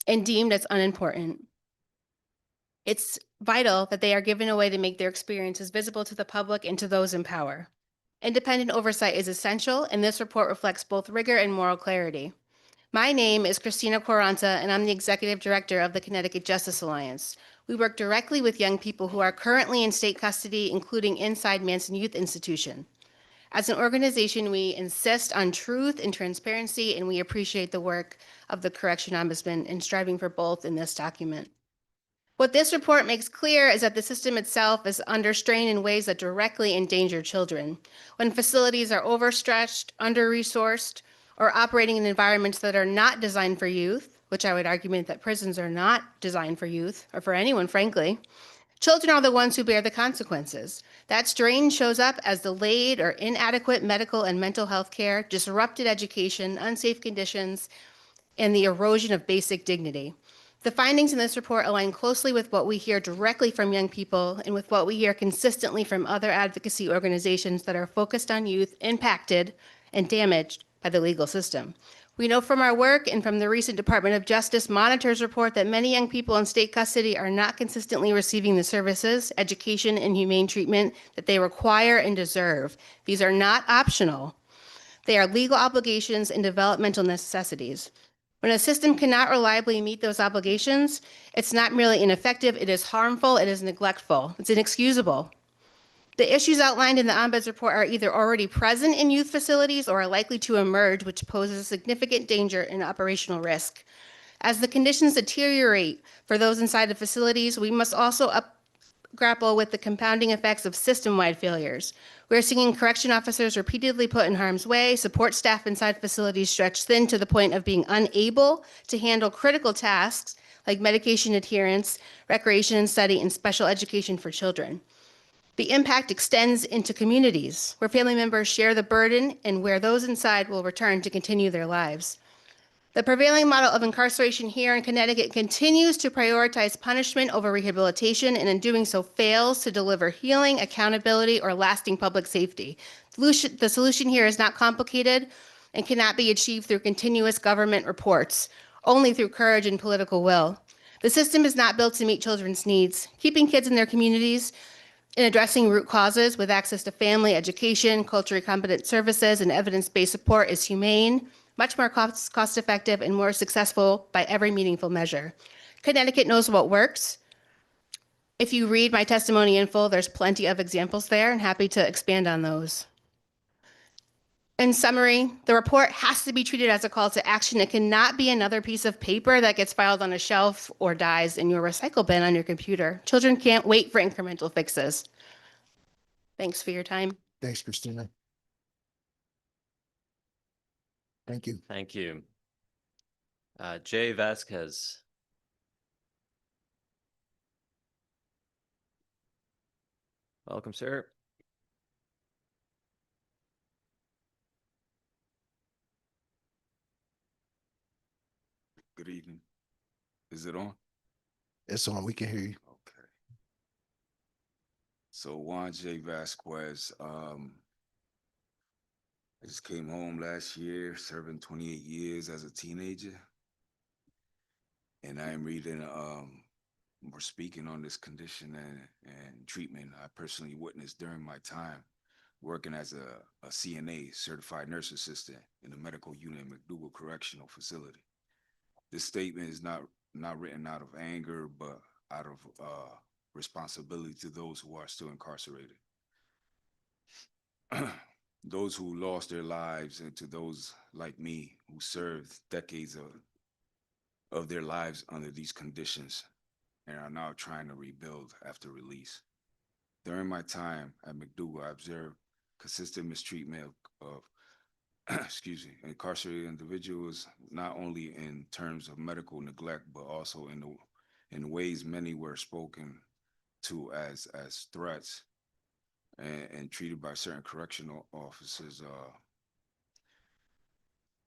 and deemed as unimportant. It's vital that they are given a way to make their experiences visible to the public and to those in power. Independent oversight is essential, and this report reflects both rigor and moral clarity. My name is Christina Quaranta, and I'm the Executive Director of the Connecticut Justice Alliance. We work directly with young people who are currently in state custody, including inside Manson Youth Institution. As an organization, we insist on truth and transparency, and we appreciate the work of the Correction Ombudsman in striving for both in this document. What this report makes clear is that the system itself is under strain in ways that directly endanger children. When facilities are overstretched, under-resourced, or operating in environments that are not designed for youth, which I would argue that prisons are not designed for youth, or for anyone, frankly, children are the ones who bear the consequences. That strain shows up as delayed or inadequate medical and mental health care, disrupted education, unsafe conditions, and the erosion of basic dignity. The findings in this report align closely with what we hear directly from young people and with what we hear consistently from other advocacy organizations that are focused on youth impacted and damaged by the legal system. We know from our work and from the recent Department of Justice Monitors report that many young people in state custody are not consistently receiving the services, education, and humane treatment that they require and deserve. These are not optional. They are legal obligations and developmental necessities. When a system cannot reliably meet those obligations, it's not merely ineffective, it is harmful, it is neglectful, it's inexcusable. The issues outlined in the Ombuds report are either already present in youth facilities or are likely to emerge, which poses significant danger and operational risk. As the conditions deteriorate for those inside the facilities, we must also grapple with the compounding effects of system-wide failures. We're seeing correction officers repeatedly put in harm's way, support staff inside facilities stretched thin to the point of being unable to handle critical tasks like medication adherence, recreation and study, and special education for children. The impact extends into communities where family members share the burden and where those inside will return to continue their lives. The prevailing model of incarceration here in Connecticut continues to prioritize punishment over rehabilitation, and in doing so fails to deliver healing, accountability, or lasting public safety. The solution here is not complicated and cannot be achieved through continuous government reports, only through courage and political will. The system is not built to meet children's needs. Keeping kids in their communities and addressing root causes with access to family, education, culturally competent services, and evidence-based support is humane, much more cost-effective, and more successful by every meaningful measure. Connecticut knows what works. If you read my testimony in full, there's plenty of examples there, and happy to expand on those. In summary, the report has to be treated as a call to action. It cannot be another piece of paper that gets filed on a shelf or dies in your recycle bin on your computer. Children can't wait for incremental fixes. Thanks for your time. Thanks, Christina. Thank you. Thank you. Jay Vasquez. Welcome, sir. Good evening. Is it on? It's on. We can hear you. Okay. So Juan J. Vasquez, I just came home last year, serving 28 years as a teenager. And I am reading, or speaking on this condition and treatment I personally witnessed during my time working as a CNA, certified nurse assistant in the medical unit at McDougal Correctional Facility. This statement is not written out of anger, but out of responsibility to those who are still incarcerated. Those who lost their lives, and to those like me who served decades of their lives under these conditions and are now trying to rebuild after release. During my time at McDougal, I observed consistent mistreatment of incarcerated individuals, not only in terms of medical neglect, but also in ways many were spoken to as threats and treated by certain correctional officers.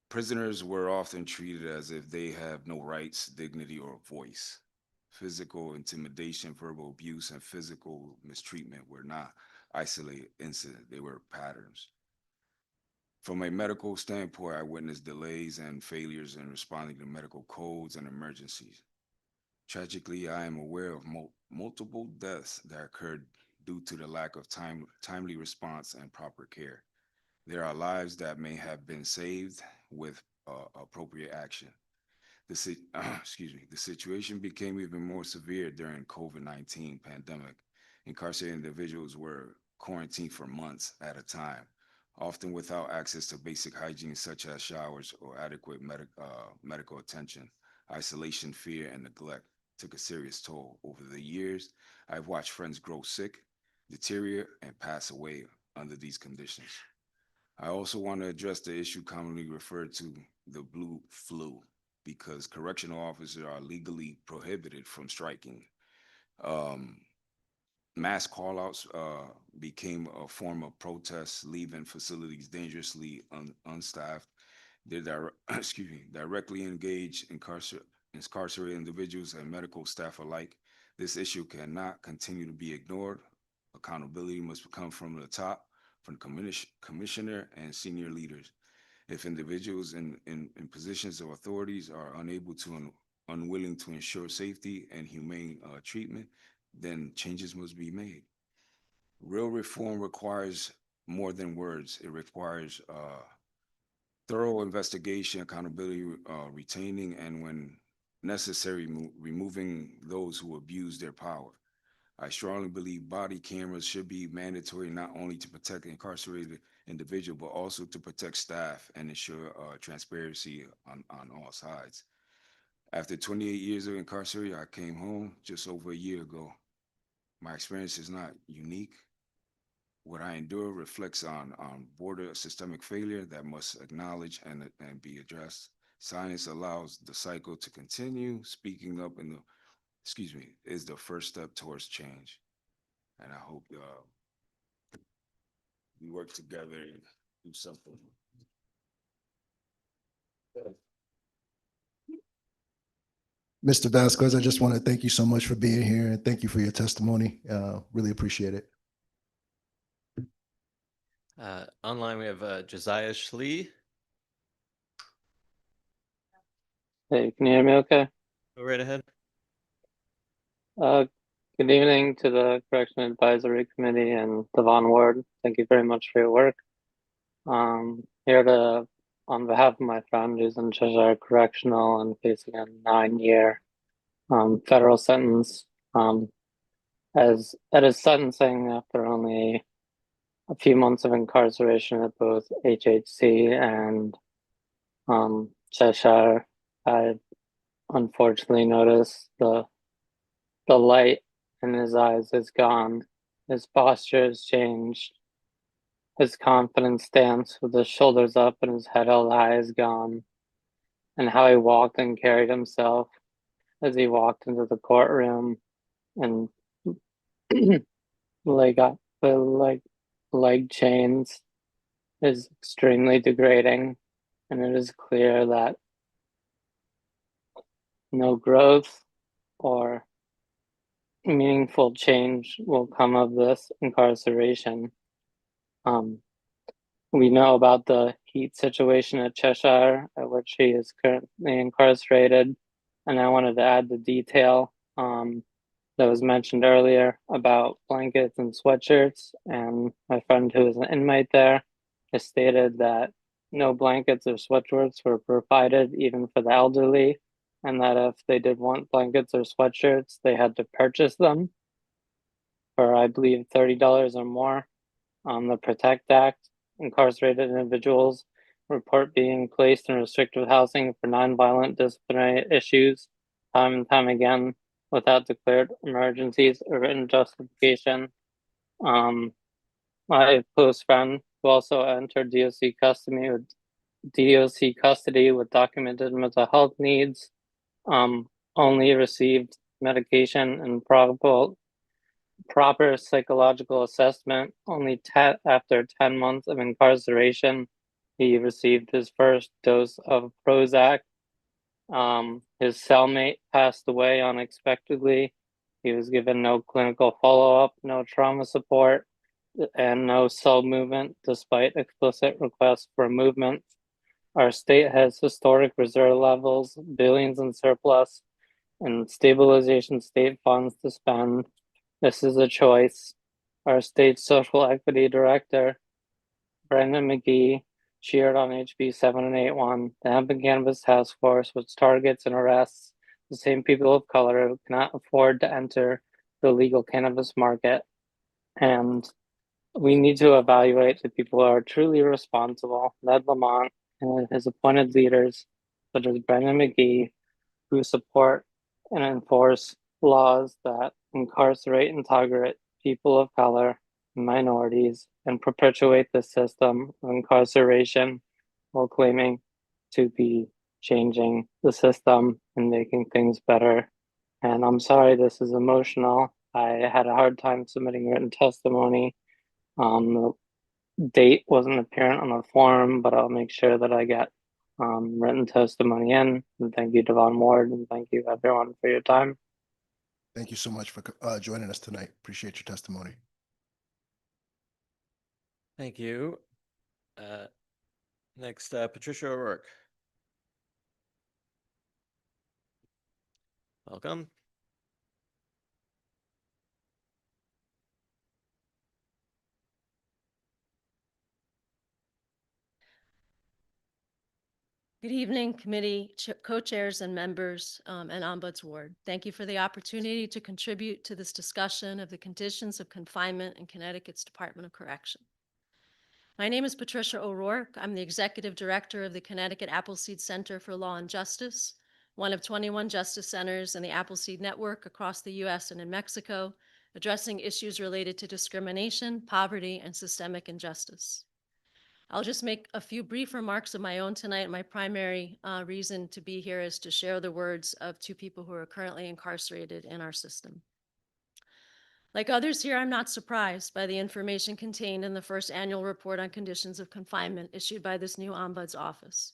Prisoners were often treated as if they have no rights, dignity, or voice. Physical intimidation, verbal abuse, and physical mistreatment were not isolated incidents, they were patterns. From a medical standpoint, I witnessed delays and failures in responding to medical codes and emergencies. Tragically, I am aware of multiple deaths that occurred due to the lack of timely response and proper care. There are lives that may have been saved with appropriate action. Excuse me, the situation became even more severe during COVID-19 pandemic. Incarcerated individuals were quarantined for months at a time, often without access to basic hygiene such as showers or adequate medical attention. Isolation, fear, and neglect took a serious toll. Over the years, I've watched friends grow sick, deteriorate, and pass away under these conditions. I also want to address the issue commonly referred to the blue flu, because correctional officers are legally prohibited from striking. Mass callouts became a form of protest, leaving facilities dangerously unstaffed. They directly engage incarcerated individuals and medical staff alike. This issue cannot continue to be ignored. Accountability must come from the top, from commissioner and senior leaders. If individuals in positions of authorities are unwilling to ensure safety and humane treatment, then changes must be made. Real reform requires more than words. It requires thorough investigation, accountability, retaining, and when necessary, removing those who abuse their power. I strongly believe body cameras should be mandatory not only to protect incarcerated individuals, but also to protect staff and ensure transparency on all sides. After 28 years of incarceration, I came home just over a year ago. My experience is not unique. What I endure reflects on border systemic failure that must acknowledge and be addressed. Science allows the cycle to continue. Speaking up is the first step towards change. And I hope we work together and do something. Mr. Vasquez, I just want to thank you so much for being here and thank you for your testimony. Really appreciate it. Online, we have Josiah Schlee. Hey, can you hear me okay? Go right ahead. Good evening to the Correction Advisory Committee and Devon Ward. Thank you very much for your work. Here to, on behalf of my friend who's in Cheshire Correctional and facing a 9-year federal sentence, as at his sentencing after only a few months of incarceration at both HHC and Cheshire, I unfortunately noticed the light in his eyes is gone. His posture has changed. His confident stance with his shoulders up and his head held high is gone. And how he walked and carried himself as he walked into the courtroom and leg chains is extremely degrading. And it is clear that no growth or meaningful change will come of this incarceration. We know about the heat situation at Cheshire, at which he is currently incarcerated, and I wanted to add the detail that was mentioned earlier about blankets and sweatshirts, and my friend who is an inmate there has stated that no blankets or sweatshirts were provided even for the elderly, and that if they did want blankets or sweatshirts, they had to purchase them for, I believe, $30 or more. The PROTECT Act, incarcerated individuals report being placed in restrictive housing for nonviolent disciplinary issues time and time again without declared emergencies or written justification. My close friend who also entered DOC custody with documented mental health needs, only received medication and proper psychological assessment only after 10 months of incarceration. He received his first dose of Prozac. His cellmate passed away unexpectedly. He was given no clinical follow-up, no trauma support, and no cell movement despite explicit requests for movement. Our state has historic reserve levels, billions in surplus, and stabilization state funds to spend. This is a choice. Our state social equity director, Brandon McGee, cheered on HB 781, the Hemp and Cannabis Task Force, which targets and arrests the same people of color who cannot afford to enter the legal cannabis market. And we need to evaluate the people who are truly responsible, Ned Lamont and his appointed leaders, such as Brendan McGee, who support and enforce laws that incarcerate and target people of color and minorities and perpetuate the system of incarceration while claiming to be changing the system and making things better. And I'm sorry this is emotional. I had a hard time submitting written testimony. The date wasn't apparent on the form, but I'll make sure that I get written testimony in. And thank you, Devon Ward, and thank you everyone for your time. Thank you so much for joining us tonight. Appreciate your testimony. Thank you. Next, Patricia O'Rourke. Welcome. Good evening, committee, co-chairs and members, and Ombuds Ward. Thank you for the opportunity to contribute to this discussion of the conditions of confinement in Connecticut's Department of Correction. My name is Patricia O'Rourke. I'm the Executive Director of the Connecticut Appleseed Center for Law and Justice, one of 21 justice centers in the Appleseed Network across the U.S. and in Mexico, addressing issues related to discrimination, poverty, and systemic injustice. I'll just make a few brief remarks of my own tonight. My primary reason to be here is to share the words of two people who are currently incarcerated in our system. Like others here, I'm not surprised by the information contained in the first annual report on conditions of confinement issued by this new Ombuds office.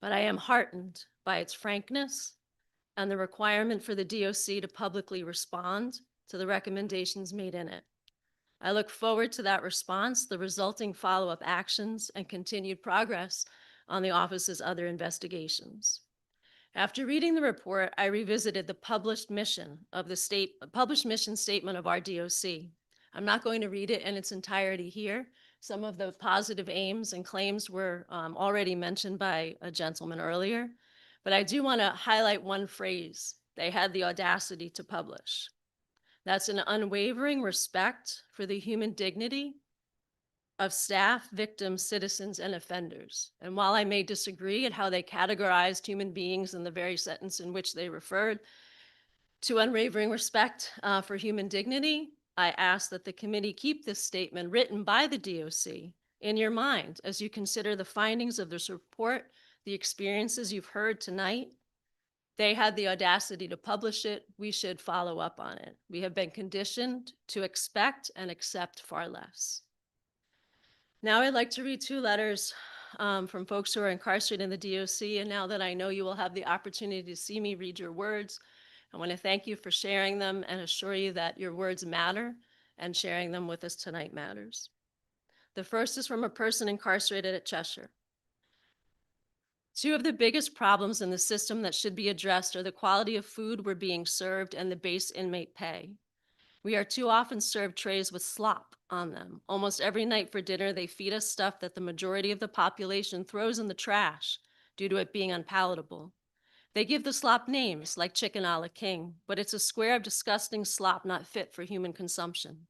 But I am heartened by its frankness and the requirement for the DOC to publicly respond to the recommendations made in it. I look forward to that response, the resulting follow-up actions, and continued progress on the office's other investigations. After reading the report, I revisited the published mission statement of our DOC. I'm not going to read it in its entirety here. Some of the positive aims and claims were already mentioned by a gentleman earlier, but I do want to highlight one phrase they had the audacity to publish. That's an unwavering respect for the human dignity of staff, victims, citizens, and offenders. And while I may disagree at how they categorized human beings in the very sentence in which they referred to unwavering respect for human dignity, I ask that the committee keep this statement written by the DOC in your mind as you consider the findings of this report, the experiences you've heard tonight. They had the audacity to publish it. We should follow up on it. We have been conditioned to expect and accept far less. Now I'd like to read two letters from folks who are incarcerated in the DOC. And now that I know you will have the opportunity to see me read your words, I want to thank you for sharing them and assure you that your words matter and sharing them with us tonight matters. The first is from a person incarcerated at Cheshire. Two of the biggest problems in the system that should be addressed are the quality of food we're being served and the base inmate pay. We are too often served trays with slop on them. Almost every night for dinner, they feed us stuff that the majority of the population throws in the trash due to it being unpalatable. They give the slop names like chicken a la king, but it's a square of disgusting slop not fit for human consumption.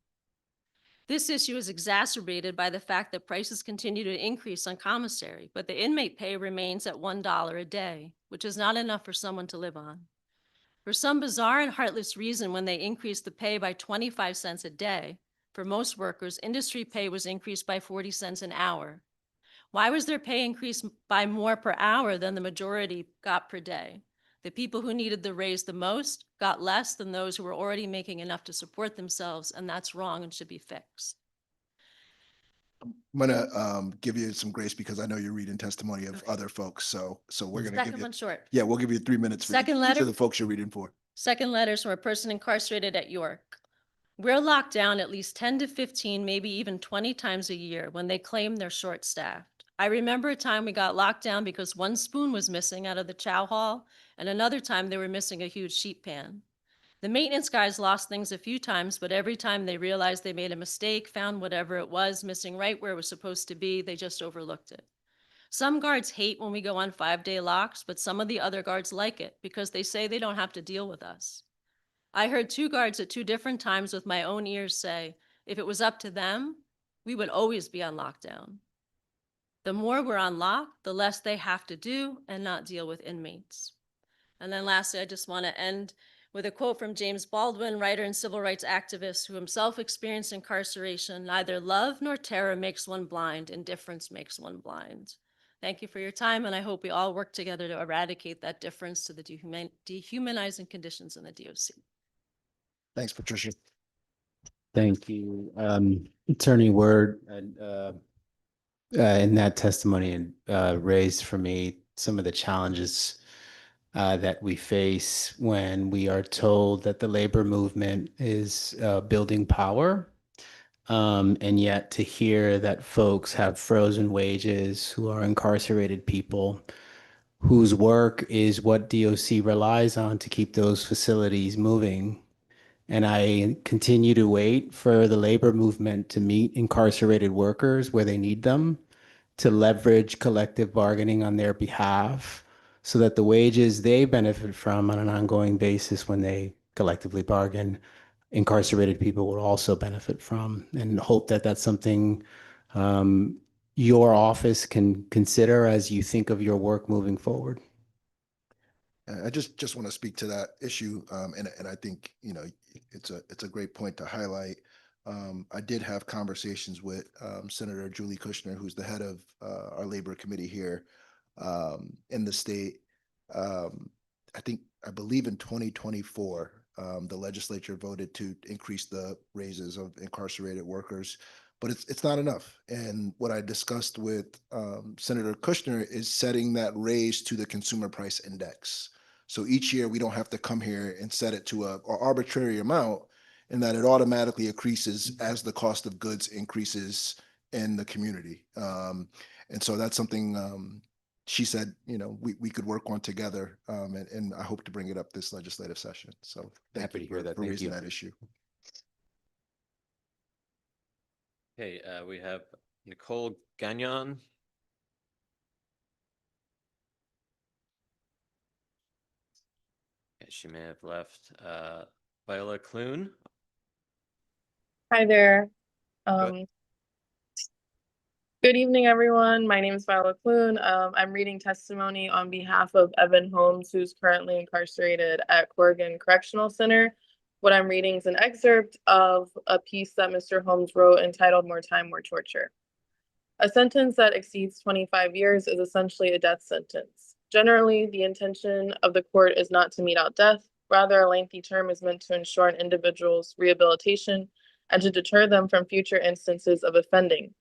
This issue is exacerbated by the fact that prices continue to increase on commissary, but the inmate pay remains at $1 a day, which is not enough for someone to live on. For some bizarre and heartless reason, when they increased the pay by 25 cents a day, for most workers, industry pay was increased by 40 cents an hour. Why was their pay increased by more per hour than the majority got per day? The people who needed the raise the most got less than those who were already making enough to support themselves, and that's wrong and should be fixed. I'm gonna give you some grace because I know you're reading testimony of other folks. So we're gonna give Second you. one short. Yeah, we'll give you 3 minutes for Second each letter? of the folks you're reading for. Second letter is from a person incarcerated at York. We're locked down at least 10 to 15, maybe even 20 times a year when they claim they're short-staffed. I remember a time we got locked down because one spoon was missing out of the chow hall, and another time they were missing a huge sheet pan. The maintenance guys lost things a few times, but every time they realized they made a mistake, found whatever it was missing right where it was supposed to be, they just overlooked it. Some guards hate when we go on 5-day locks, but some of the other guards like it because they say they don't have to deal with us. I heard 2 guards at 2 different times with my own ears say, if it was up to them, we would always be on lockdown. The more we're on lock, the less they have to do and not deal with inmates. And then lastly, I just want to end with a quote from James Baldwin, writer and civil rights activist who himself experienced incarceration. Neither love nor terror makes one blind, indifference makes one blind. Thank you for your time, and I hope we all work together to eradicate that difference to the dehumanizing conditions in the DOC. Thanks, Patricia. Thank you. Attorney Word, in that testimony raised for me some of the challenges that we face when we are told that the labor movement is building power. And yet to hear that folks have frozen wages, who are incarcerated people, whose work is what DOC relies on to keep those facilities moving. And I continue to wait for the labor movement to meet incarcerated workers where they need them, to leverage collective bargaining on their behalf so that the wages they benefit from on an ongoing basis when they collectively bargain, incarcerated people will also benefit from, and hope that that's something your office can consider as you think of your work moving forward. I just want to speak to that issue, and I think it's a great point to highlight. I did have conversations with Senator Julie Kushner, who's the head of our labor committee here in the state. I believe in 2024, the legislature voted to increase the raises of incarcerated workers, but it's not enough. And what I discussed with Senator Kushner is setting that raise to the consumer price index. So each year we don't have to come here and set it to an arbitrary amount, and that it automatically increases as the cost of goods increases in the community. And so that's something she said, we could work on together, and I hope to bring it up this legislative session. So Happy to hear that. for Thank raising you. that issue. Okay, we have Nicole Gagnon. Yeah, she may have left. Viola Clune. Hi there. ahead. Good evening, everyone. My name is Viola Clune. I'm reading testimony on behalf of Evan Holmes, who's currently incarcerated at Corrigan Correctional Center. What I'm reading is an excerpt of a piece that Mr. Holmes wrote entitled More Time, More Torture. A sentence that exceeds 25 years is essentially a death sentence. Generally, the intention of the court is not to mete out death. Rather, a lengthy term is meant to ensure an individual's rehabilitation and to deter them from future instances of offending.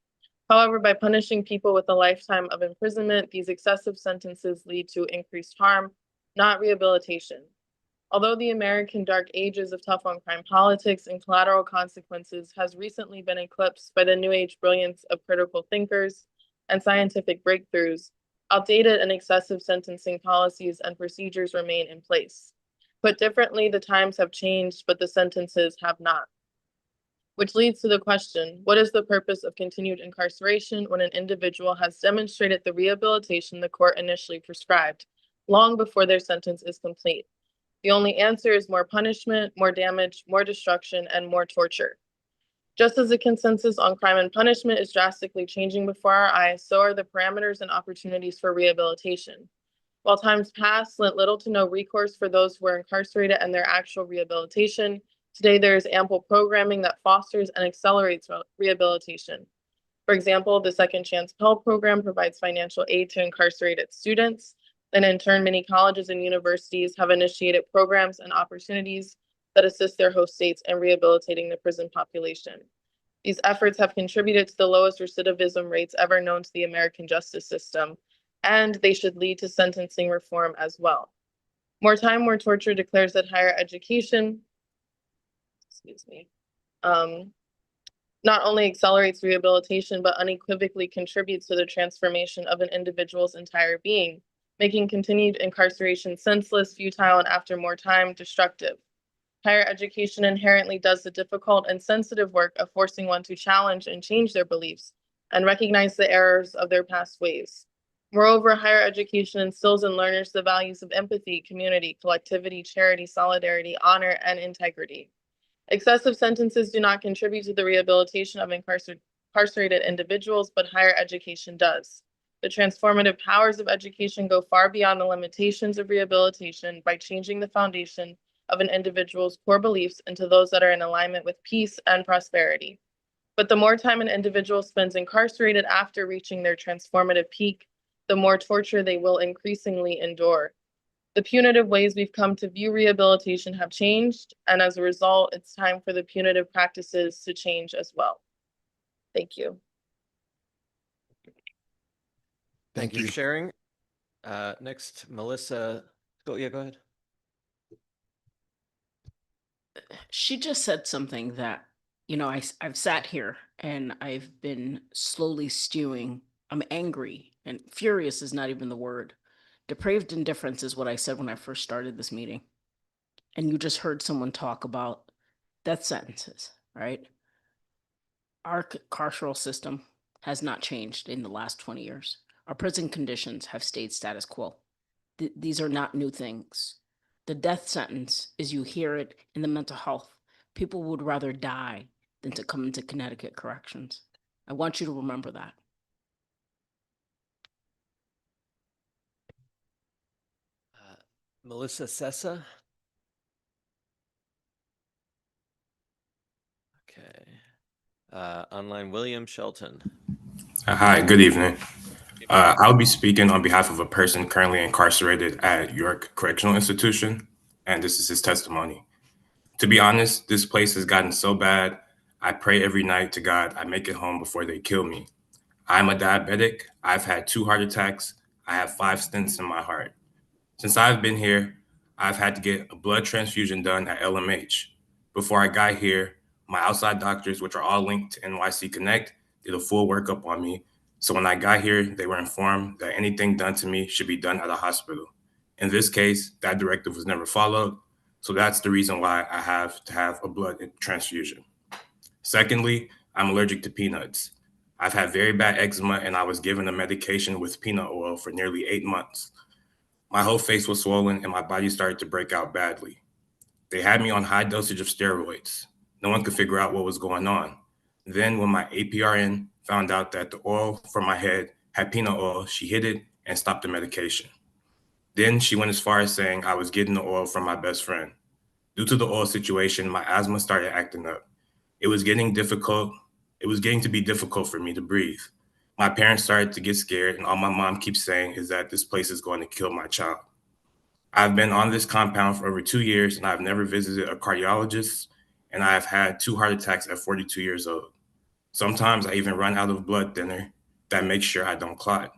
However, by punishing people with a lifetime of imprisonment, these excessive sentences lead to increased harm, not rehabilitation. Although the American dark ages of tough on crime politics and collateral consequences has recently been eclipsed by the new age brilliance of critical thinkers and scientific breakthroughs, outdated and excessive sentencing policies and procedures remain in place. Put differently, the times have changed, but the sentences have not. Which leads to the question, what is the purpose of continued incarceration when an individual has demonstrated the rehabilitation the court initially prescribed, long before their sentence is complete? The only answer is more punishment, more damage, more destruction, and more torture. Just as the consensus on crime and punishment is drastically changing before our eyes, so are the parameters and opportunities for rehabilitation. While times past lent little to no recourse for those who are incarcerated and their actual rehabilitation, today there is ample programming that fosters and accelerates rehabilitation. For example, the Second Chance Pell Program provides financial aid to incarcerated students, and in turn, many colleges and universities have initiated programs and opportunities that assist their host states in rehabilitating the prison population. These efforts have contributed to the lowest recidivism rates ever known to the American justice system, and they should lead to sentencing reform as well. More Time, More Torture declares that higher education, not only accelerates rehabilitation, but unequivocally contributes to the transformation of an individual's entire being, making continued incarceration senseless, futile, and after more time, destructive. Higher education inherently does the difficult and sensitive work of forcing one to challenge and change their beliefs and recognize the errors of their past ways. Moreover, higher education instills in learners the values of empathy, community, collectivity, charity, solidarity, honor, and integrity. Excessive sentences do not contribute to the rehabilitation of incarcerated individuals, but higher education does. The transformative powers of education go far beyond the limitations of rehabilitation by changing the foundation of an individual's core beliefs into those that are in alignment with peace and prosperity. But the more time an individual spends incarcerated after reaching their transformative peak, the more torture they will increasingly endure. The punitive ways we've come to view rehabilitation have changed, and as a result, it's time for the punitive practices to change as well. Thank you. Thank you for sharing. Next, Melissa. Go ahead. She just said something that, I've sat here and I've been slowly stewing. I'm angry, and furious is not even the word. Depraved indifference is what I said when I first started this meeting. And you just heard someone talk about death sentences, right? Our carceral system has not changed in the last 20 years. Our prison conditions have stayed status quo. These are not new things. The death sentence, as you hear it in the mental health, people would rather die than to come into Connecticut corrections. I want you to remember that. Melissa Sessa. Okay. Online, William Shelton. Hi, good evening. I'll be speaking on behalf of a person currently incarcerated at York Correctional Institution, and this is his testimony. To be honest, this place has gotten so bad, I pray every night to God I make it home before they kill me. I'm a diabetic. I've had 2 heart attacks. I have 5 stents in my heart. Since I've been here, I've had to get a blood transfusion done at LMH. Before I got here, my outside doctors, which are all linked to NYC Connect, did a full workup on me. So when I got here, they were informed that anything done to me should be done at a hospital. In this case, that directive was never followed. So that's the reason why I have to have a blood transfusion. Secondly, I'm allergic to peanuts. I've had very bad eczema and I was given a medication with peanut oil for nearly 8 months. My whole face was swollen and my body started to break out badly. They had me on high dosage of steroids. No one could figure out what was going on. Then when my APRN found out that the oil from my head had peanut oil, she hid it and stopped the medication. Then she went as far as saying I was getting the oil from my best friend. Due to the oil situation, my asthma started acting up. It was getting to be difficult for me to breathe. My parents started to get scared, and all my mom keeps saying is that this place is going to kill my child. I've been on this compound for over 2 years, and I've never visited a cardiologist, and I have had 2 heart attacks at 42 years old. Sometimes I even run out of blood thinner that makes sure I don't clot.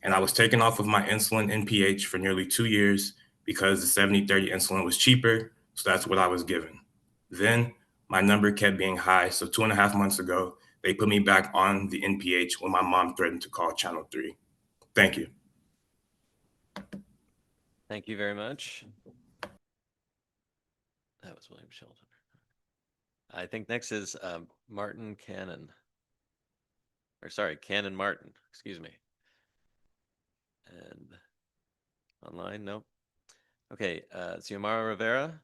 And I was taken off of my insulin NPH for nearly 2 years because the 70/30 insulin was cheaper, so that's what I was given. Then my number kept being high, so 2.5 months ago, they put me back on the NPH when my mom threatened to call Channel 3. Thank you. Thank you very much. That was William Shelton. I think next is Martin Cannon. Or sorry, Cannon Martin, excuse me. And online, no. Okay, Xiomara Rivera.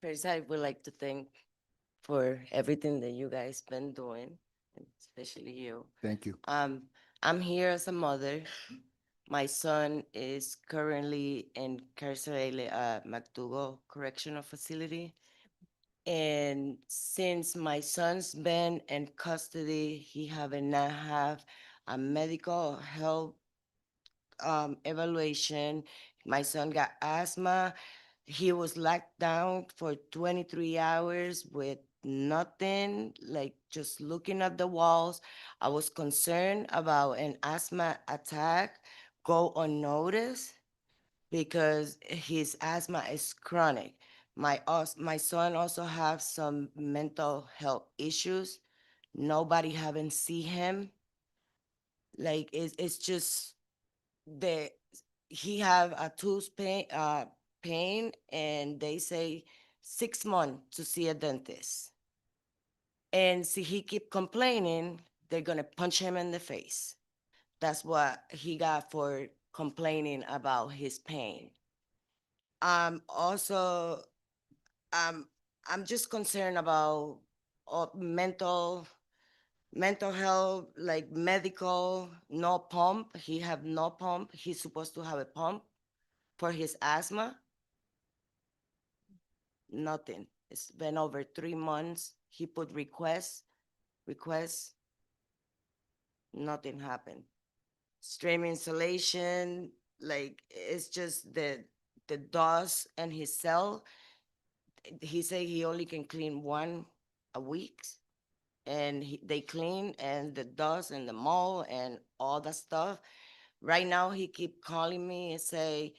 First, I would like to thank for everything that you guys been doing, and especially you. Thank you. I'm here as a mother. My son is currently incarcerated at McDougall Correctional Facility. And since my son's been in custody, he haven't not have a medical health evaluation. My son got asthma. He was locked down for 23 hours with nothing, like just looking at the walls. I was concerned about an asthma attack go unnoticed because his asthma is chronic. My son also have some mental health issues. Nobody haven't seen him. Like it's just the he have a tooth pain, and they say 6 months to see a dentist. And see, he keep complaining, they're gonna punch him in the face. That's what he got for complaining about his pain. Also, I'm just concerned about mental health, like medical, no pump. He have no pump. He's supposed to have a pump for his asthma. Nothing. It's been over 3 months. He put requests, nothing happened. Stream insulation, like it's just the dust and his cell. He said he only can clean one a week, and they clean, and the dust and the mold and all that stuff. Right now, he keep calling me and say,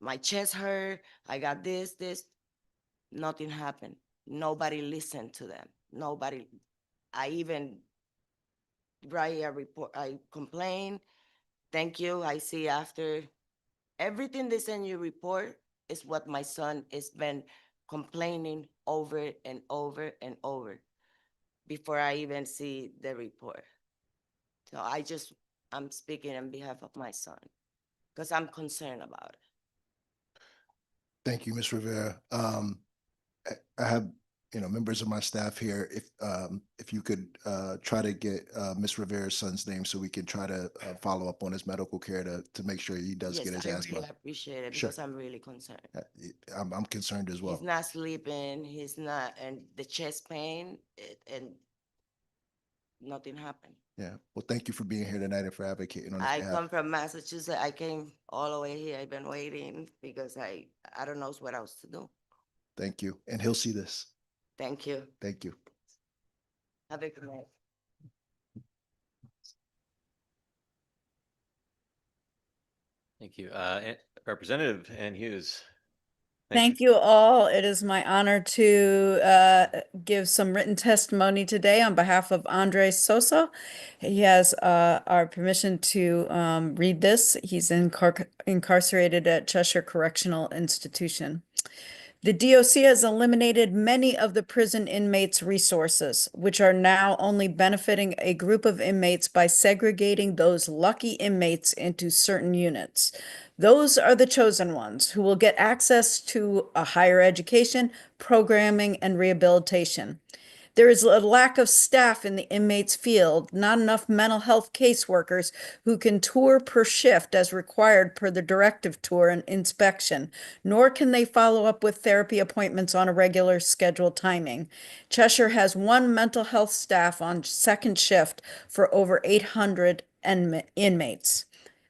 my chest hurt, I got this. Nothing happened. Nobody listened to them. Nobody. I even write a report, I complain. Thank you. I see after everything they send you report is what my son has been complaining over and over and over before I even see the report. So I'm speaking on behalf of my son because I'm concerned about it. Thank you, Ms. Rivera. I have, members of my staff here. If you could try to get Ms. Rivera's son's name so we can try to follow up on his medical care to make sure he does get his Yes, I asthma. really appreciate it Sure. because I'm really concerned. I'm concerned as well. He's not sleeping, and the chest pain, and nothing happened. Yeah. Well, thank you for being here tonight and for advocating on his I behalf. come from Massachusetts. I came all the way here. I've been waiting because I don't know what else to do. Thank you. And he'll see this. Thank you. Thank you. Have a good night. Thank you. Representative Ann Hughes. Thank you all. It is my honor to give some written testimony today on behalf of Andres Sosa. He has our permission to read this. He's incarcerated at Cheshire Correctional Institution. The DOC has eliminated many of the prison inmates' resources, which are now only benefiting a group of inmates by segregating those lucky inmates into certain units. Those are the chosen ones who will get access to a higher education, programming, and rehabilitation. There is a lack of staff in the inmates field, not enough mental health caseworkers who can tour per shift as required per the directive tour and inspection, nor can they follow up with therapy appointments on a regular scheduled timing. Cheshire has one mental health staff on second shift for over 800 inmates.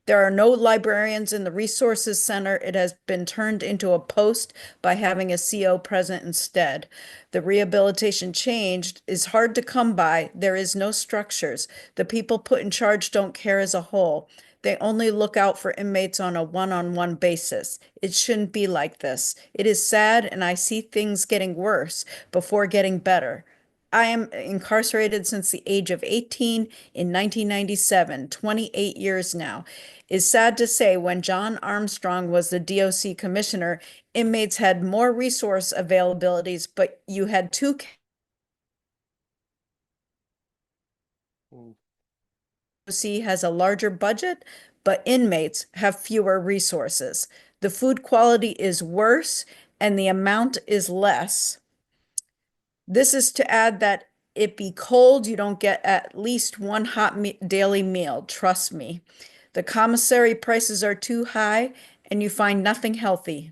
There are no librarians in the resources center. It has been turned into a post by having a CO present instead. The rehabilitation changed is hard to come by. There is no structures. The people put in charge don't care as a whole. They only look out for inmates on a one-on-one basis. It shouldn't be like this. It is sad, and I see things getting worse before getting better. I am incarcerated since the age of 18 in 1997, 28 years now. It's sad to say when John Armstrong was the DOC commissioner, inmates had more resource availabilities, but you had two DOC has a larger budget, but inmates have fewer resources. The food quality is worse and the amount is less. This is to add that it be cold, you don't get at least one hot daily meal, trust me. The commissary prices are too high and you find nothing healthy.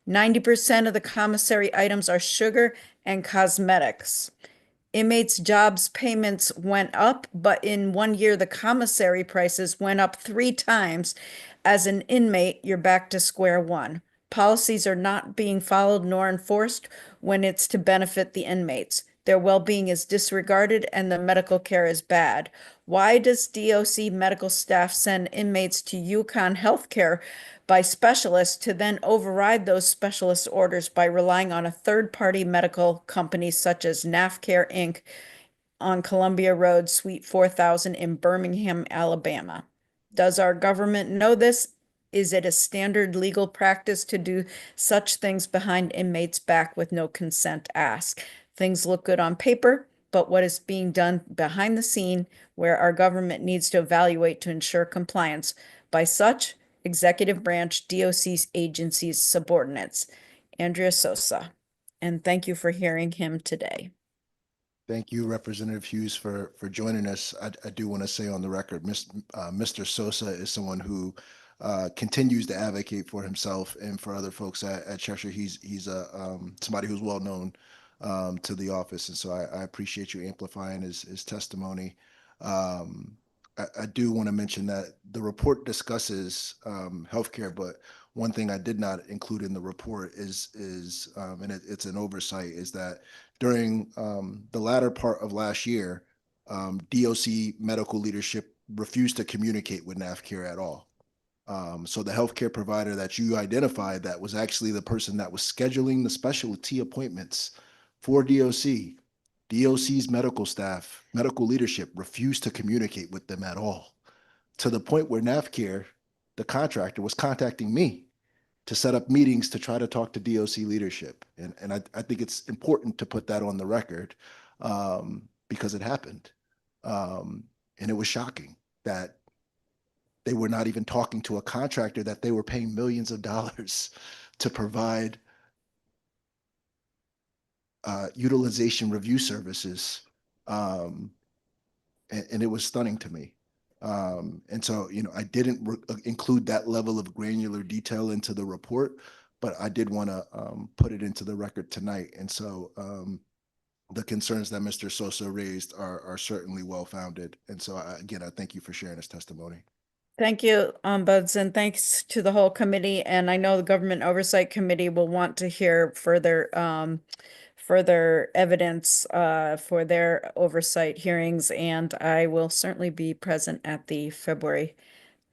90% of the commissary items are sugar and cosmetics. Inmates' jobs payments went up, but in 1 year, the commissary prices went up 3 times. As an inmate, you're back to square one. Policies are not being followed nor enforced when it's to benefit the inmates. Their well-being is disregarded and the medical care is bad. Why does DOC medical staff send inmates to Yukon Healthcare by specialists to then override those specialist orders by relying on a third-party medical company such as NAFCare Inc. on Columbia Road, Suite 4000 in Birmingham, Alabama? Does our government know this? Is it a standard legal practice to do such things behind inmates' back with no consent asked? Things look good on paper, but what is being done behind the scene where our government needs to evaluate to ensure compliance by such executive branch DOC agencies subordinates? Andrea Sosa. And thank you for hearing him today. Thank you, Representative Hughes, for joining us. I do want to say on the record, Mr. Sosa is someone who continues to advocate for himself and for other folks at Cheshire. He's somebody who's well known to the office, and so I appreciate you amplifying his testimony. I do want to mention that the report discusses healthcare, but one thing I did not include in the report is and it's an oversight, is that during the latter part of last year, DOC medical leadership refused to communicate with NAFCare at all. So the healthcare provider that you identified, that was actually the person that was scheduling the specialty appointments for DOC's medical staff, medical leadership refused to communicate with them at all, to the point where NAFCare, the contractor, was contacting me to set up meetings to try to talk to DOC leadership. And I think it's important to put that on the record because it happened. And it was shocking that they were not even talking to a contractor that they were paying millions of dollars to provide utilization review services. And it was stunning to me. And so, I didn't include that level of granular detail into the report, but I did want to put it into the record tonight. And so the concerns that Mr. Sosa raised are certainly well-founded. And so, again, I thank you for sharing this testimony. Thank you, Ombuds, and thanks to the whole committee. And I know the Government Oversight Committee will want to hear further evidence for their oversight hearings, and I will certainly be present at the February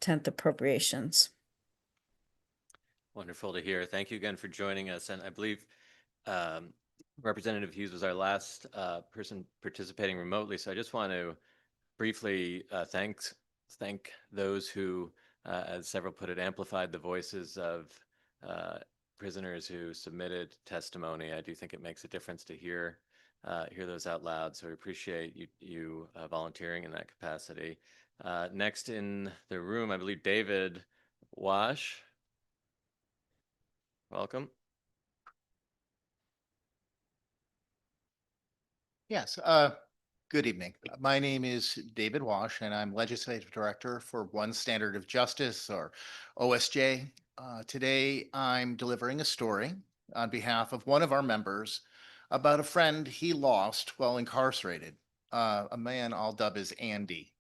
10th appropriations. Wonderful to hear. Thank you again for joining us. And I believe Representative Hughes was our last person participating remotely. So I just want to briefly thank those who, as several put it, amplified the voices of prisoners who submitted testimony. I do think it makes a difference to hear those out loud. So we appreciate you volunteering in that capacity. Next in the room, I believe David Wash. Welcome. Yes, good evening. My name is David Wash, and I'm Legislative Director for One Standard of Justice, or OSJ. Today, I'm delivering a story on behalf of one of our members about a friend he lost while incarcerated, a man I'll dub as Andy.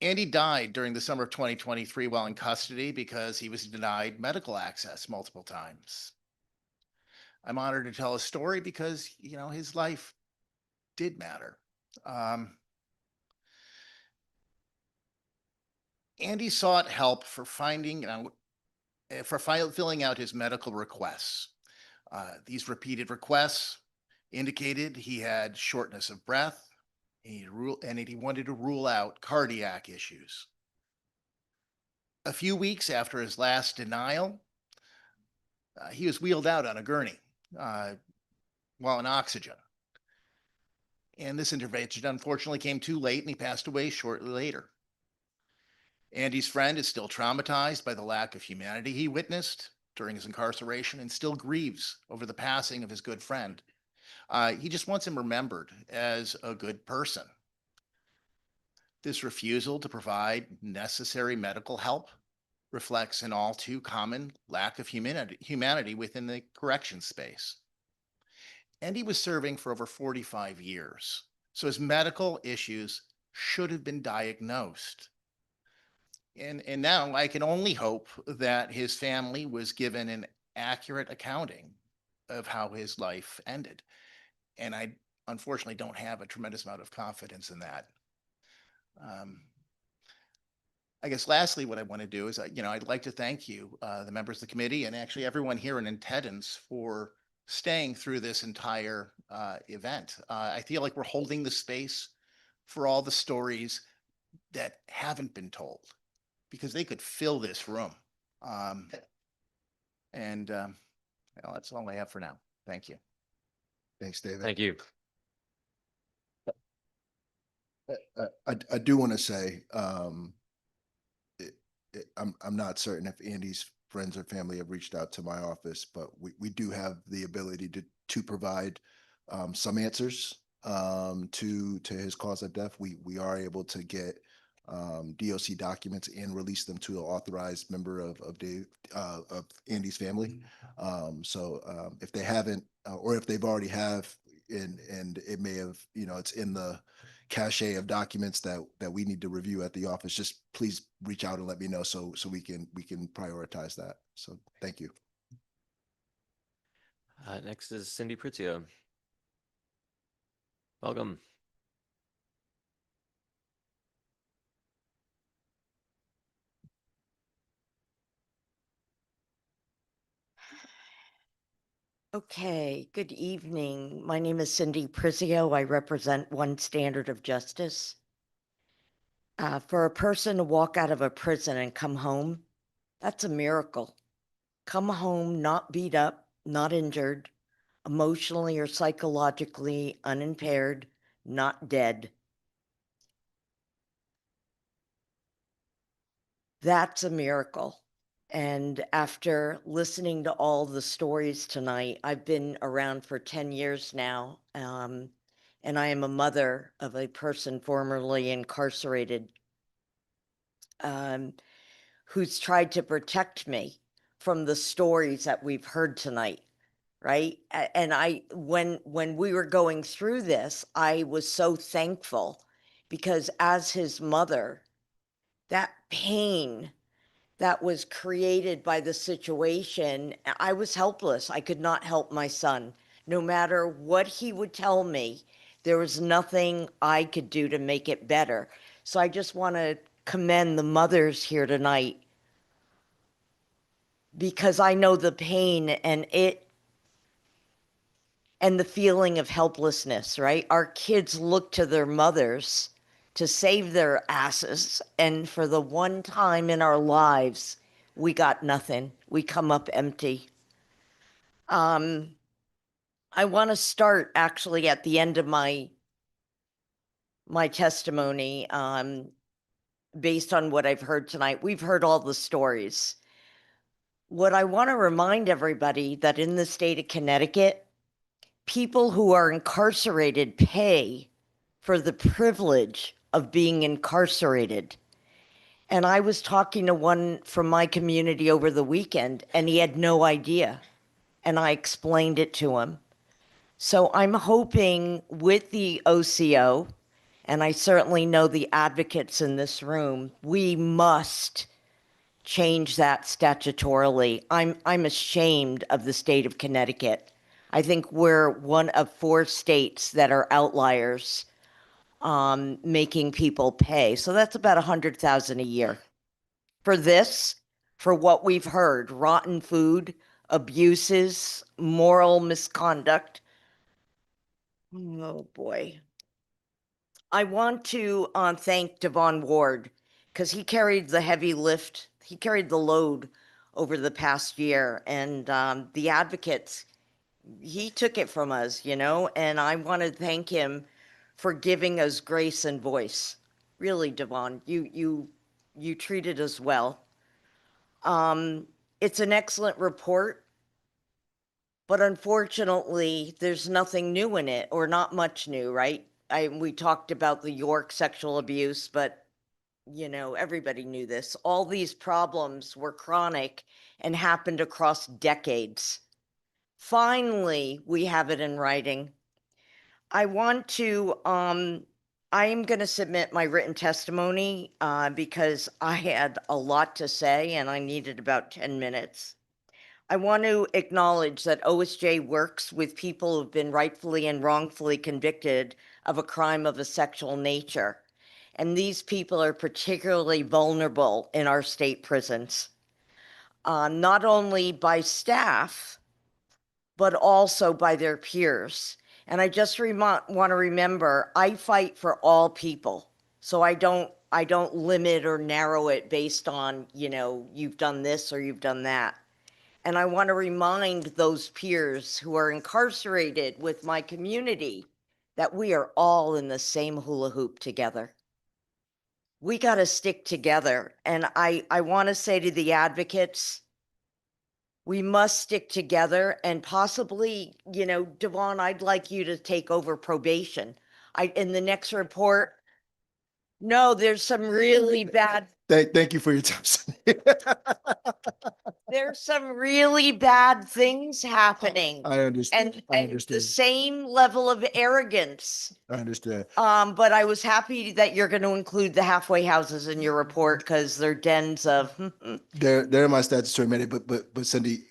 Andy died during the summer of 2023 while in custody because he was denied medical access multiple times. I'm honored to tell a story because, his life did matter. Andy sought help for filling out his medical requests. These repeated requests indicated he had shortness of breath, and he wanted to rule out cardiac issues. A few weeks after his last denial, he was wheeled out on a gurney while on oxygen. And this intervention unfortunately came too late, and he passed away shortly later. Andy's friend is still traumatized by the lack of humanity he witnessed during his incarceration and still grieves over the passing of his good friend. He just wants him remembered as a good person. This refusal to provide necessary medical help reflects an all too common lack of humanity within the correction space. And he was serving for over 45 years, so his medical issues should have been diagnosed. And now I can only hope that his family was given an accurate accounting of how his life ended. And I unfortunately don't have a tremendous amount of confidence in that. I guess lastly, what I want to do is, I'd like to thank you, the members of the committee, and actually everyone here in attendance for staying through this entire event. I feel like we're holding the space for all the stories that haven't been told. because they could fill this room. Well, that's all I have for now. Thank you. Thanks, David. Thank you. I do want to say, I'm not certain if Andy's friends or family have reached out to my office, but we do have the ability to provide some answers to his cause of death. We are able to get DOC documents and release them to an authorized member of Andy's family. So if they haven't, or if they've already have, and it may have, it's in the cache of documents that we need to review at the office, just please reach out and let me know so we can prioritize that. So thank you. Next is Cindy Pritzio. Welcome. Okay, good evening. My name is Cindy Prizzio. I represent One Standard of Justice. For a person to walk out of a prison and come home, that's a miracle. Come home not beat up, not injured, emotionally or psychologically unimpaired, not dead. That's a miracle. And after listening to all the stories tonight, I've been around for 10 years now, and I am a mother of a person formerly incarcerated who's tried to protect me from the stories that we've heard tonight, right? And when we were going through this, I was so thankful because as his mother, that pain that was created by the situation, I was helpless. I could not help my son. No matter what he would tell me, there was nothing I could do to make it better. So I just want to commend the mothers here tonight because I know the pain and the feeling of helplessness, right? Our kids look to their mothers to save their asses. And for the one time in our lives, we got nothing. We come up empty. I want to start actually at the end of my testimony based on what I've heard tonight. We've heard all the stories. What I want to remind everybody that in the state of Connecticut, people who are incarcerated pay for the privilege of being incarcerated. And I was talking to one from my community over the weekend, and he had no idea. And I explained it to him. So I'm hoping with the OCO, and I certainly know the advocates in this room, we must change that statutorily. I'm ashamed of the state of Connecticut. I think we're one of 4 states that are outliers making people pay. So that's about $100,000 a year. For this, for what we've heard, rotten food, abuses, moral misconduct. Oh boy. I want to thank Devon Ward because he carried the heavy lift. He carried the load over the past year, and the advocates, he took it from us, and I want to thank him for giving us grace and voice. Really, Devon, you treated us well. It's an excellent report, but unfortunately, there's nothing new in it, or not much new, right? We talked about the York sexual abuse, but everybody knew this. All these problems were chronic and happened across decades. Finally, we have it in writing. I want to, I am going to submit my written testimony because I had a lot to say and I needed about 10 minutes. I want to acknowledge that OSJ works with people who've been rightfully and wrongfully convicted of a crime of a sexual nature. And these people are particularly vulnerable in our state prisons, not only by staff, but also by their peers. And I just want to remember, I fight for all people. So I don't I don't limit or narrow it based on, you've done this or you've done that. And I want to remind those peers who are incarcerated with my community that we are all in the same hula hoop together. We got to stick together. And I want to say to the advocates, we must stick together, and possibly, Devon, I'd like you to take over probation. In the next report, no, there's some really bad, Thank you for your time, Cindy. there's some really bad things happening. I understand. I And the understand. same level of arrogance. I understand. But I was happy that you're going to include the halfway houses in your report because they're dens of, They're in my statutory mandate, but Cindy,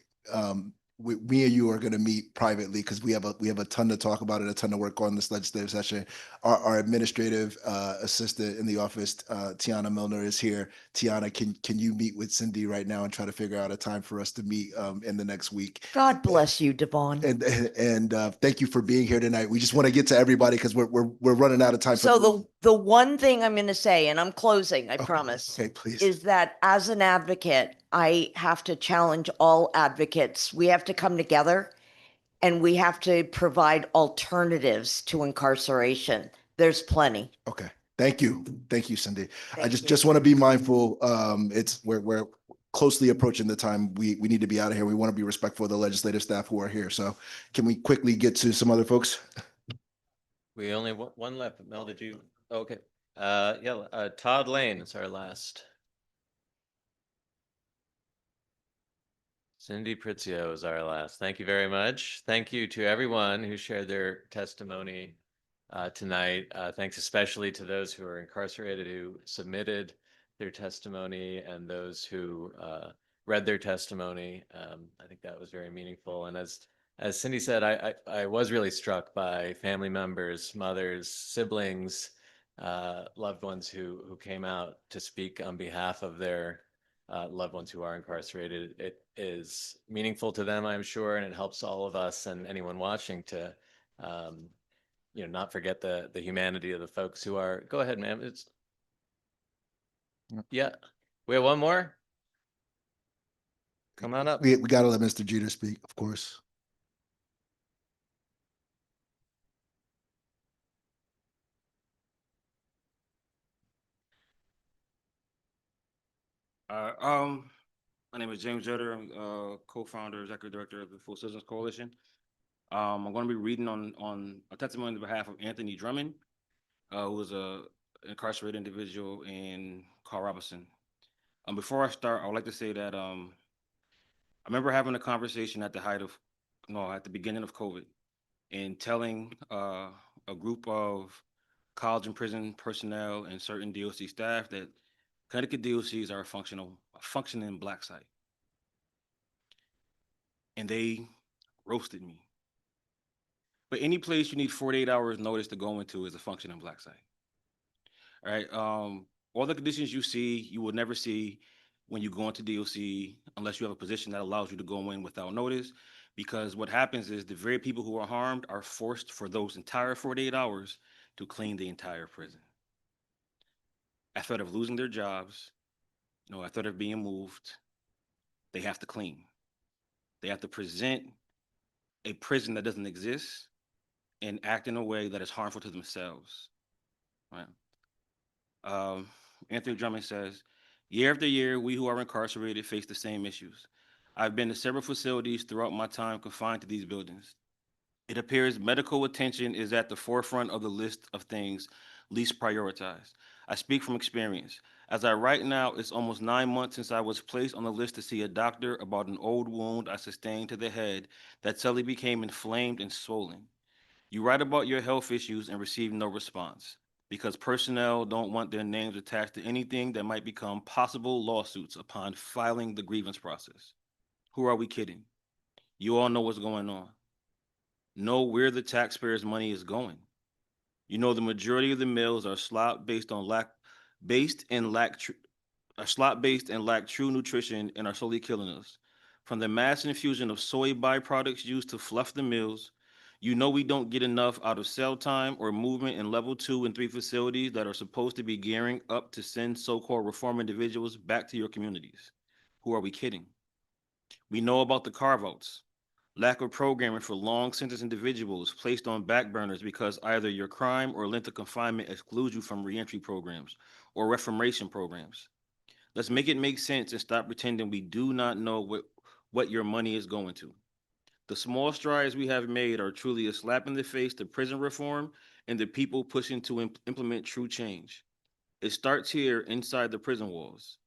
me and you are going to meet privately because we have a ton to talk about and a ton to work on this legislative session. Our administrative assistant in the office, Tiana Milner, is here. Tiana, can you meet with Cindy right now and try to figure out a time for us to meet in the next week? God bless you, Devon. And thank you for being here tonight. We just want to get to everybody because we're running out of time. So the one thing I'm going to say, and I'm closing, I promise. Okay, please. Is that as an advocate, I have to challenge all advocates. We have to come together and we have to provide alternatives to incarceration. There's plenty. Okay. Thank you. Thank you, Cindy. I Thank just want to be mindful. We're closely approaching the time we need to be out of here. We want to be respectful of the legislative staff who are here. So can we quickly get to some other folks? We only want one left. Mel, did you? Okay. Todd Lane is our last. Cindy Pritzio is our last. Thank you very much. Thank you to everyone who shared their testimony tonight. Thanks especially to those who are incarcerated who submitted their testimony and those who read their testimony. I think that was very meaningful. And as Cindy said, I was really struck by family members, mothers, siblings, loved ones who came out to speak on behalf of their loved ones who are incarcerated. It is meaningful to them, I'm sure, and it helps all of us and anyone watching to, not forget the humanity of the folks who are. Go ahead, ma'am. Yeah, we have one more. Come on up. We got to let Mr. Jeter speak, of course. My name is James Jeter. I'm co-founder, executive director of the Full Citizens Coalition. I'm going to be reading on a testimony on behalf of Anthony Drummond, who is a incarcerated individual in Carl Robinson. Before I start, I would like to say that I remember having a conversation at the beginning of COVID, and telling a group of college and prison personnel and certain DOC staff that Connecticut DOCs are a functioning black site. And they roasted me. But any place you need 48 hours notice to go into is a functioning black site. All right. All the conditions you see, you will never see when you go into DOC unless you have a position that allows you to go in without notice. Because what happens is the very people who are harmed are forced for those entire 48 hours to clean the entire prison. At threat of losing their jobs, at threat of being moved, they have to clean. They have to present a prison that doesn't exist and act in a way that is harmful to themselves. Right? Anthony Drummond says, year after year, we who are incarcerated face the same issues. I've been to several facilities throughout my time confined to these buildings. It appears medical attention is at the forefront of the list of things least prioritized. I speak from experience. As I write now, it's almost 9 months since I was placed on the list to see a doctor about an old wound I sustained to the head that suddenly became inflamed and swollen. You write about your health issues and receive no response because personnel don't want their names attached to anything that might become possible lawsuits upon filing the grievance process. Who are we kidding? You all know what's going on. Know where the taxpayers' money is going. The majority of the meals are slop-based and lack true nutrition and are slowly killing us. From the mass infusion of soy byproducts used to fluff the meals, You know we don't get enough out of cell time or movement in level 2 and 3 facilities that are supposed to be gearing up to send so-called reform individuals back to your communities. Who are we kidding? We know about the carve-outs, lack of programming for long sentence individuals placed on back burners because either your crime or length of confinement excludes you from reentry programs or reformation programs. Let's make it make sense and stop pretending we do not know what your money is going to. The small strides we have made are truly a slap in the face to prison reform and the people pushing to implement true change. It starts here inside the prison walls.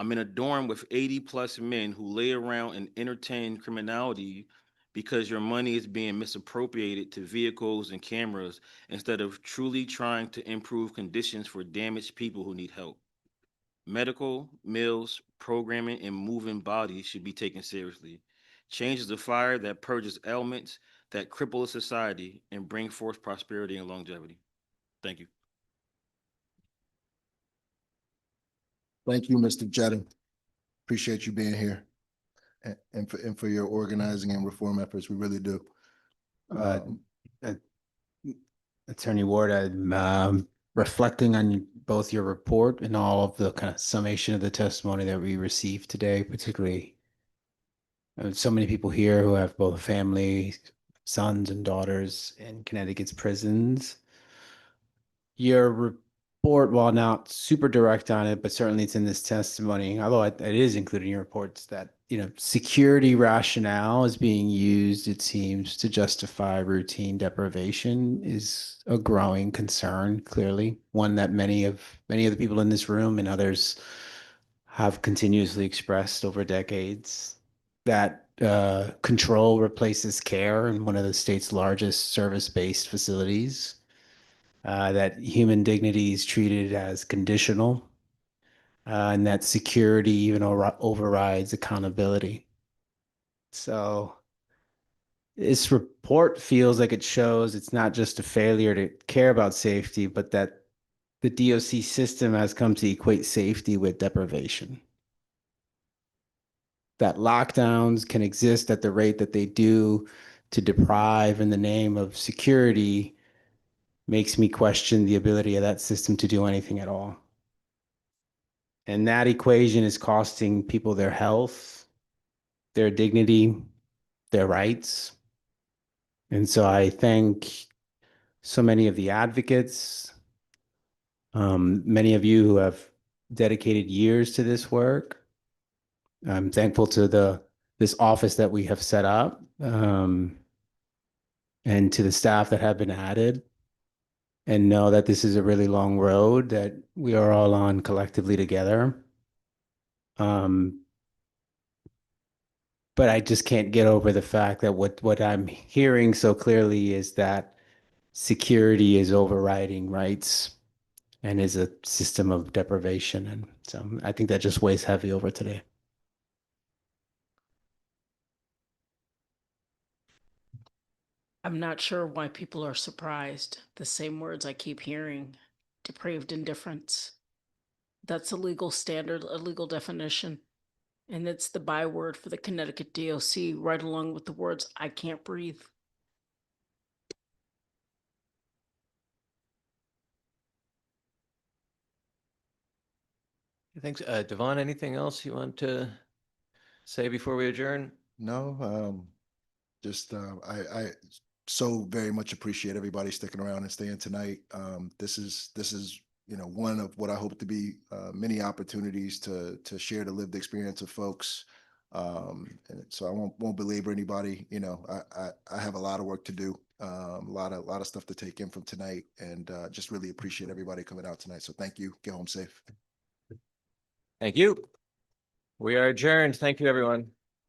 I'm in a dorm with 80+ men who lay around and entertain criminality because your money is being misappropriated to vehicles and cameras instead of truly trying to improve conditions for damaged people who need help. Medical, meals, programming, and moving bodies should be taken seriously. Change is a fire that purges ailments that cripple a society and bring forth prosperity and longevity. Thank you. Thank you, Mr. Jetta. Appreciate you being here and for your organizing and reform efforts. We really do. Attorney Ward, I'm reflecting on both your report and all of the kind of summation of the testimony that we received today, particularly so many people here who have both family, sons and daughters in Connecticut's prisons. Your report, while not super direct on it, but certainly it's in this testimony, although it is included in your reports, that security rationale is being used, it seems, to justify routine deprivation is a growing concern, clearly, one that many of the people in this room and others have continuously expressed over decades. That control replaces care in one of the state's largest service-based facilities. That human dignity is treated as conditional, and that security even overrides accountability. So this report feels like it shows it's not just a failure to care about safety, but that the DOC system has come to equate safety with deprivation. That lockdowns can exist at the rate that they do to deprive in the name of security makes me question the ability of that system to do anything at all. And that equation is costing people their health, their dignity, their rights. And so I thank so many of the advocates, many of you who have dedicated years to this work. I'm thankful to this office that we have set up, and to the staff that have been added, and know that this is a really long road that we are all on collectively together. But I just can't get over the fact that what I'm hearing so clearly is that security is overriding rights and is a system of deprivation. And so I think that just weighs heavy over today. I'm not sure why people are surprised. The same words I keep hearing: depraved indifference. That's a legal standard, a legal definition. And it's the byword for the Connecticut DOC, right along with the words, I can't breathe. Thanks. Devon, anything else you want to say before we adjourn? No, I so very much appreciate everybody sticking around and staying tonight. This is one of what I hope to be many opportunities to share the lived experience of folks. And so I won't belabor anybody. I have a lot of work to do, a lot of stuff to take in from tonight, and just really appreciate everybody coming out tonight. So thank you. Get home safe. Thank you. We are adjourned. Thank you, everyone.